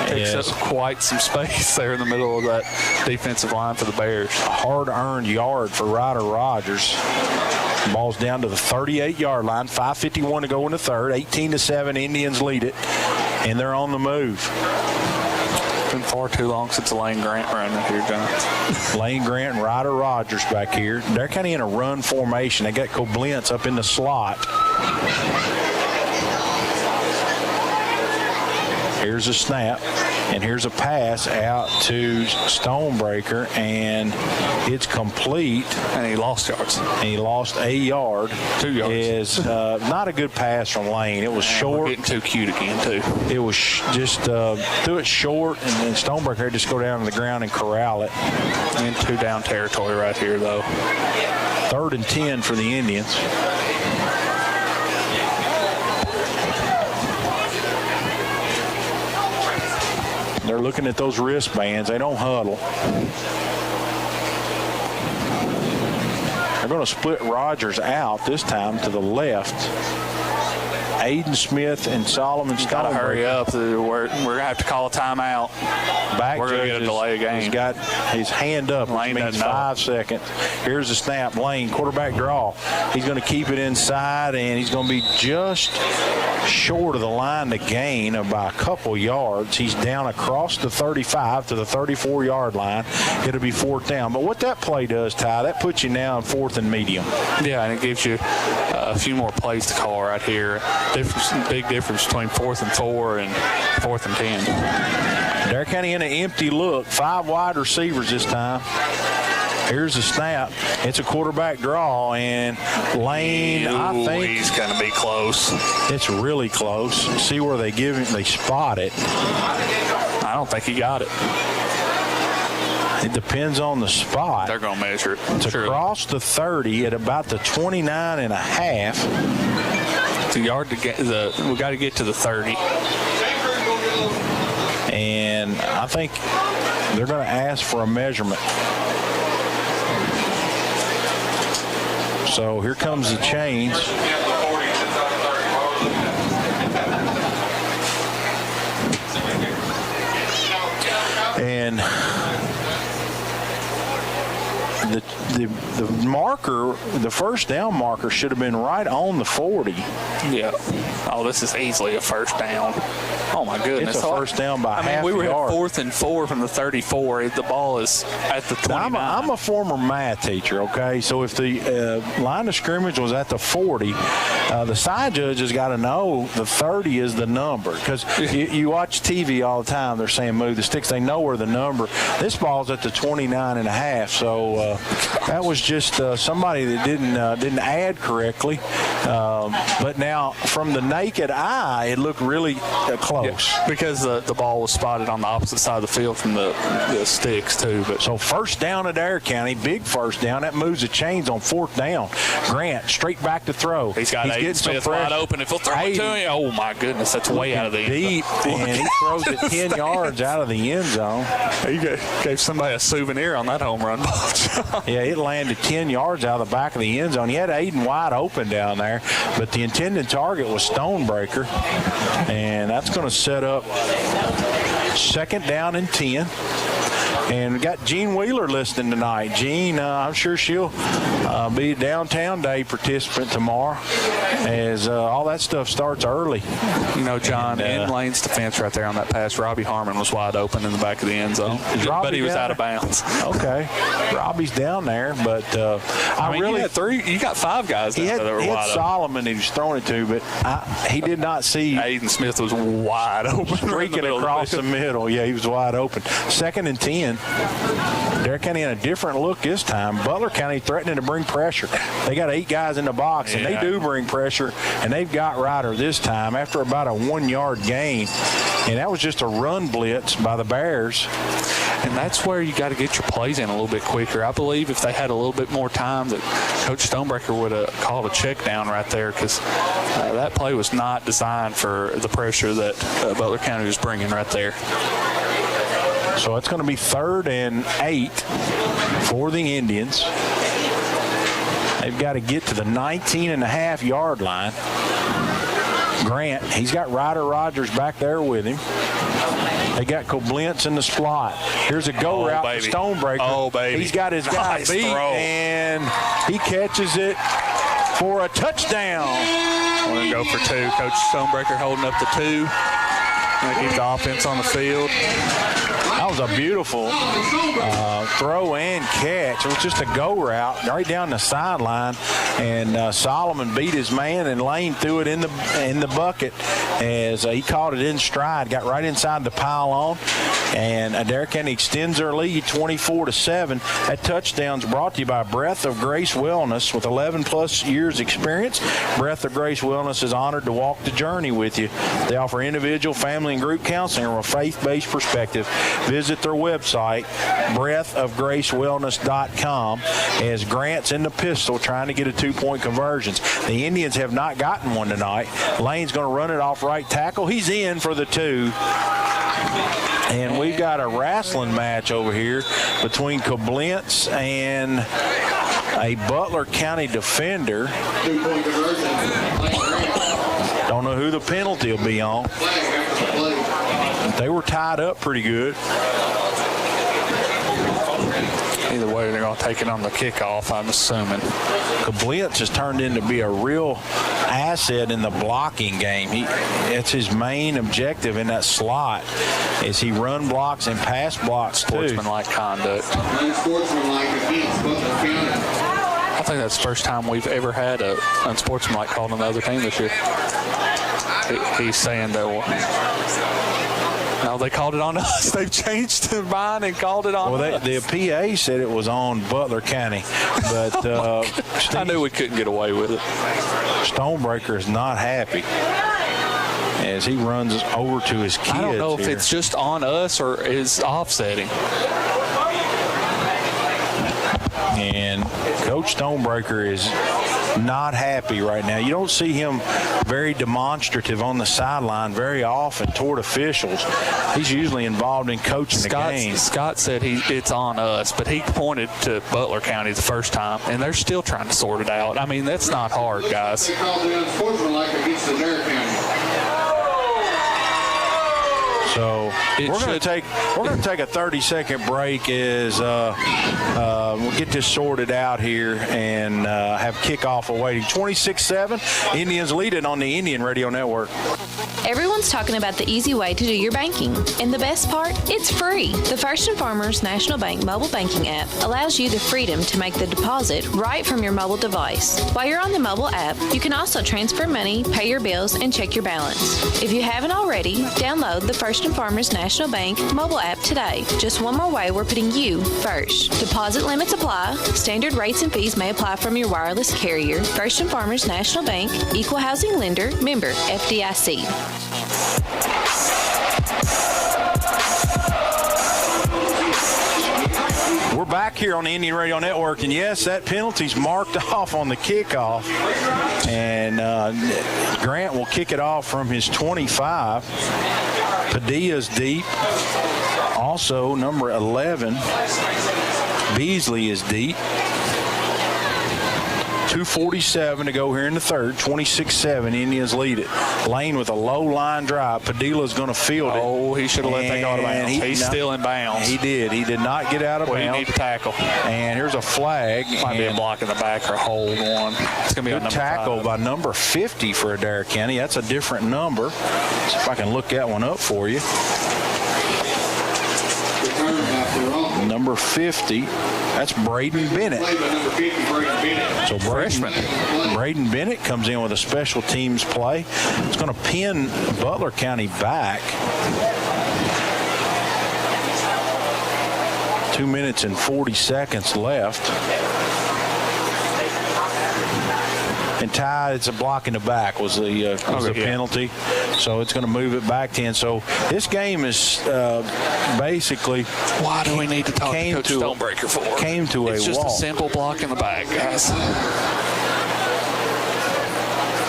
Speaker 2: Takes up quite some space there in the middle of that defensive line for the Bears.
Speaker 1: Hard-earned yard for Ryder Rogers. Ball's down to the 38-yard line. 5:51 to go in the third. 18-7, Indians lead it, and they're on the move.
Speaker 2: Been far too long since Lane Grant running here, John.
Speaker 1: Lane Grant and Ryder Rogers back here. They're kind of in a run formation. They got Koblenz up in the slot. Here's a snap, and here's a pass out to Stonebreaker, and it's complete.
Speaker 2: And he lost yards.
Speaker 1: And he lost a yard.
Speaker 2: 2 yards.
Speaker 1: Is not a good pass from Lane. It was short.
Speaker 2: We're getting too cute again, too.
Speaker 1: It was just threw it short, and then Stonebreaker had to just go down to the ground and corral it.
Speaker 2: In 2-down territory right here, though.
Speaker 1: 3rd and 10 for the Indians. They're looking at those wristbands. They don't huddle. They're going to split Rogers out this time to the left. Aiden Smith and Solomon Stonebreaker.
Speaker 2: Got to hurry up. We're going to have to call a timeout.
Speaker 1: We're going to
Speaker 2: get a delay of game.
Speaker 1: He's got his hand up, which means 5 seconds. Here's the snap. Lane, quarterback draw. He's going to keep it inside, and he's going to be just short of the line to gain by a couple yards. He's down across the 35 to the 34-yard line. It'll be 4th down. But what that play does, Ty, that puts you now in 4th and medium.
Speaker 2: Yeah, and it gives you a few more plays to call right here. Big difference between 4th and 4 and 4th and 10.
Speaker 1: Adair County in an empty look. 5 wide receivers this time. Here's the snap. It's a quarterback draw, and Lane, I think
Speaker 2: he's going to be close.
Speaker 1: It's really close. See where they give him, they spot it.
Speaker 2: I don't think he got it.
Speaker 1: It depends on the spot.
Speaker 2: They're going to measure it.
Speaker 1: It's across the 30 at about the 29 and a half.
Speaker 2: It's a yard to get we got to get to the 30.
Speaker 1: And I think they're going to ask for a measurement. So here comes the change. And the marker, the first down marker, should have been right on the 40.
Speaker 2: Yeah. Oh, this is easily a first down. Oh, my goodness.
Speaker 1: It's a first down by half
Speaker 2: we were
Speaker 1: a yard.
Speaker 2: at 4th and 4 from the 34. The ball is at the 29.
Speaker 1: Now, I'm a former math teacher, okay? So if the line of scrimmage was at the 40, the side judge has got to know the 30 is the number. Because you watch TV all the time, they're saying move the sticks. They know where the number. This ball's at the 29 and a half. So that was just somebody that didn't add correctly. But now, from the naked eye, it looked really close.
Speaker 2: Yeah, because the ball was spotted on the opposite side of the field from the sticks, too. But
Speaker 1: so first down at Adair County, big first down. That moves the chains on 4th down. Grant, straight back to throw.
Speaker 2: He's Aiden Smith wide open. If he'll throw it to him, oh, my goodness, that's way out of the end zone.
Speaker 1: Deep, and he throws it 10 yards out of the end zone.
Speaker 2: He gave somebody a souvenir on that home run ball.
Speaker 1: Yeah, it landed 10 yards out of the back of the end zone. He had Aiden wide open down there, but the intended target was Stonebreaker, and that's going to set up 2nd down and 10. And we got Jean Wheeler listening tonight. Jean, I'm sure she'll be a Downtown Day participant tomorrow, as all that stuff starts early.
Speaker 2: You know, John, in Lane's defense right there on that pass, Robbie Harmon was wide open in the back of the end zone. But he was out of bounds.
Speaker 1: Okay. Robbie's down there, but
Speaker 2: I mean, you got 5 guys down there that were wide open.
Speaker 1: Solomon he was throwing it to, but he did not see.
Speaker 2: Aiden Smith was wide open.
Speaker 1: Streaking across the middle. Yeah, he was wide open. 2nd and 10. Dare County in a different look this time. Butler County threatening to bring pressure. They got 8 guys in the box, and they do bring pressure, and they've got Ryder this time after about a 1-yard gain. And that was just a run blitz by the Bears.
Speaker 2: And that's where you got to get your plays in a little bit quicker. I believe if they had a little bit more time that Coach Stonebreaker would have called a check down right there, because that play was not designed for the pressure that Butler County was bringing right there.
Speaker 1: So it's going to be 3rd and 8 for the Indians. They've got to get to the 19.5-yard line. Grant, he's got Ryder Rogers back there with him. They got Koblenz in the slot. Here's a go route to Stonebreaker.
Speaker 2: Oh, baby.
Speaker 1: He's got his guy beat, and he catches it for a touchdown.
Speaker 2: I'm going to go for 2. Coach Stonebreaker holding up the 2. Going to keep the offense on the field.
Speaker 1: That was a beautiful throw and catch. It was just a go route right down the sideline, and Solomon beat his man, and Lane threw it in the bucket as he caught it in stride, got right inside the pylon, and Adair County extends their lead 24-7. That touchdown's brought to you by Breath of Grace Wellness. With 11-plus years experience, Breath of Grace Wellness is honored to walk the journey with you. They offer individual, family, and group counseling from a faith-based perspective. Visit their website, breathofgracewellness.com, as Grant's in the pistol trying to get a 2-point conversions. The Indians have not gotten one tonight. Lane's going to run it off right tackle. He's in for the 2. And we've got a wrestling match over here between Koblenz and a Butler County defender.
Speaker 10: 2-point conversion.
Speaker 1: Don't know who the penalty will be on. They were tied up pretty good.
Speaker 2: Either way, they're going to take it on the kickoff, I'm assuming.
Speaker 1: Koblenz has turned into be a real asset in the blocking game. It's his main objective in that slot, is he run blocks and pass blocks too.
Speaker 2: Sportsmanlike conduct.
Speaker 10: Unsportsmanlike against Butler County.
Speaker 2: I think that's the first time we've ever had a unsportsmanlike called on the other team this year. He's saying that. No, they called it on us. They've changed their mind and called it on us.
Speaker 1: The PA said it was on Butler County, but
Speaker 2: I knew we couldn't get away with it.
Speaker 1: Stonebreaker is not happy as he runs over to his kids.
Speaker 2: I don't know if it's just on us or is offsetting.
Speaker 1: And Coach Stonebreaker is not happy right now. You don't see him very demonstrative on the sideline very often toward officials. He's usually involved in coaching the game.
Speaker 2: Scott said it's on us, but he pointed to Butler County the first time, and they're still trying to sort it out. I mean, that's not hard, guys.
Speaker 10: They called it unsportsmanlike against Adair County.
Speaker 1: So we're going to take a 30-second break as we'll get this sorted out here and have kickoff awaiting. 26-7, Indians leading on the Indian Radio Network.
Speaker 6: Everyone's talking about the easy way to do your banking. And the best part? It's free. The First and Farmers National Bank mobile banking app allows you the freedom to make the deposit right from your mobile device. While you're on the mobile app, you can also transfer money, pay your bills, and check your balance. If you haven't already, download the First and Farmers National Bank mobile app today. Just one more way we're putting you first. Deposit limits apply. Standard rates and fees may apply from your wireless carrier. First and Farmers National Bank, Equal Housing Lender, member FDIC.
Speaker 1: We're back here on the Indian Radio Network, and yes, that penalty's marked off on the kickoff. And Grant will kick it off from his 25. Padilla's deep. Also, number 11, Beasley is deep. 2:47 to go here in the third. 26-7. Indians lead it. Lane with a low line drive. Padilla's going to field it.
Speaker 2: Oh, he should have let that go out of bounds. He's still in bounds.
Speaker 1: He did. He did not get out of bounds.
Speaker 2: We need to tackle.
Speaker 1: And here's a flag.
Speaker 2: Might be a block in the back or hold one. It's going to be a
Speaker 1: tackle
Speaker 2: 5.
Speaker 1: by number 50 for Adair County. That's a different number. See if I can look that one up for you. Number 50. That's Braden Bennett. So Braden Bennett comes in with a special teams play. It's going to pin Butler County back. 2 minutes and 40 seconds left. And Ty, it's a block in the back was the penalty. So it's going to move it back 10. So this game is basically.
Speaker 2: Why do we need to talk to Coach Stonebreaker for?
Speaker 1: Came to
Speaker 2: it's
Speaker 1: a
Speaker 2: just
Speaker 1: walk.
Speaker 2: a simple block in the back, guys.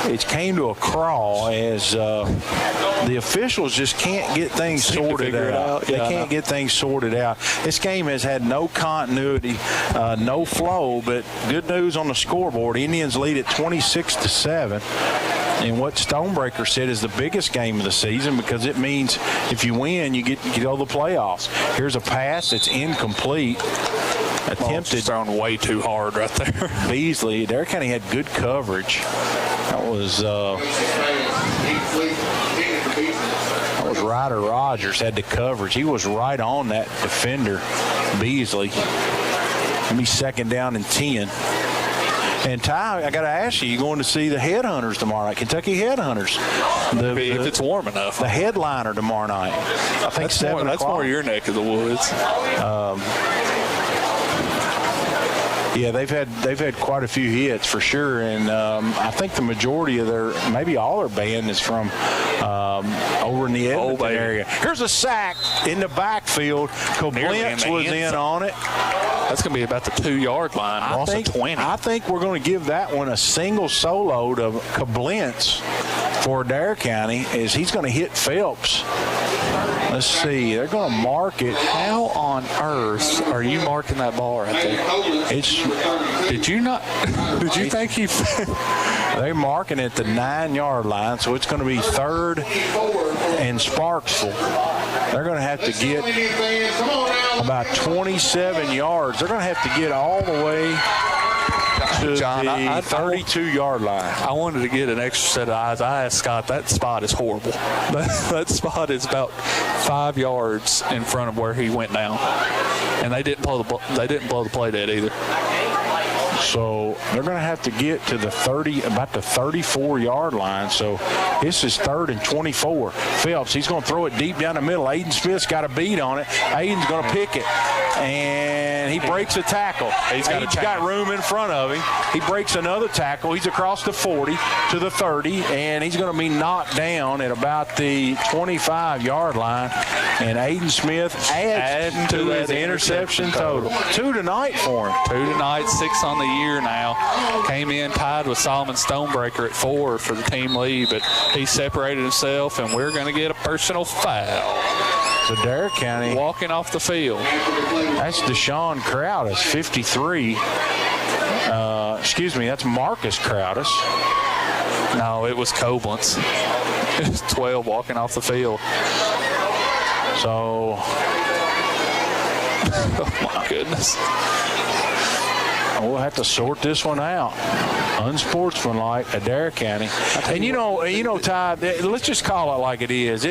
Speaker 1: It came to a crawl as the officials just can't get things sorted out. They can't get things sorted out. This game has had no continuity, no flow, but good news on the scoreboard. Indians lead at 26-7. And what Stonebreaker said is the biggest game of the season because it means if you win, you get to go to the playoffs. Here's a pass that's incomplete. Attempted.
Speaker 2: Thrown way too hard right there.
Speaker 1: Beasley. Adair County had good coverage. That was Ryder Rogers had the coverage. He was right on that defender, Beasley. It'll be second down and 10. And Ty, I got to ask you, you're going to see the Headhunters tomorrow night, Kentucky Headhunters.
Speaker 2: If it's warm enough.
Speaker 1: The headliner tomorrow night. I think
Speaker 2: that's more your neck of the woods.
Speaker 1: Yeah, they've had quite a few hits for sure, and I think the majority of maybe all their band is from over in the Edmonton area. Here's a sack in the backfield. Koblenz was in on it.
Speaker 2: That's going to be about the 2-yard line.
Speaker 1: I think we're going to give that one a single solo to Koblenz for Adair County as he's going to hit Phelps. Let's see. They're going to mark it.
Speaker 2: How on earth are you marking that ball right there? Did you not? Did you think he?
Speaker 1: They're marking it at the 9-yard line, so it's going to be third and Sparksville. They're going to have to get about 27 yards. They're going to have to get all the way to the 32-yard line.
Speaker 2: I wanted to get an extra set of eyes. I asked Scott, that spot is horrible. That spot is about 5 yards in front of where he went down, and they didn't blow the play dead either.
Speaker 1: So they're going to have to get to about the 34-yard line. So this is third and 24. Phelps, he's going to throw it deep down the middle. Aiden Smith's got a beat on it. Aiden's going to pick it, and he breaks a tackle. Aiden's got room in front of him. He breaks another tackle. He's across the 40 to the 30, and he's going to be knocked down at about the 25-yard line. And Aiden Smith adds to his interception total. 2 tonight for him.
Speaker 2: 2 tonight, 6 on the year now. Came in tied with Solomon Stonebreaker at 4 for the team lead, but he separated himself, and we're going to get a personal foul.
Speaker 1: So Adair County
Speaker 2: walking off the field.
Speaker 1: That's Deshaun Crowdis, 53. That's Marcus Crowdis.
Speaker 2: No, it was Koblenz. It was 12 walking off the field.
Speaker 1: So,
Speaker 2: oh my goodness.
Speaker 1: We'll have to sort this one out. Unsportsmanlike, Adair County. And you know, Ty, let's just call it like it is.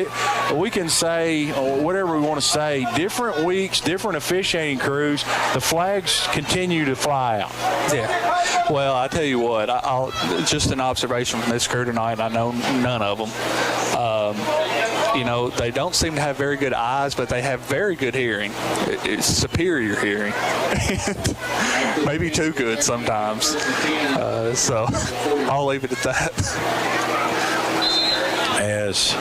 Speaker 1: We can say whatever we want to say. Different weeks, different officiating crews. The flags continue to fly out.
Speaker 2: Yeah. Well, I tell you what. I'll just an observation from this crew tonight. I know none of them. They don't seem to have very good eyes, but they have very good hearing. It's superior hearing. Maybe too good sometimes. So I'll leave it at that.
Speaker 1: As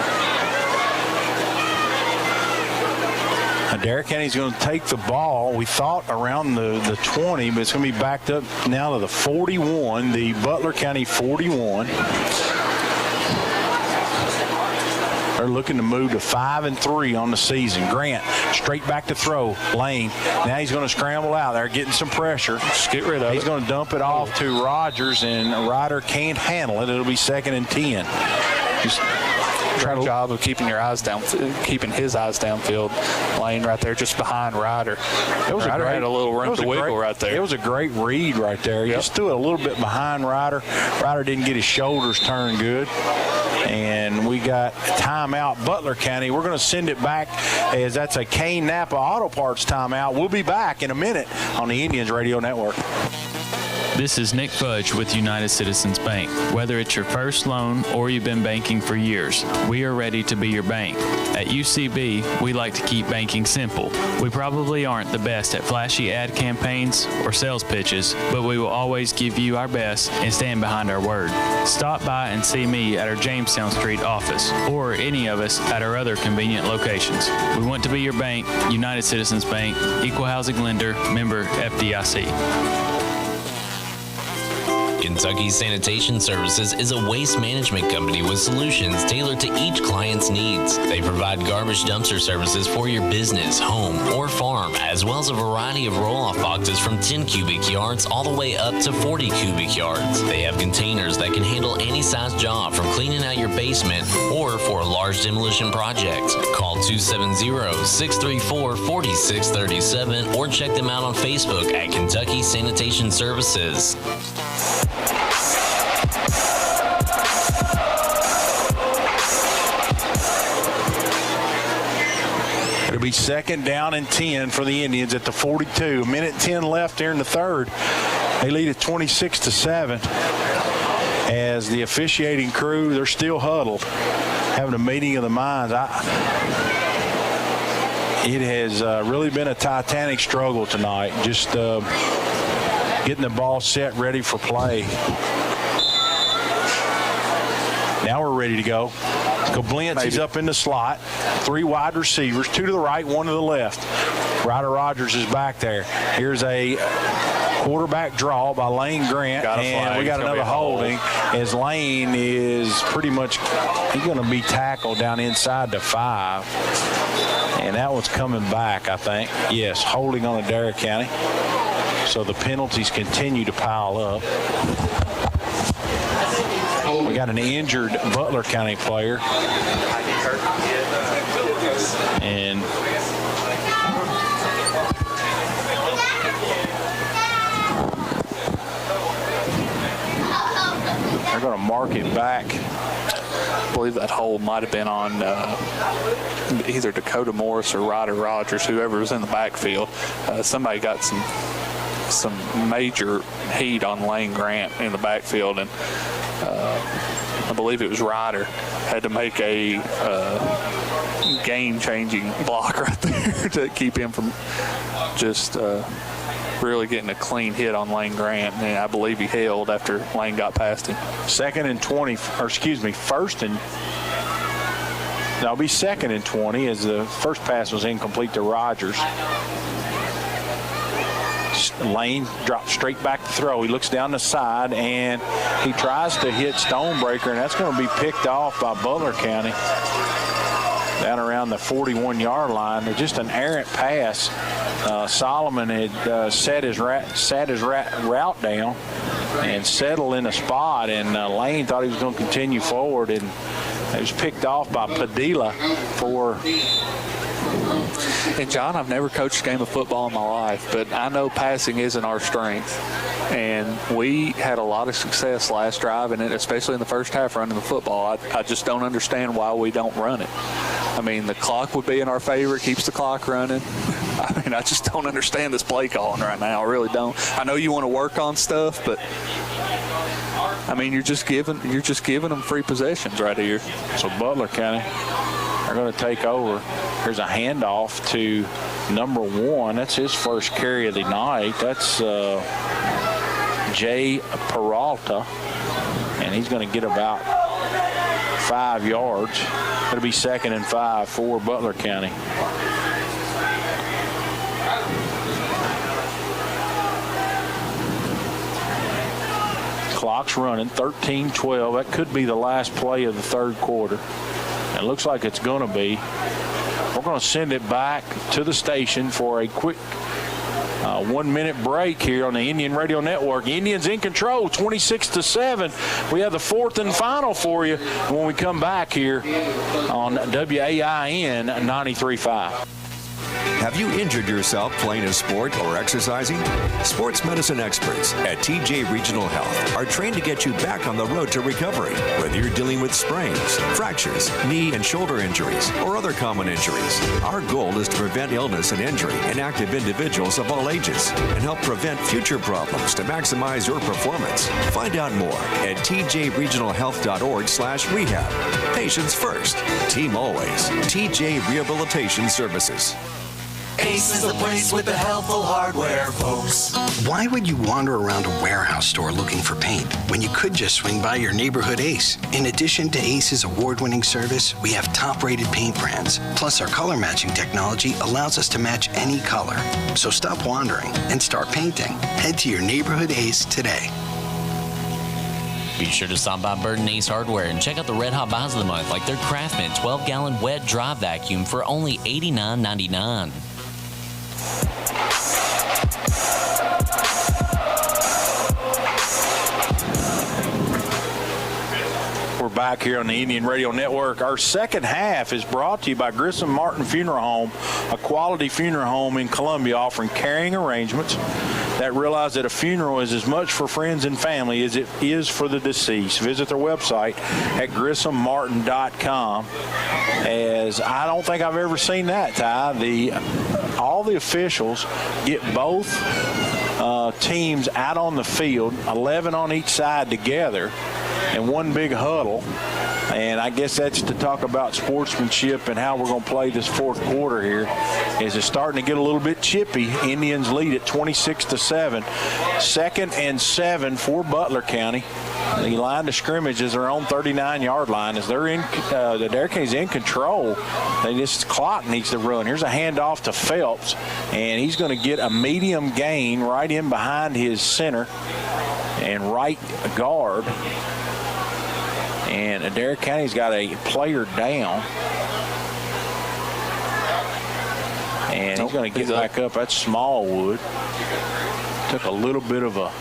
Speaker 1: Adair County's going to take the ball, we thought around the 20, but it's going to be backed up now to the 41, the Butler County 41. They're looking to move to 5-3 on the season. Grant straight back to throw. Lane. Now he's going to scramble out there, getting some pressure.
Speaker 2: Just get rid of it.
Speaker 1: He's going to dump it off to Rogers, and Ryder can't handle it. It'll be 2nd and 10. Just
Speaker 2: Great job of keeping his eyes downfield. Lane right there, just behind Ryder. Ryder had a little room to wiggle right there.
Speaker 1: It was a great read right there. He just threw it a little bit behind Ryder. Ryder didn't get his shoulders turned good. And we got timeout, Butler County. We're going to send it back as that's a Kane Napa Auto Parts timeout. We'll be back in a minute on the Indians Radio Network.
Speaker 14: This is Nick Fudge with United Citizens Bank. Whether it's your first loan or you've been banking for years, we are ready to be your bank. At UCB, we like to keep banking simple. We probably aren't the best at flashy ad campaigns or sales pitches, but we will always give you our best and stand behind our word. Stop by and see me at our Jamestown Street office or any of us at our other convenient locations. We want to be your bank, United Citizens Bank, equal housing lender, member FDIC.
Speaker 5: Kentucky Sanitation Services is a waste management company with solutions tailored to each client's needs. They provide garbage dumpster services for your business, home, or farm, as well as a variety of roll-off boxes from 10 cubic yards all the way up to 40 cubic yards. They have containers that can handle any size job, from cleaning out your basement or for a large demolition project. Call 270-634-4637 or check them out on Facebook at Kentucky Sanitation Services.
Speaker 1: It'll be 2nd down and 10 for the Indians at the 42. 1:10 left here in the third. They lead at 26-7. As the officiating crew, they're still huddled, having a meeting of the minds. It has really been a titanic struggle tonight, just getting the ball set, ready for play. Now we're ready to go. Koblenz is up in the slot. 3 wide receivers, 2 to the right, 1 to the left. Ryder Rogers is back there. Here's a quarterback draw by Lane Grant, and we got another holding as Lane is pretty much, he's going to be tackled down inside the 5. And that one's coming back, I think. Yes, holding on Adair County. So the penalties continue to pile up. We got an injured Butler County player. And they're going to mark it back.
Speaker 2: I believe that hold might have been on either Dakota Morris or Ryder Rogers, whoever was in the backfield. Somebody got some major heat on Lane Grant in the backfield, and I believe it was Ryder had to make a game-changing block right there to keep him from just really getting a clean hit on Lane Grant, and I believe he held after Lane got past him.
Speaker 1: 2nd and 20, or excuse me, 1st and that'll be 2nd and 20 as the first pass was incomplete to Rogers. Lane drops straight back to throw. He looks down the side, and he tries to hit Stonebreaker, and that's going to be picked off by Butler County down around the 41-yard line. They're just an errant pass. Solomon had set his route down and settled in a spot, and Lane thought he was going to continue forward, and it was picked off by Padilla for...
Speaker 2: And, John, I've never coached a game of football in my life, but I know passing isn't our strength. And we had a lot of success last drive, and especially in the first half running the football. I just don't understand why we don't run it. I mean, the clock would be in our favor. It keeps the clock running. I mean, I just don't understand this play calling right now. I really don't. I know you want to work on stuff, but I mean, you're just giving them free possessions right here.
Speaker 1: So Butler County are going to take over. There's a handoff to number 1. That's his first carry of the night. That's Jay Peralta, and he's going to get about 5 yards. It'll be 2nd and 5 for Butler County. Clock's running, 13-12. That could be the last play of the third quarter. It looks like it's going to be. We're going to send it back to the station for a quick 1-minute break here on the Indian Radio Network. Indians in control, 26-7. We have the fourth and final for you when we come back here on WAIN 93.5.
Speaker 9: Have you injured yourself playing a sport or exercising? Sports medicine experts at TJ Regional Health are trained to get you back on the road to recovery, whether you're dealing with sprains, fractures, knee and shoulder injuries, or other common injuries. Our goal is to prevent illness and injury in active individuals of all ages and help prevent future problems to maximize your performance. Find out more at tjregionalhealth.org/rehab. Patients first, team always. TJ Rehabilitation Services.
Speaker 3: Ace is the place with the helpful hardware, folks.
Speaker 4: Why would you wander around a warehouse store looking for paint when you could just swing by your neighborhood Ace? In addition to Ace's award-winning service, we have top-rated paint brands. Plus, our color matching technology allows us to match any color. So stop wandering and start painting. Head to your neighborhood Ace today.
Speaker 5: Be sure to stop by Burton Ace Hardware and check out the Red Hot Buys of the Month, like their Craftsman 12-gallon wet dry vacuum for only $89.99.
Speaker 1: We're back here on the Indian Radio Network. Our second half is brought to you by Grissom Martin Funeral Home, a quality funeral home in Columbia offering carrying arrangements that realize that a funeral is as much for friends and family as it is for the deceased. Visit their website at grissommartin.com. As I don't think I've ever seen that, Ty. All the officials get both teams out on the field, 11 on each side together, in one big huddle. And I guess that's to talk about sportsmanship and how we're going to play this fourth quarter here. Is it's starting to get a little bit chippy. Indians lead at 26-7. 2nd and 7 for Butler County. The line of scrimmage is their own 39-yard line. As they're in, the Adair County's in control. This clock needs to run. Here's a handoff to Phelps, and he's going to get a medium gain right in behind his center and right guard. And Adair County's got a player down. And he's going to get back up. That's Smallwood. Took a little bit of a,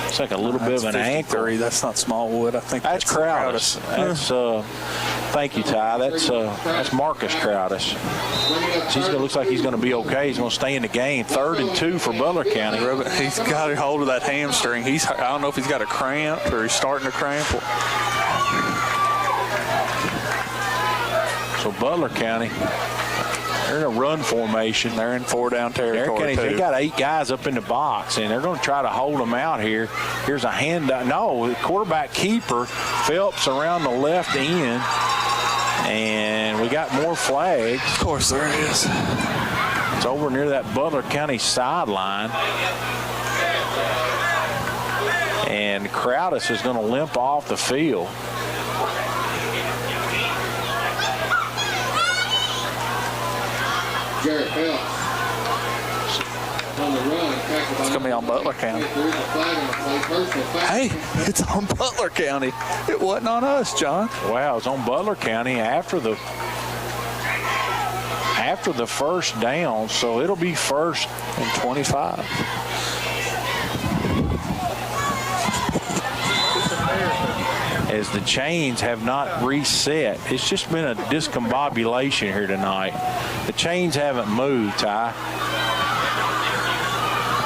Speaker 1: it's like a little bit of an ankle.
Speaker 2: That's not Smallwood. I think
Speaker 1: that's Crowdis. That's thank you, Ty. That's Marcus Crowdis. Looks like he's going to be okay. He's going to stay in the game. 3rd and 2 for Butler County.
Speaker 2: He's got a hold of that hamstring. I don't know if he's got a cramp or he's starting to cramp.
Speaker 1: So Butler County, they're in a run formation.
Speaker 2: They're in 4-down territory.
Speaker 1: They got 8 guys up in the box, and they're going to try to hold them out here. Here's a handoff. No, the quarterback keeper, Phelps, around the left end. And we got more flags.
Speaker 2: Of course there is.
Speaker 1: It's over near that Butler County sideline. And Crowdis is going to limp off the field.
Speaker 10: Jared Phelps on the run.
Speaker 2: It's going to be on Butler County. Hey, it's on Butler County. It wasn't on us, John.
Speaker 1: Wow, it's on Butler County after the first down, so it'll be 1st and 25. As the chains have not reset. It's just been a discombobulation here tonight. The chains haven't moved, Ty.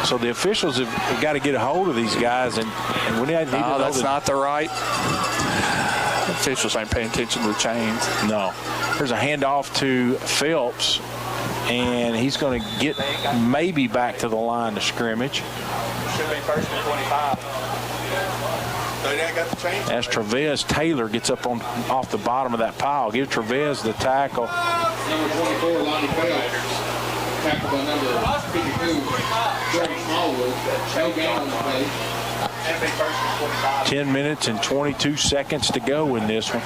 Speaker 1: So the officials have got to get a hold of these guys, and we need to know
Speaker 2: that's not the right. The officials ain't paying attention to the chains.
Speaker 1: No. There's a handoff to Phelps, and he's going to get maybe back to the line of scrimmage.
Speaker 2: Should be 1st and 25.
Speaker 1: As Trevez Taylor gets up off the bottom of that pile. Give Trevez the tackle.
Speaker 10: Number 24, Lonnie Phelps. Tackled by number 52, Jordan Smallwood. No gain on the play.
Speaker 1: 10 minutes and 22 seconds to go in this one.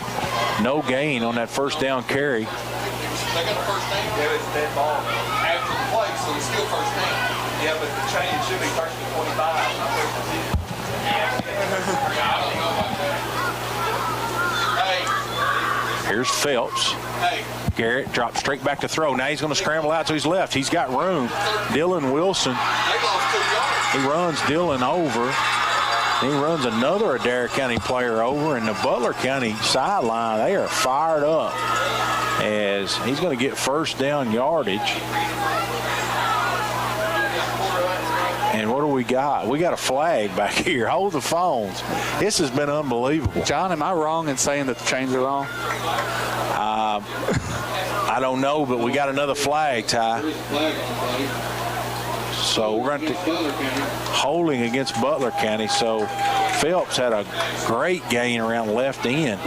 Speaker 1: No gain on that first down carry.
Speaker 16: They got a first down. Yeah, it's a dead ball. After the play, so it's still first down. Yeah, but the change should be 1st and 25, not 1st and 10.
Speaker 1: Here's Phelps. Garrett drops straight back to throw. Now he's going to scramble out to his left. He's got room. Dylan Wilson. He runs Dylan over. He runs another Adair County player over, and the Butler County sideline, they are fired up as he's going to get first down yardage. And what do we got? We got a flag back here. Hold the phones. This has been unbelievable.
Speaker 2: John, am I wrong in saying that the chains are long?
Speaker 1: I don't know, but we got another flag, Ty. So we're going to holding against Butler County. So Phelps had a great gain around left end.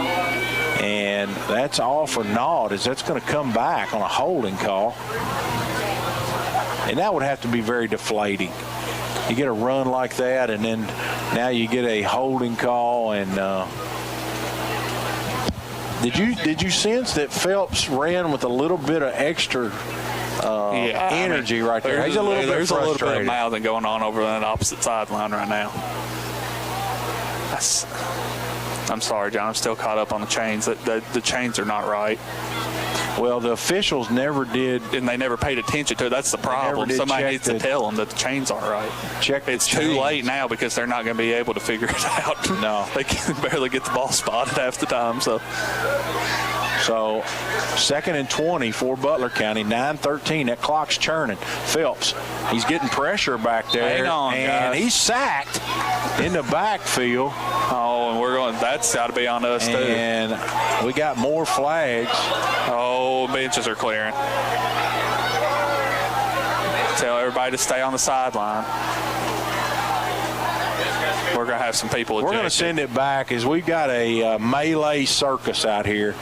Speaker 1: And that's all for naught, as that's going to come back on a holding call. And that would have to be very deflating. You get a run like that, and then now you get a holding call. And did you sense that Phelps ran with a little bit of extra energy right there? He's a little bit frustrated.
Speaker 2: There's a little bit of mouthing going on over on the opposite sideline right now. I'm sorry, John. I'm still caught up on the chains. The chains are not right.
Speaker 1: Well, the officials never did.
Speaker 2: And they never paid attention to it. That's the problem. Somebody needs to tell them that the chains aren't right.
Speaker 1: It's
Speaker 2: too late now because they're not going to be able to figure it out.
Speaker 1: No.
Speaker 2: They can barely get the ball spotted half the time. So
Speaker 1: 2nd and 20 for Butler County, 9:13. That clock's churning. Phelps, he's getting pressure back there.
Speaker 2: Hang on,
Speaker 1: and
Speaker 2: guys.
Speaker 1: He's sacked in the backfield.
Speaker 2: Oh, and we're going, that's got to be on us, too.
Speaker 1: And we got more flags.
Speaker 2: Oh, benches are clearing. Tell everybody to stay on the sideline. We're going to have some people ejected.
Speaker 1: We're going to send it back as we've got a melee circus out here.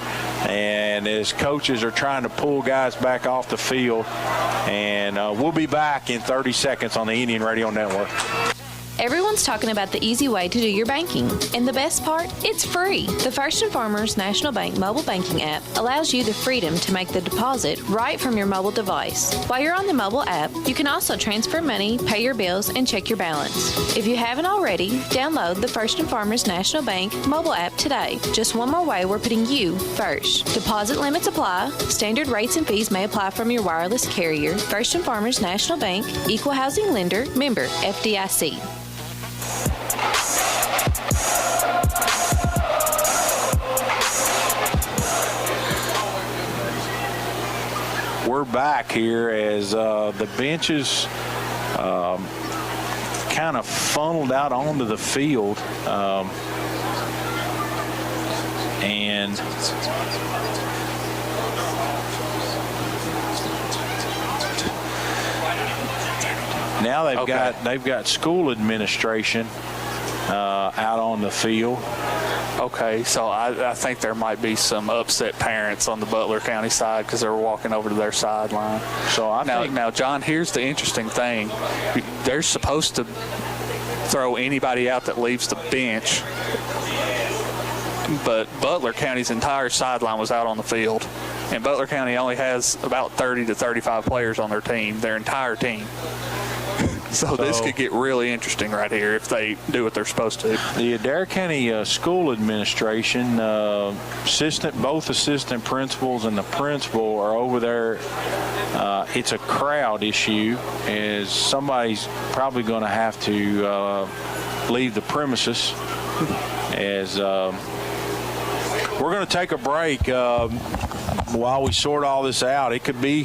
Speaker 1: And as coaches are trying to pull guys back off the field. And we'll be back in 30 seconds on the Indian Radio Network.
Speaker 6: Everyone's talking about the easy way to do your banking. And the best part? It's free. The First & Farmers National Bank mobile banking app allows you the freedom to make the deposit right from your mobile device. While you're on the mobile app, you can also transfer money, pay your bills, and check your balance. If you haven't already, download the First & Farmers National Bank mobile app today. Just one more way we're putting you first. Deposit limits apply. Standard rates and fees may apply from your wireless carrier. First & Farmers National Bank, Equal Housing Lender, member FDIC.
Speaker 1: We're back here as the benches kind of funneled out onto the field. And now they've got school administration out on the field.
Speaker 2: Okay, so I think there might be some upset parents on the Butler County side because they're walking over to their sideline.
Speaker 1: So
Speaker 2: now, John, here's the interesting thing. They're supposed to throw anybody out that leaves the bench, but Butler County's entire sideline was out on the field, and Butler County only has about 30 to 35 players on their team, their entire team. So this could get really interesting right here if they do what they're supposed to.
Speaker 1: The Adair County School Administration, both assistant principals and the principal are over there. It's a crowd issue, as somebody's probably going to have to leave the premises. As we're going to take a break while we sort all this out. It could be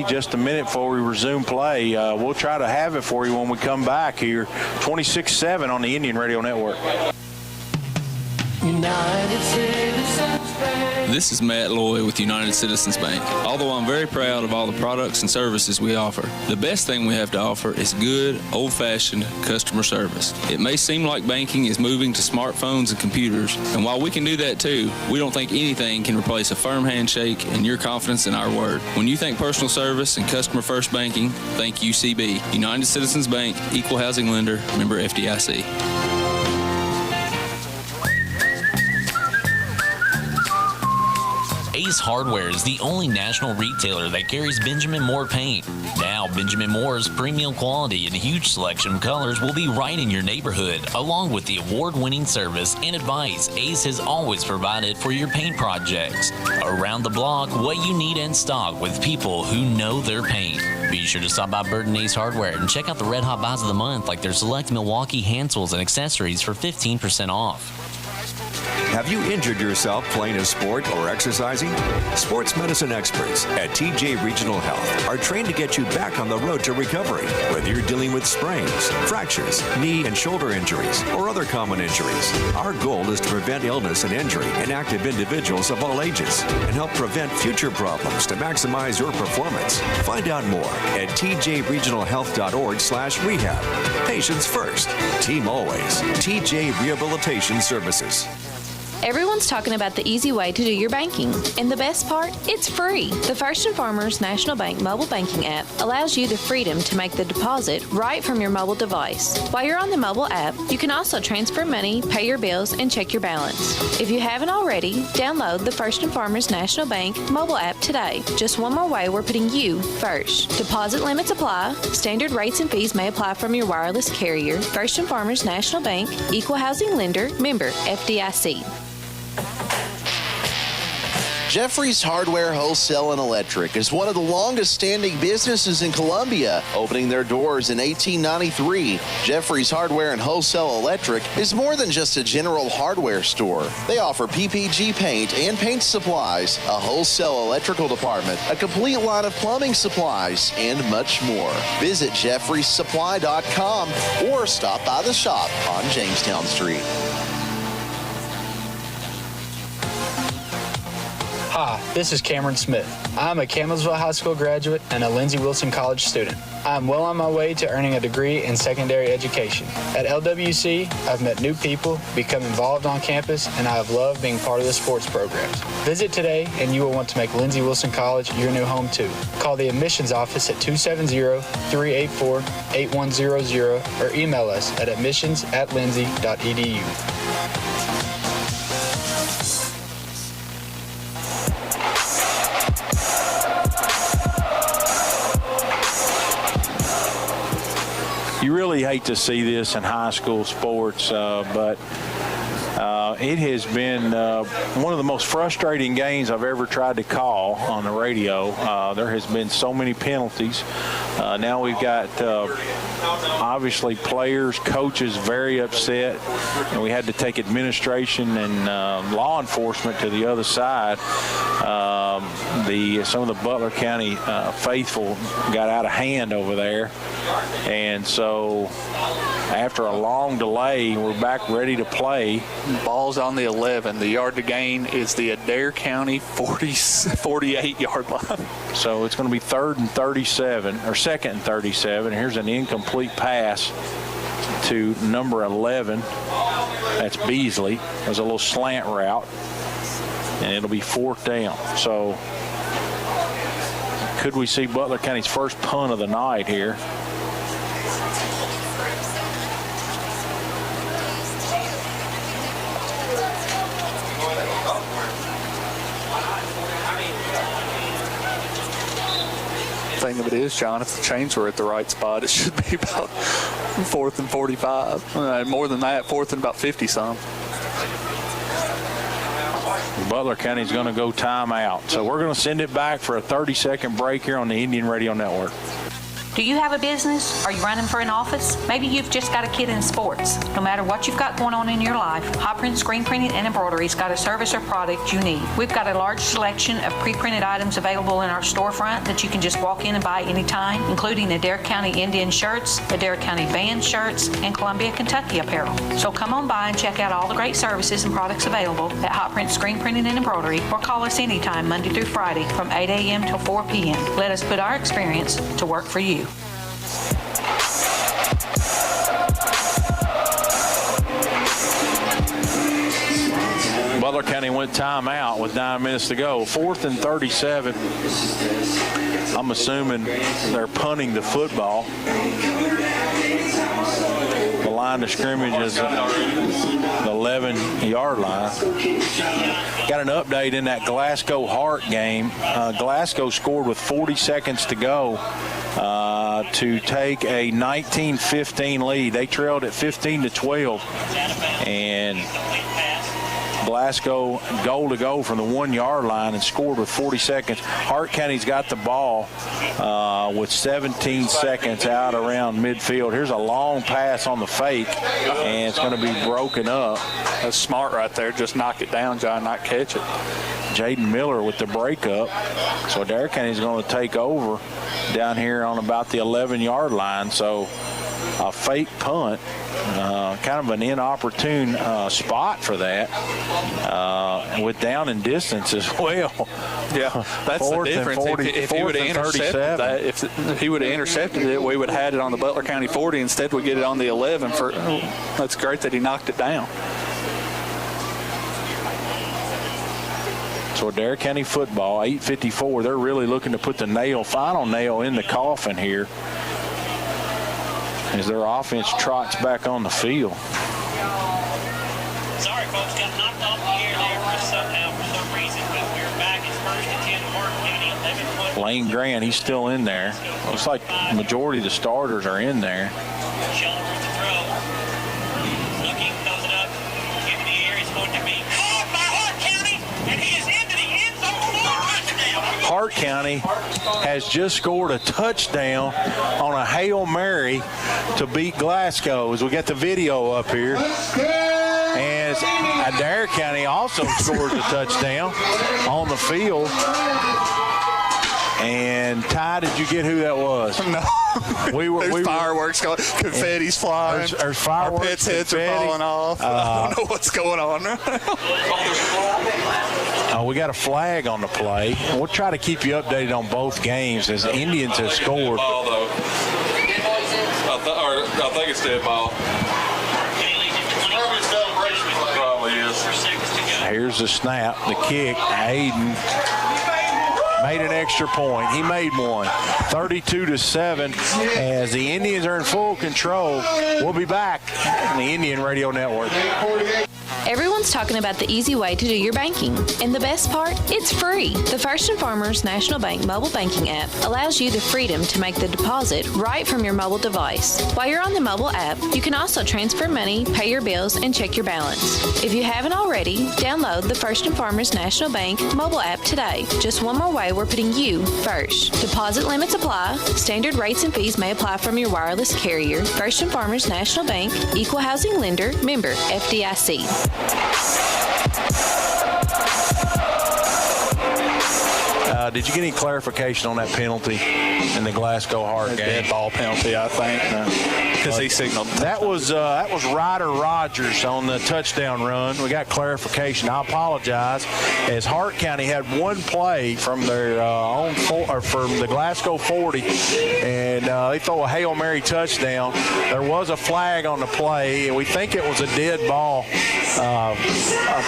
Speaker 1: just a minute before we resume play. We'll try to have it for you when we come back here. 26-7 on the Indian Radio Network.
Speaker 3: United Citizens Bank.
Speaker 7: This is Matt Loy with United Citizens Bank. Although I'm very proud of all the products and services we offer, the best thing we have to offer is good, old-fashioned customer service. It may seem like banking is moving to smartphones and computers, and while we can do that too, we don't think anything can replace a firm handshake and your confidence in our word. When you think personal service and customer-first banking, think UCB. United Citizens Bank, Equal Housing Lender, member FDIC.
Speaker 5: Ace Hardware is the only national retailer that carries Benjamin Moore paint. Now, Benjamin Moore's premium quality and huge selection of colors will be right in your neighborhood, along with the award-winning service and advice Ace has always provided for your paint projects. Around the block, what you need in stock with people who know their paint. Be sure to stop by Bird and Ace Hardware and check out the Red Hot Buys of the Month, like their select Milwaukee hand tools and accessories for 15% off.
Speaker 9: Have you injured yourself playing a sport or exercising? Sports medicine experts at TJ Regional Health are trained to get you back on the road to recovery. Whether you're dealing with sprains, fractures, knee and shoulder injuries, or other common injuries, our goal is to prevent illness and injury in active individuals of all ages and help prevent future problems to maximize your performance. Find out more at tjregionalhealth.org/rehab. Patients first, team always. TJ Rehabilitation Services.
Speaker 6: Everyone's talking about the easy way to do your banking. And the best part? It's free. The First & Farmers National Bank mobile banking app allows you the freedom to make the deposit right from your mobile device. While you're on the mobile app, you can also transfer money, pay your bills, and check your balance. If you haven't already, download the First & Farmers National Bank mobile app today. Just one more way we're putting you first. Deposit limits apply. Standard rates and fees may apply from your wireless carrier. First & Farmers National Bank, Equal Housing Lender, member FDIC.
Speaker 11: Jeffrey's Hardware, Wholesale, and Electric is one of the longest-standing businesses in Columbia, opening their doors in 1893. Jeffrey's Hardware and Wholesale Electric is more than just a general hardware store. They offer PPG paint and paint supplies, a wholesale electrical department, a complete line of plumbing supplies, and much more. Visit jeffreysupply.com or stop by the shop on Jamestown Street.
Speaker 12: Hi, this is Cameron Smith. I'm a Campbellsville High School graduate and a Lindsey Wilson College student. I'm well on my way to earning a degree in secondary education. At LWC, I've met new people, become involved on campus, and I have loved being part of the sports programs. Visit today and you will want to make Lindsey Wilson College your new home too. Call the admissions office at 270-384-8100 or email us at admissions@lindsey.edu.
Speaker 1: You really hate to see this in high school sports, but it has been one of the most frustrating games I've ever tried to call on the radio. There has been so many penalties. Now we've got obviously players, coaches very upset, and we had to take administration and law enforcement to the other side. Some of the Butler County faithful got out of hand over there, and so after a long delay, we're back ready to play.
Speaker 2: Ball's on the 11. The yard to gain is the Adair County 48-yard line.
Speaker 1: So it's going to be 3rd and 37, or 2nd and 37. Here's an incomplete pass to number 11. That's Beasley. It was a little slant route, and it'll be 4th down. So could we see Butler County's first punt of the night here?
Speaker 2: Thing of it is, John, if the chains were at the right spot, it should be about 4th and 45. More than that, 4th and about 50-some.
Speaker 1: Butler County's going to go timeout. So we're going to send it back for a 30-second break here on the Indian Radio Network.
Speaker 13: Do you have a business? Are you running for an office? Maybe you've just got a kid in sports. No matter what you've got going on in your life, Hot Print Screen Printing and Embroidery's got a service or product you need. We've got a large selection of pre-printed items available in our storefront that you can just walk in and buy anytime, including Adair County Indian shirts, Adair County band shirts, and Columbia, Kentucky apparel. So come on by and check out all the great services and products available at Hot Print Screen Printing and Embroidery, or call us anytime Monday through Friday from 8 a.m. till 4 p.m. Let us put our experience to work for you.
Speaker 1: Butler County went timeout with 9 minutes to go. 4th and 37. I'm assuming they're punting the football. The line of scrimmage is the 11-yard line. Got an update in that Glasgow-Hart game. Glasgow scored with 40 seconds to go to take a 19-15 lead. They trailed at 15-12, and Glasgow goal to go from the 1-yard line and scored with 40 seconds. Hart County's got the ball with 17 seconds out around midfield. Here's a long pass on the fake, and it's going to be broken up.
Speaker 2: That's smart right there. Just knock it down, John, not catch it.
Speaker 1: Jaden Miller with the breakup. So Adair County's going to take over down here on about the 11-yard line. So a fake punt, kind of an inopportune spot for that, with down and distance as well.
Speaker 2: Yeah, that's the difference. If he would have intercepted that, if he would have intercepted it, we would have had it on the Butler County 40. Instead, we get it on the 11. That's great that he knocked it down.
Speaker 1: So Adair County football, 8:54. They're really looking to put the final nail in the coffin here as their offense trots back on the field.
Speaker 17: Sorry, folks, got knocked off the air there for some reason, but we're back. It's 1st and 10 Hart County, 11-foot.
Speaker 1: Lane Grant, he's still in there. Looks like the majority of the starters are in there.
Speaker 17: Sheldon with the throw. Looking, throws it up. Into the air, it's going to be caught by Hart County, and he is into the end zone for a touchdown.
Speaker 1: Hart County has just scored a touchdown on a Hail Mary to beat Glasgow, as we got the video up here. As Adair County also scores a touchdown on the field. And Ty, did you get who that was?
Speaker 2: No. There's fireworks going, confetti's flying.
Speaker 1: There's fireworks.
Speaker 2: Our pets' heads are falling off. I don't know what's going on.
Speaker 1: We got a flag on the play. We'll try to keep you updated on both games as the Indians have scored.
Speaker 16: Ball, though. I think it's dead ball. Probably is.
Speaker 1: Here's the snap, the kick. Hayden made an extra point. He made one. 32-7 as the Indians are in full control. We'll be back on the Indian Radio Network.
Speaker 6: Everyone's talking about the easy way to do your banking. And the best part? It's free. The First and Farmers National Bank mobile banking app allows you the freedom to make the deposit right from your mobile device. While you're on the mobile app, you can also transfer money, pay your bills, and check your balance. If you haven't already, download the First and Farmers National Bank mobile app today. Just one more way we're putting you first. Deposit limits apply. Standard rates and fees may apply from your wireless carrier. First and Farmers National Bank, Equal Housing Lender, member FDIC.
Speaker 1: Did you get any clarification on that penalty in the Glasgow-Hart game?
Speaker 2: Dead ball penalty, I think, because he signaled.
Speaker 1: That was Ryder Rogers on the touchdown run. We got clarification. I apologize, as Hart County had one play from their from the Glasgow 40, and they throw a Hail Mary touchdown. There was a flag on the play, and we think it was a dead ball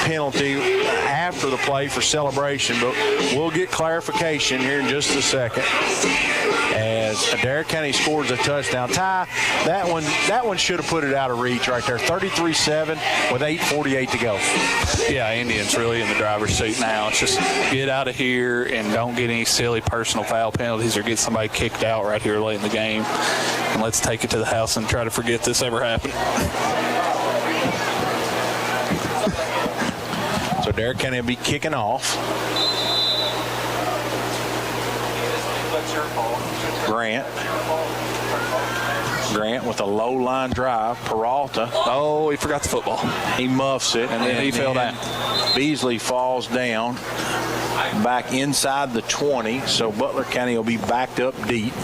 Speaker 1: penalty after the play for celebration, but we'll get clarification here in just a second as Adair County scores a touchdown. Ty, that one should have put it out of reach right there. 33-7 with 8:48 to go.
Speaker 2: Yeah, Indians really in the driver's seat now. It's just get out of here and don't get any silly personal foul penalties or get somebody kicked out right here late in the game. And let's take it to the house and try to forget this ever happened.
Speaker 1: So Adair County will be kicking off. Grant with a low line drive. Peralta.
Speaker 2: Oh, he forgot the football.
Speaker 1: He muffs it.
Speaker 2: And then he fell down.
Speaker 1: Beasley falls down back inside the 20. So Butler County will be backed up deep.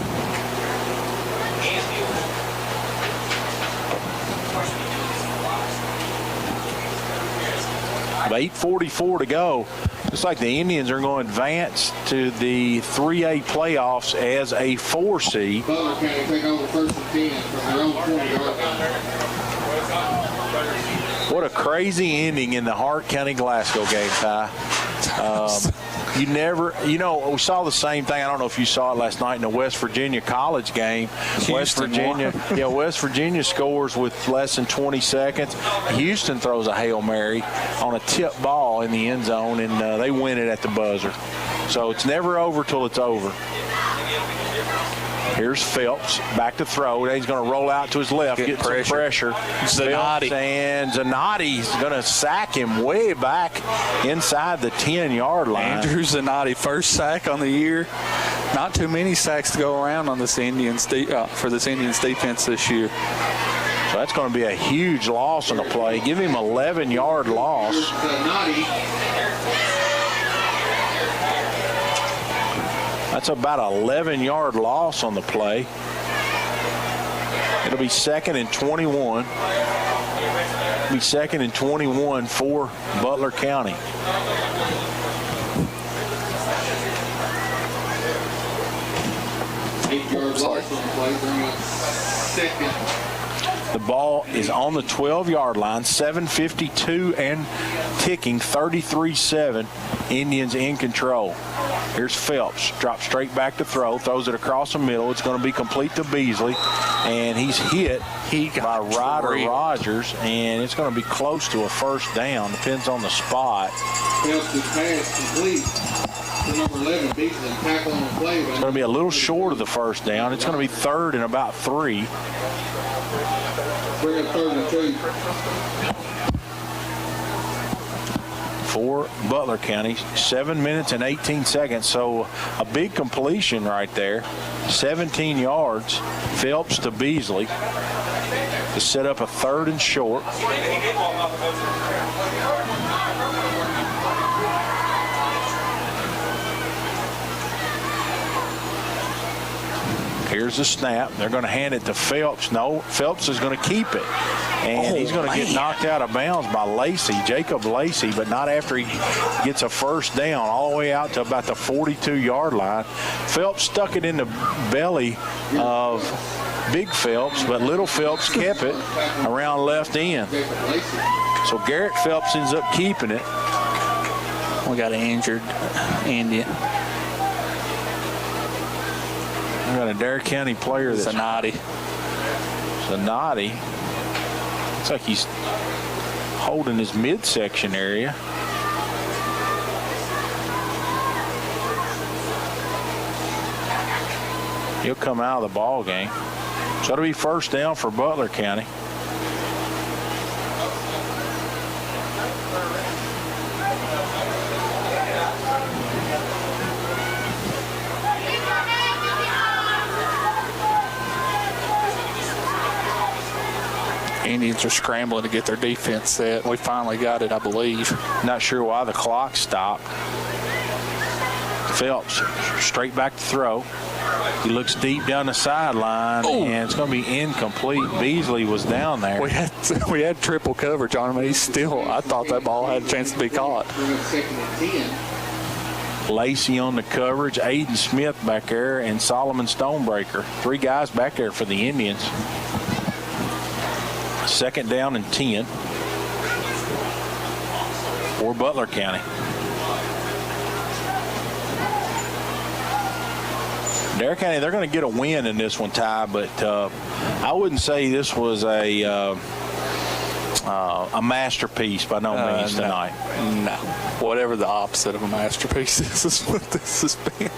Speaker 1: With 8:44 to go. Looks like the Indians are going to advance to the 3A playoffs as a 4 seed.
Speaker 10: Butler County take over 1st and 10 from their own 20-yard line.
Speaker 1: What a crazy ending in the Hart County Glasgow game, Ty. You never, we saw the same thing. I don't know if you saw it last night in the West Virginia college game. West Virginia scores with less than 20 seconds. Houston throws a Hail Mary on a tip ball in the end zone, and they win it at the buzzer. So it's never over till it's over. Here's Phelps back to throw. He's going to roll out to his left, get some pressure.
Speaker 2: Zanotti.
Speaker 1: And Zanotti's going to sack him way back inside the 10-yard line.
Speaker 2: Andrew Zanotti, first sack on the year. Not too many sacks to go around on this Indians for this Indians defense this year.
Speaker 1: So that's going to be a huge loss on the play. Give him 11-yard loss. That's about an 11-yard loss on the play. It'll be 2nd and 21. It'll be 2nd and 21 for Butler County. The ball is on the 12-yard line, 7:52 and ticking, 33-7. Indians in control. Here's Phelps, drops straight back to throw, throws it across the middle. It's going to be complete to Beasley, and he's hit by Ryder Rogers, and it's going to be close to a first down. Depends on the spot.
Speaker 10: Phelps' pass complete. Number 11, Beasley, tackle on the play.
Speaker 1: It's going to be a little short of the first down. It's going to be 3rd and about 3.
Speaker 10: Bring up 3rd and 2.
Speaker 1: For Butler County, 7 minutes and 18 seconds. So a big completion right there. 17 yards. Phelps to Beasley to set up a 3rd and short. Here's the snap. They're going to hand it to Phelps. No, Phelps is going to keep it. And he's going to get knocked out of bounds by Lacey, Jacob Lacey, but not after he gets a first down, all the way out to about the 42-yard line. Phelps stuck it in the belly of Big Phelps, but Little Phelps kept it around left end. So Garrett Phelps ends up keeping it.
Speaker 2: We got an injured Indian.
Speaker 1: We got a Adair County player that's
Speaker 2: Zanotti.
Speaker 1: Looks like he's holding his midsection area. He'll come out of the ball game. So it'll be first down for Butler County.
Speaker 2: Indians are scrambling to get their defense set. We finally got it, I believe.
Speaker 1: Not sure why the clock stopped. Phelps straight back to throw. He looks deep down the sideline, and it's going to be incomplete. Beasley was down there.
Speaker 2: We had triple coverage on him, and I thought that ball had a chance to be caught.
Speaker 1: Lacey on the coverage, Aiden Smith back there, and Solomon Stonebreaker. 3 guys back there for the Indians. 2nd down and 10 for Butler County. Adair County, they're going to get a win in this one, Ty, but I wouldn't say this was a masterpiece by no means tonight.
Speaker 2: No. Whatever the opposite of a masterpiece is what this has been.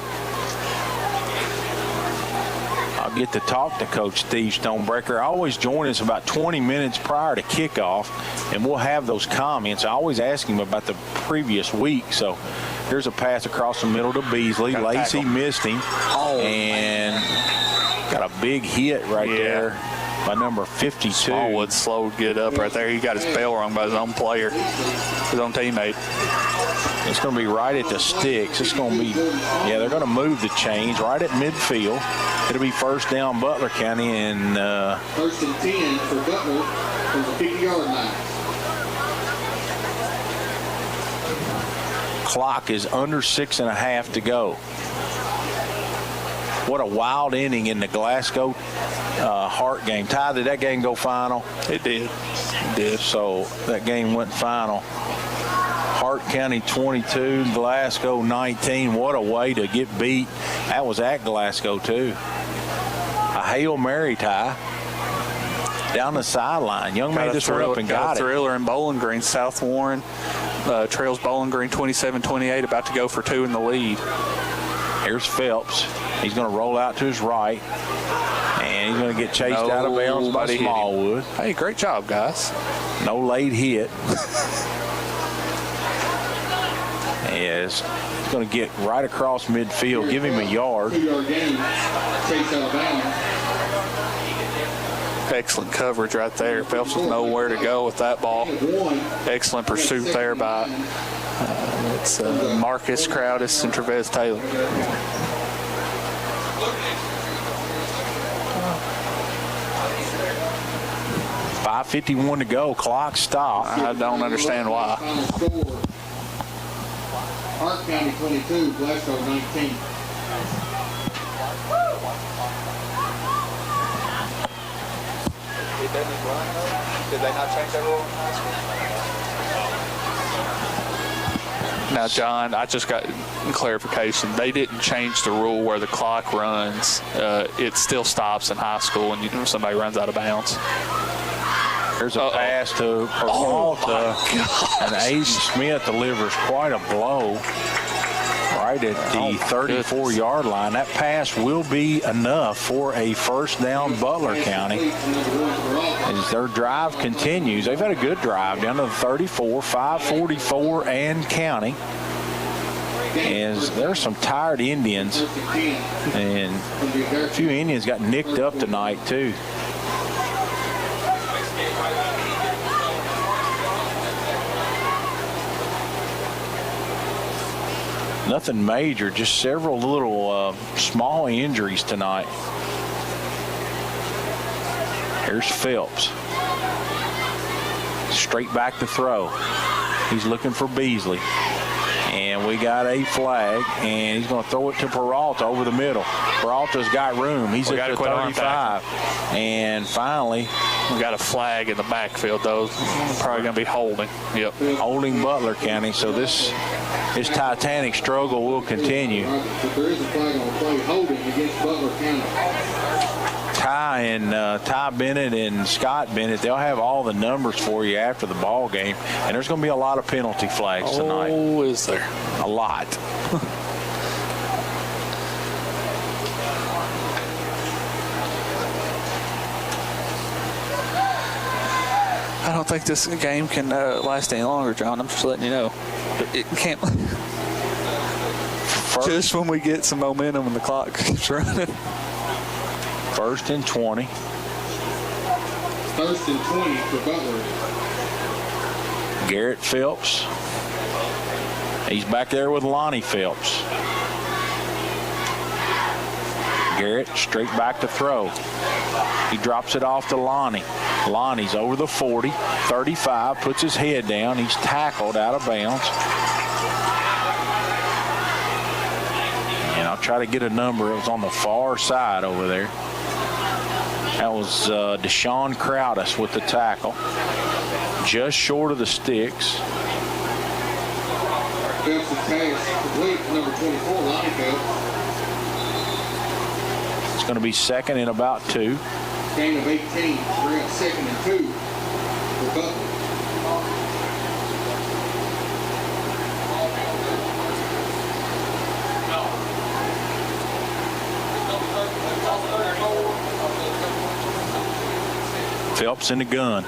Speaker 1: I'll get to talk to Coach Steve Stonebreaker. I always join us about 20 minutes prior to kickoff, and we'll have those comments. I always ask him about the previous week. So here's a pass across the middle to Beasley. Lacey missed him, and got a big hit right there by number 52.
Speaker 2: Smallwood slowed to get up right there. He got his bell rung by his own player, his own teammate.
Speaker 1: It's going to be right at the sticks. It's going to be, they're going to move the chains right at midfield. It'll be first down Butler County, and
Speaker 10: 1st and 10 for Butler from the 50-yard line.
Speaker 1: Clock is under 6.5 to go. What a wild inning in the Glasgow Hart game. Ty, did that game go final?
Speaker 2: It did.
Speaker 1: It did. So that game went final. Hart County 22, Glasgow 19. What a way to get beat. That was at Glasgow, too. A Hail Mary tie down the sideline. Young man just ran up and got it.
Speaker 2: Thriller in Bowling Green. South Warren trails Bowling Green 27-28, about to go for 2 in the lead.
Speaker 1: Here's Phelps. He's going to roll out to his right, and he's going to get chased out of bounds by Smallwood.
Speaker 2: Hey, great job, guys.
Speaker 1: No late hit. Yes, he's going to get right across midfield, give him a yard.
Speaker 10: 2-yard gain, chase out of bounds.
Speaker 2: Excellent coverage right there. Phelps with nowhere to go with that ball. Excellent pursuit there by it's Marcus Crowdis and Trevez Taylor.
Speaker 1: 5:51 to go. Clock stopped.
Speaker 2: I don't understand why.
Speaker 10: Hart County 22, Glasgow 19.
Speaker 2: Did they not change that rule in high school? Now, John, I just got clarification. They didn't change the rule where the clock runs. It still stops in high school when somebody runs out of bounds.
Speaker 1: There's a pass to Peralta, and Aiden Smith delivers quite a blow right at the 34-yard line. That pass will be enough for a first down, Butler County. As their drive continues, they've had a good drive down to the 34, 5:44 and counting. As there's some tired Indians, and a few Indians got nicked up tonight too. Nothing major, just several little small injuries tonight. Here's Phelps. Straight back to throw. He's looking for Beasley. And we got a flag, and he's going to throw it to Peralta over the middle. Peralta's got room. He's at the 35. And finally,
Speaker 2: we got a flag in the backfield, though. Probably going to be holding. Yep.
Speaker 1: Holding Butler County. So this titanic struggle will continue.
Speaker 10: But there is a flag on the play holding against Butler County.
Speaker 1: Ty Bennett and Scott Bennett, they'll have all the numbers for you after the ball game, and there's going to be a lot of penalty flags tonight.
Speaker 2: Oh, is there?
Speaker 1: A lot.
Speaker 2: I don't think this game can last any longer, John. I'm just letting you know. It can't. Just when we get some momentum and the clock keeps running.
Speaker 1: 1st and 20.
Speaker 10: 1st and 20 for Butler.
Speaker 1: Garrett Phelps. He's back there with Lonnie Phelps. Garrett straight back to throw. He drops it off to Lonnie. Lonnie's over the 40, 35, puts his head down. He's tackled out of bounds. And I'll try to get a number. It was on the far side over there. That was Deshaun Crowdis with the tackle. Just short of the sticks.
Speaker 10: Phelps' pass complete, number 24, Lonnie Phelps.
Speaker 1: It's going to be 2nd and about 2.
Speaker 10: Gain of 18. We're at 2nd and 2 for Butler.
Speaker 1: Phelps in the gun.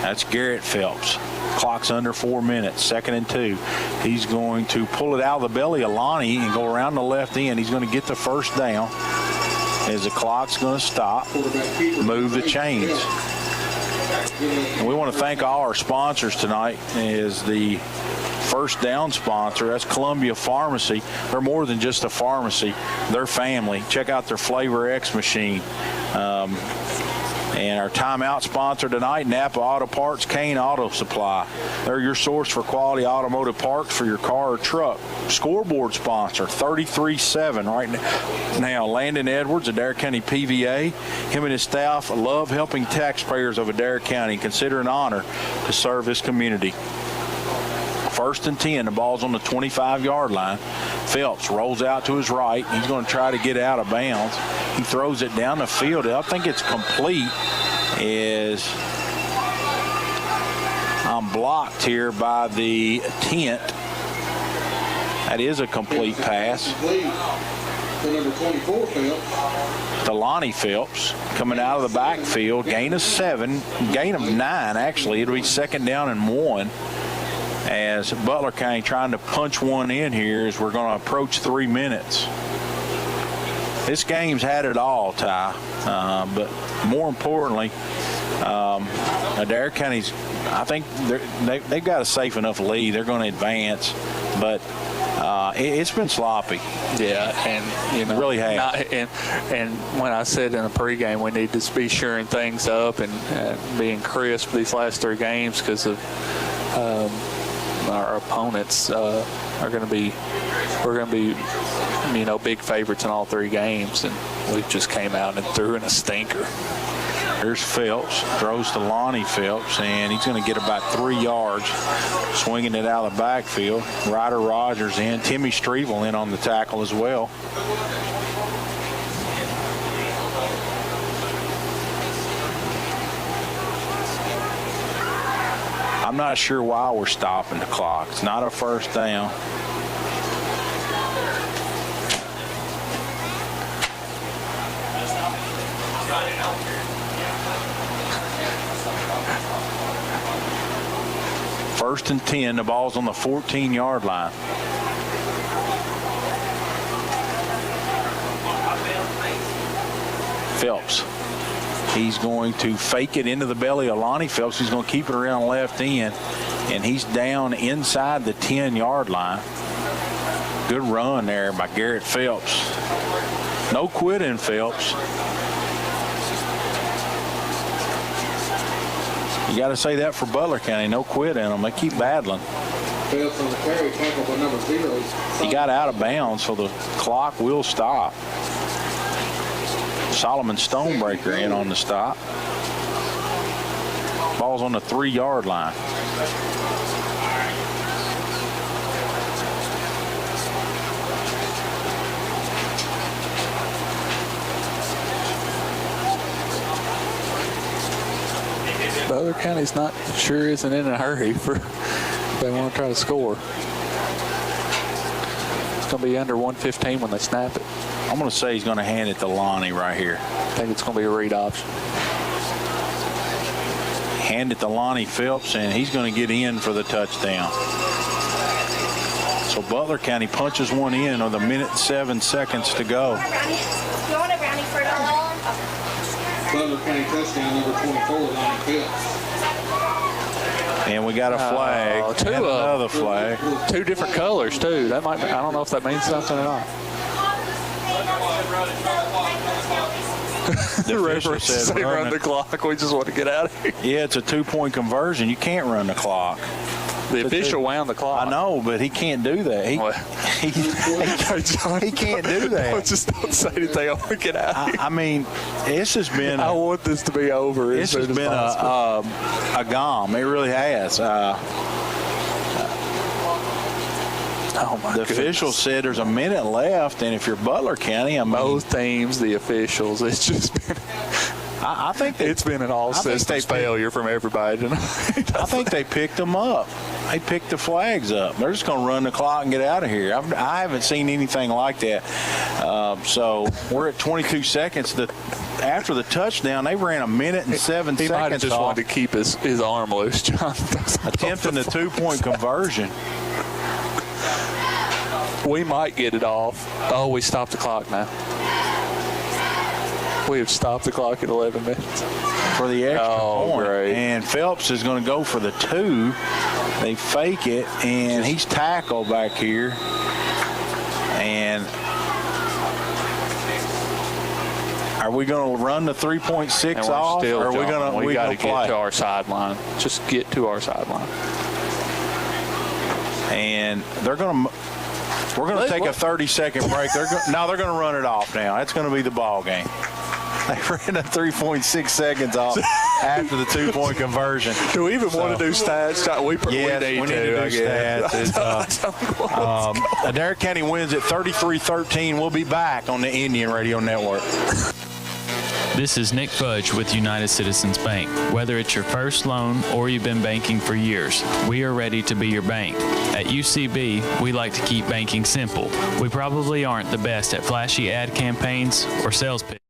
Speaker 1: That's Garrett Phelps. Clock's under 4 minutes. 2nd and 2. He's going to pull it out of the belly of Lonnie and go around the left end. He's going to get the first down as the clock's going to stop. Move the chains. And we want to thank all our sponsors tonight. Is the first down sponsor. That's Columbia Pharmacy. They're more than just a pharmacy. They're family. Check out their Flavor X machine. And our timeout sponsor tonight, Napa Auto Parts, Kane Auto Supply. They're your source for quality automotive parts for your car or truck. Scoreboard sponsor, 33-7 right now. Landon Edwards, Adair County PVA. Him and his staff love helping taxpayers of Adair County. Consider an honor to serve this community. 1st and 10. The ball's on the 25-yard line. Phelps rolls out to his right. He's going to try to get out of bounds. He throws it down the field. I think it's complete. I'm blocked here by the tent. That is a complete pass.
Speaker 10: The number 24, Phelps.
Speaker 1: Delonnie Phelps coming out of the backfield. Gain of 7, gain of 9, actually. It'll be 2nd down and 1 as Butler County trying to punch one in here as we're going to approach 3 minutes. This game's had it all, Ty, but more importantly, Adair County's, I think they've got a safe enough lead. They're going to advance, but it's been sloppy.
Speaker 2: Yeah, and
Speaker 1: really has.
Speaker 2: And when I said in the pregame we need to be shoring things up and being crisp these last 3 games because of our opponents we're going to be big favorites in all 3 games, and we just came out and threw in a stinker.
Speaker 1: Here's Phelps, throws to Lonnie Phelps, and he's going to get about 3 yards, swinging it out of the backfield. Ryder Rogers in, Timmy Strevel in on the tackle as well. I'm not sure why we're stopping the clock. It's not a 1st down. First and 10, the ball's on the 14-yard line. Phelps. He's going to fake it into the belly of Lonnie Phelps. He's going to keep it around left end, and he's down inside the 10-yard line. Good run there by Garrett Phelps. No quitting, Phelps. You got to say that for Butler County. No quit in them. They keep battling.
Speaker 10: Phelps on the carry, tackle by number 0.
Speaker 1: He got out of bounds, so the clock will stop. Solomon Stonebreaker in on the stop. Ball's on the 3-yard line.
Speaker 2: Butler County's isn't in a hurry for they want to try to score. It's going to be under 1:15 when they snap it.
Speaker 1: I'm going to say he's going to hand it to Lonnie right here.
Speaker 2: I think it's going to be a read option.
Speaker 1: Hand it to Lonnie Phelps, and he's going to get in for the touchdown. So Butler County punches one in with 1:07 to go.
Speaker 10: Butler County touchdown, number 24, Lonnie Phelps.
Speaker 1: And we got a flag. Another flag.
Speaker 2: 2 different colors too. I don't know if that means something or not. The referee said run the clock. We just want to get out of here.
Speaker 1: Yeah, it's a 2-point conversion. You can't run the clock.
Speaker 2: The official wound the clock.
Speaker 1: I know, but he can't do that. He can't do that.
Speaker 2: Just don't say anything. I want to get out of here.
Speaker 1: I mean, this has been.
Speaker 2: I want this to be over.
Speaker 1: This has been a gom. It really has. The official said there's a minute left, and if you're Butler County,
Speaker 2: both teams, the officials, it's just been.
Speaker 1: I think
Speaker 2: it's been an all-systems failure from everybody tonight.
Speaker 1: I think they picked them up. They picked the flags up. They're just going to run the clock and get out of here. I haven't seen anything like that. So we're at 22 seconds. After the touchdown, they ran 1:07 seconds.
Speaker 2: He might have just wanted to keep his arm loose, John.
Speaker 1: Attempting the 2-point conversion.
Speaker 2: We might get it off. Oh, we stopped the clock now. We have stopped the clock at 11 minutes.
Speaker 1: For the extra point.
Speaker 2: Great.
Speaker 1: And Phelps is going to go for the 2. They fake it, and he's tackled back here. And are we going to run the 3.6 off?
Speaker 2: Still,
Speaker 1: or are we
Speaker 2: going
Speaker 1: to?
Speaker 2: We got to get to our sideline. Just get to our sideline.
Speaker 1: And they're going to. We're going to take a 30-second break. They're going to run it off now. That's going to be the ball game. They ran a 3.6 seconds off. after the 2-point conversion.
Speaker 2: Do we even want to do stats?
Speaker 1: Yes, we need to do stats. Adair County wins at 33-13. We'll be back on the Indian Radio Network.
Speaker 14: This is Nick Fudge with United Citizens Bank. Whether it's your first loan or you've been banking for years, we are ready to be your bank. At UCB, we like to keep banking simple. We probably aren't the best at flashy ad campaigns or sales pitches.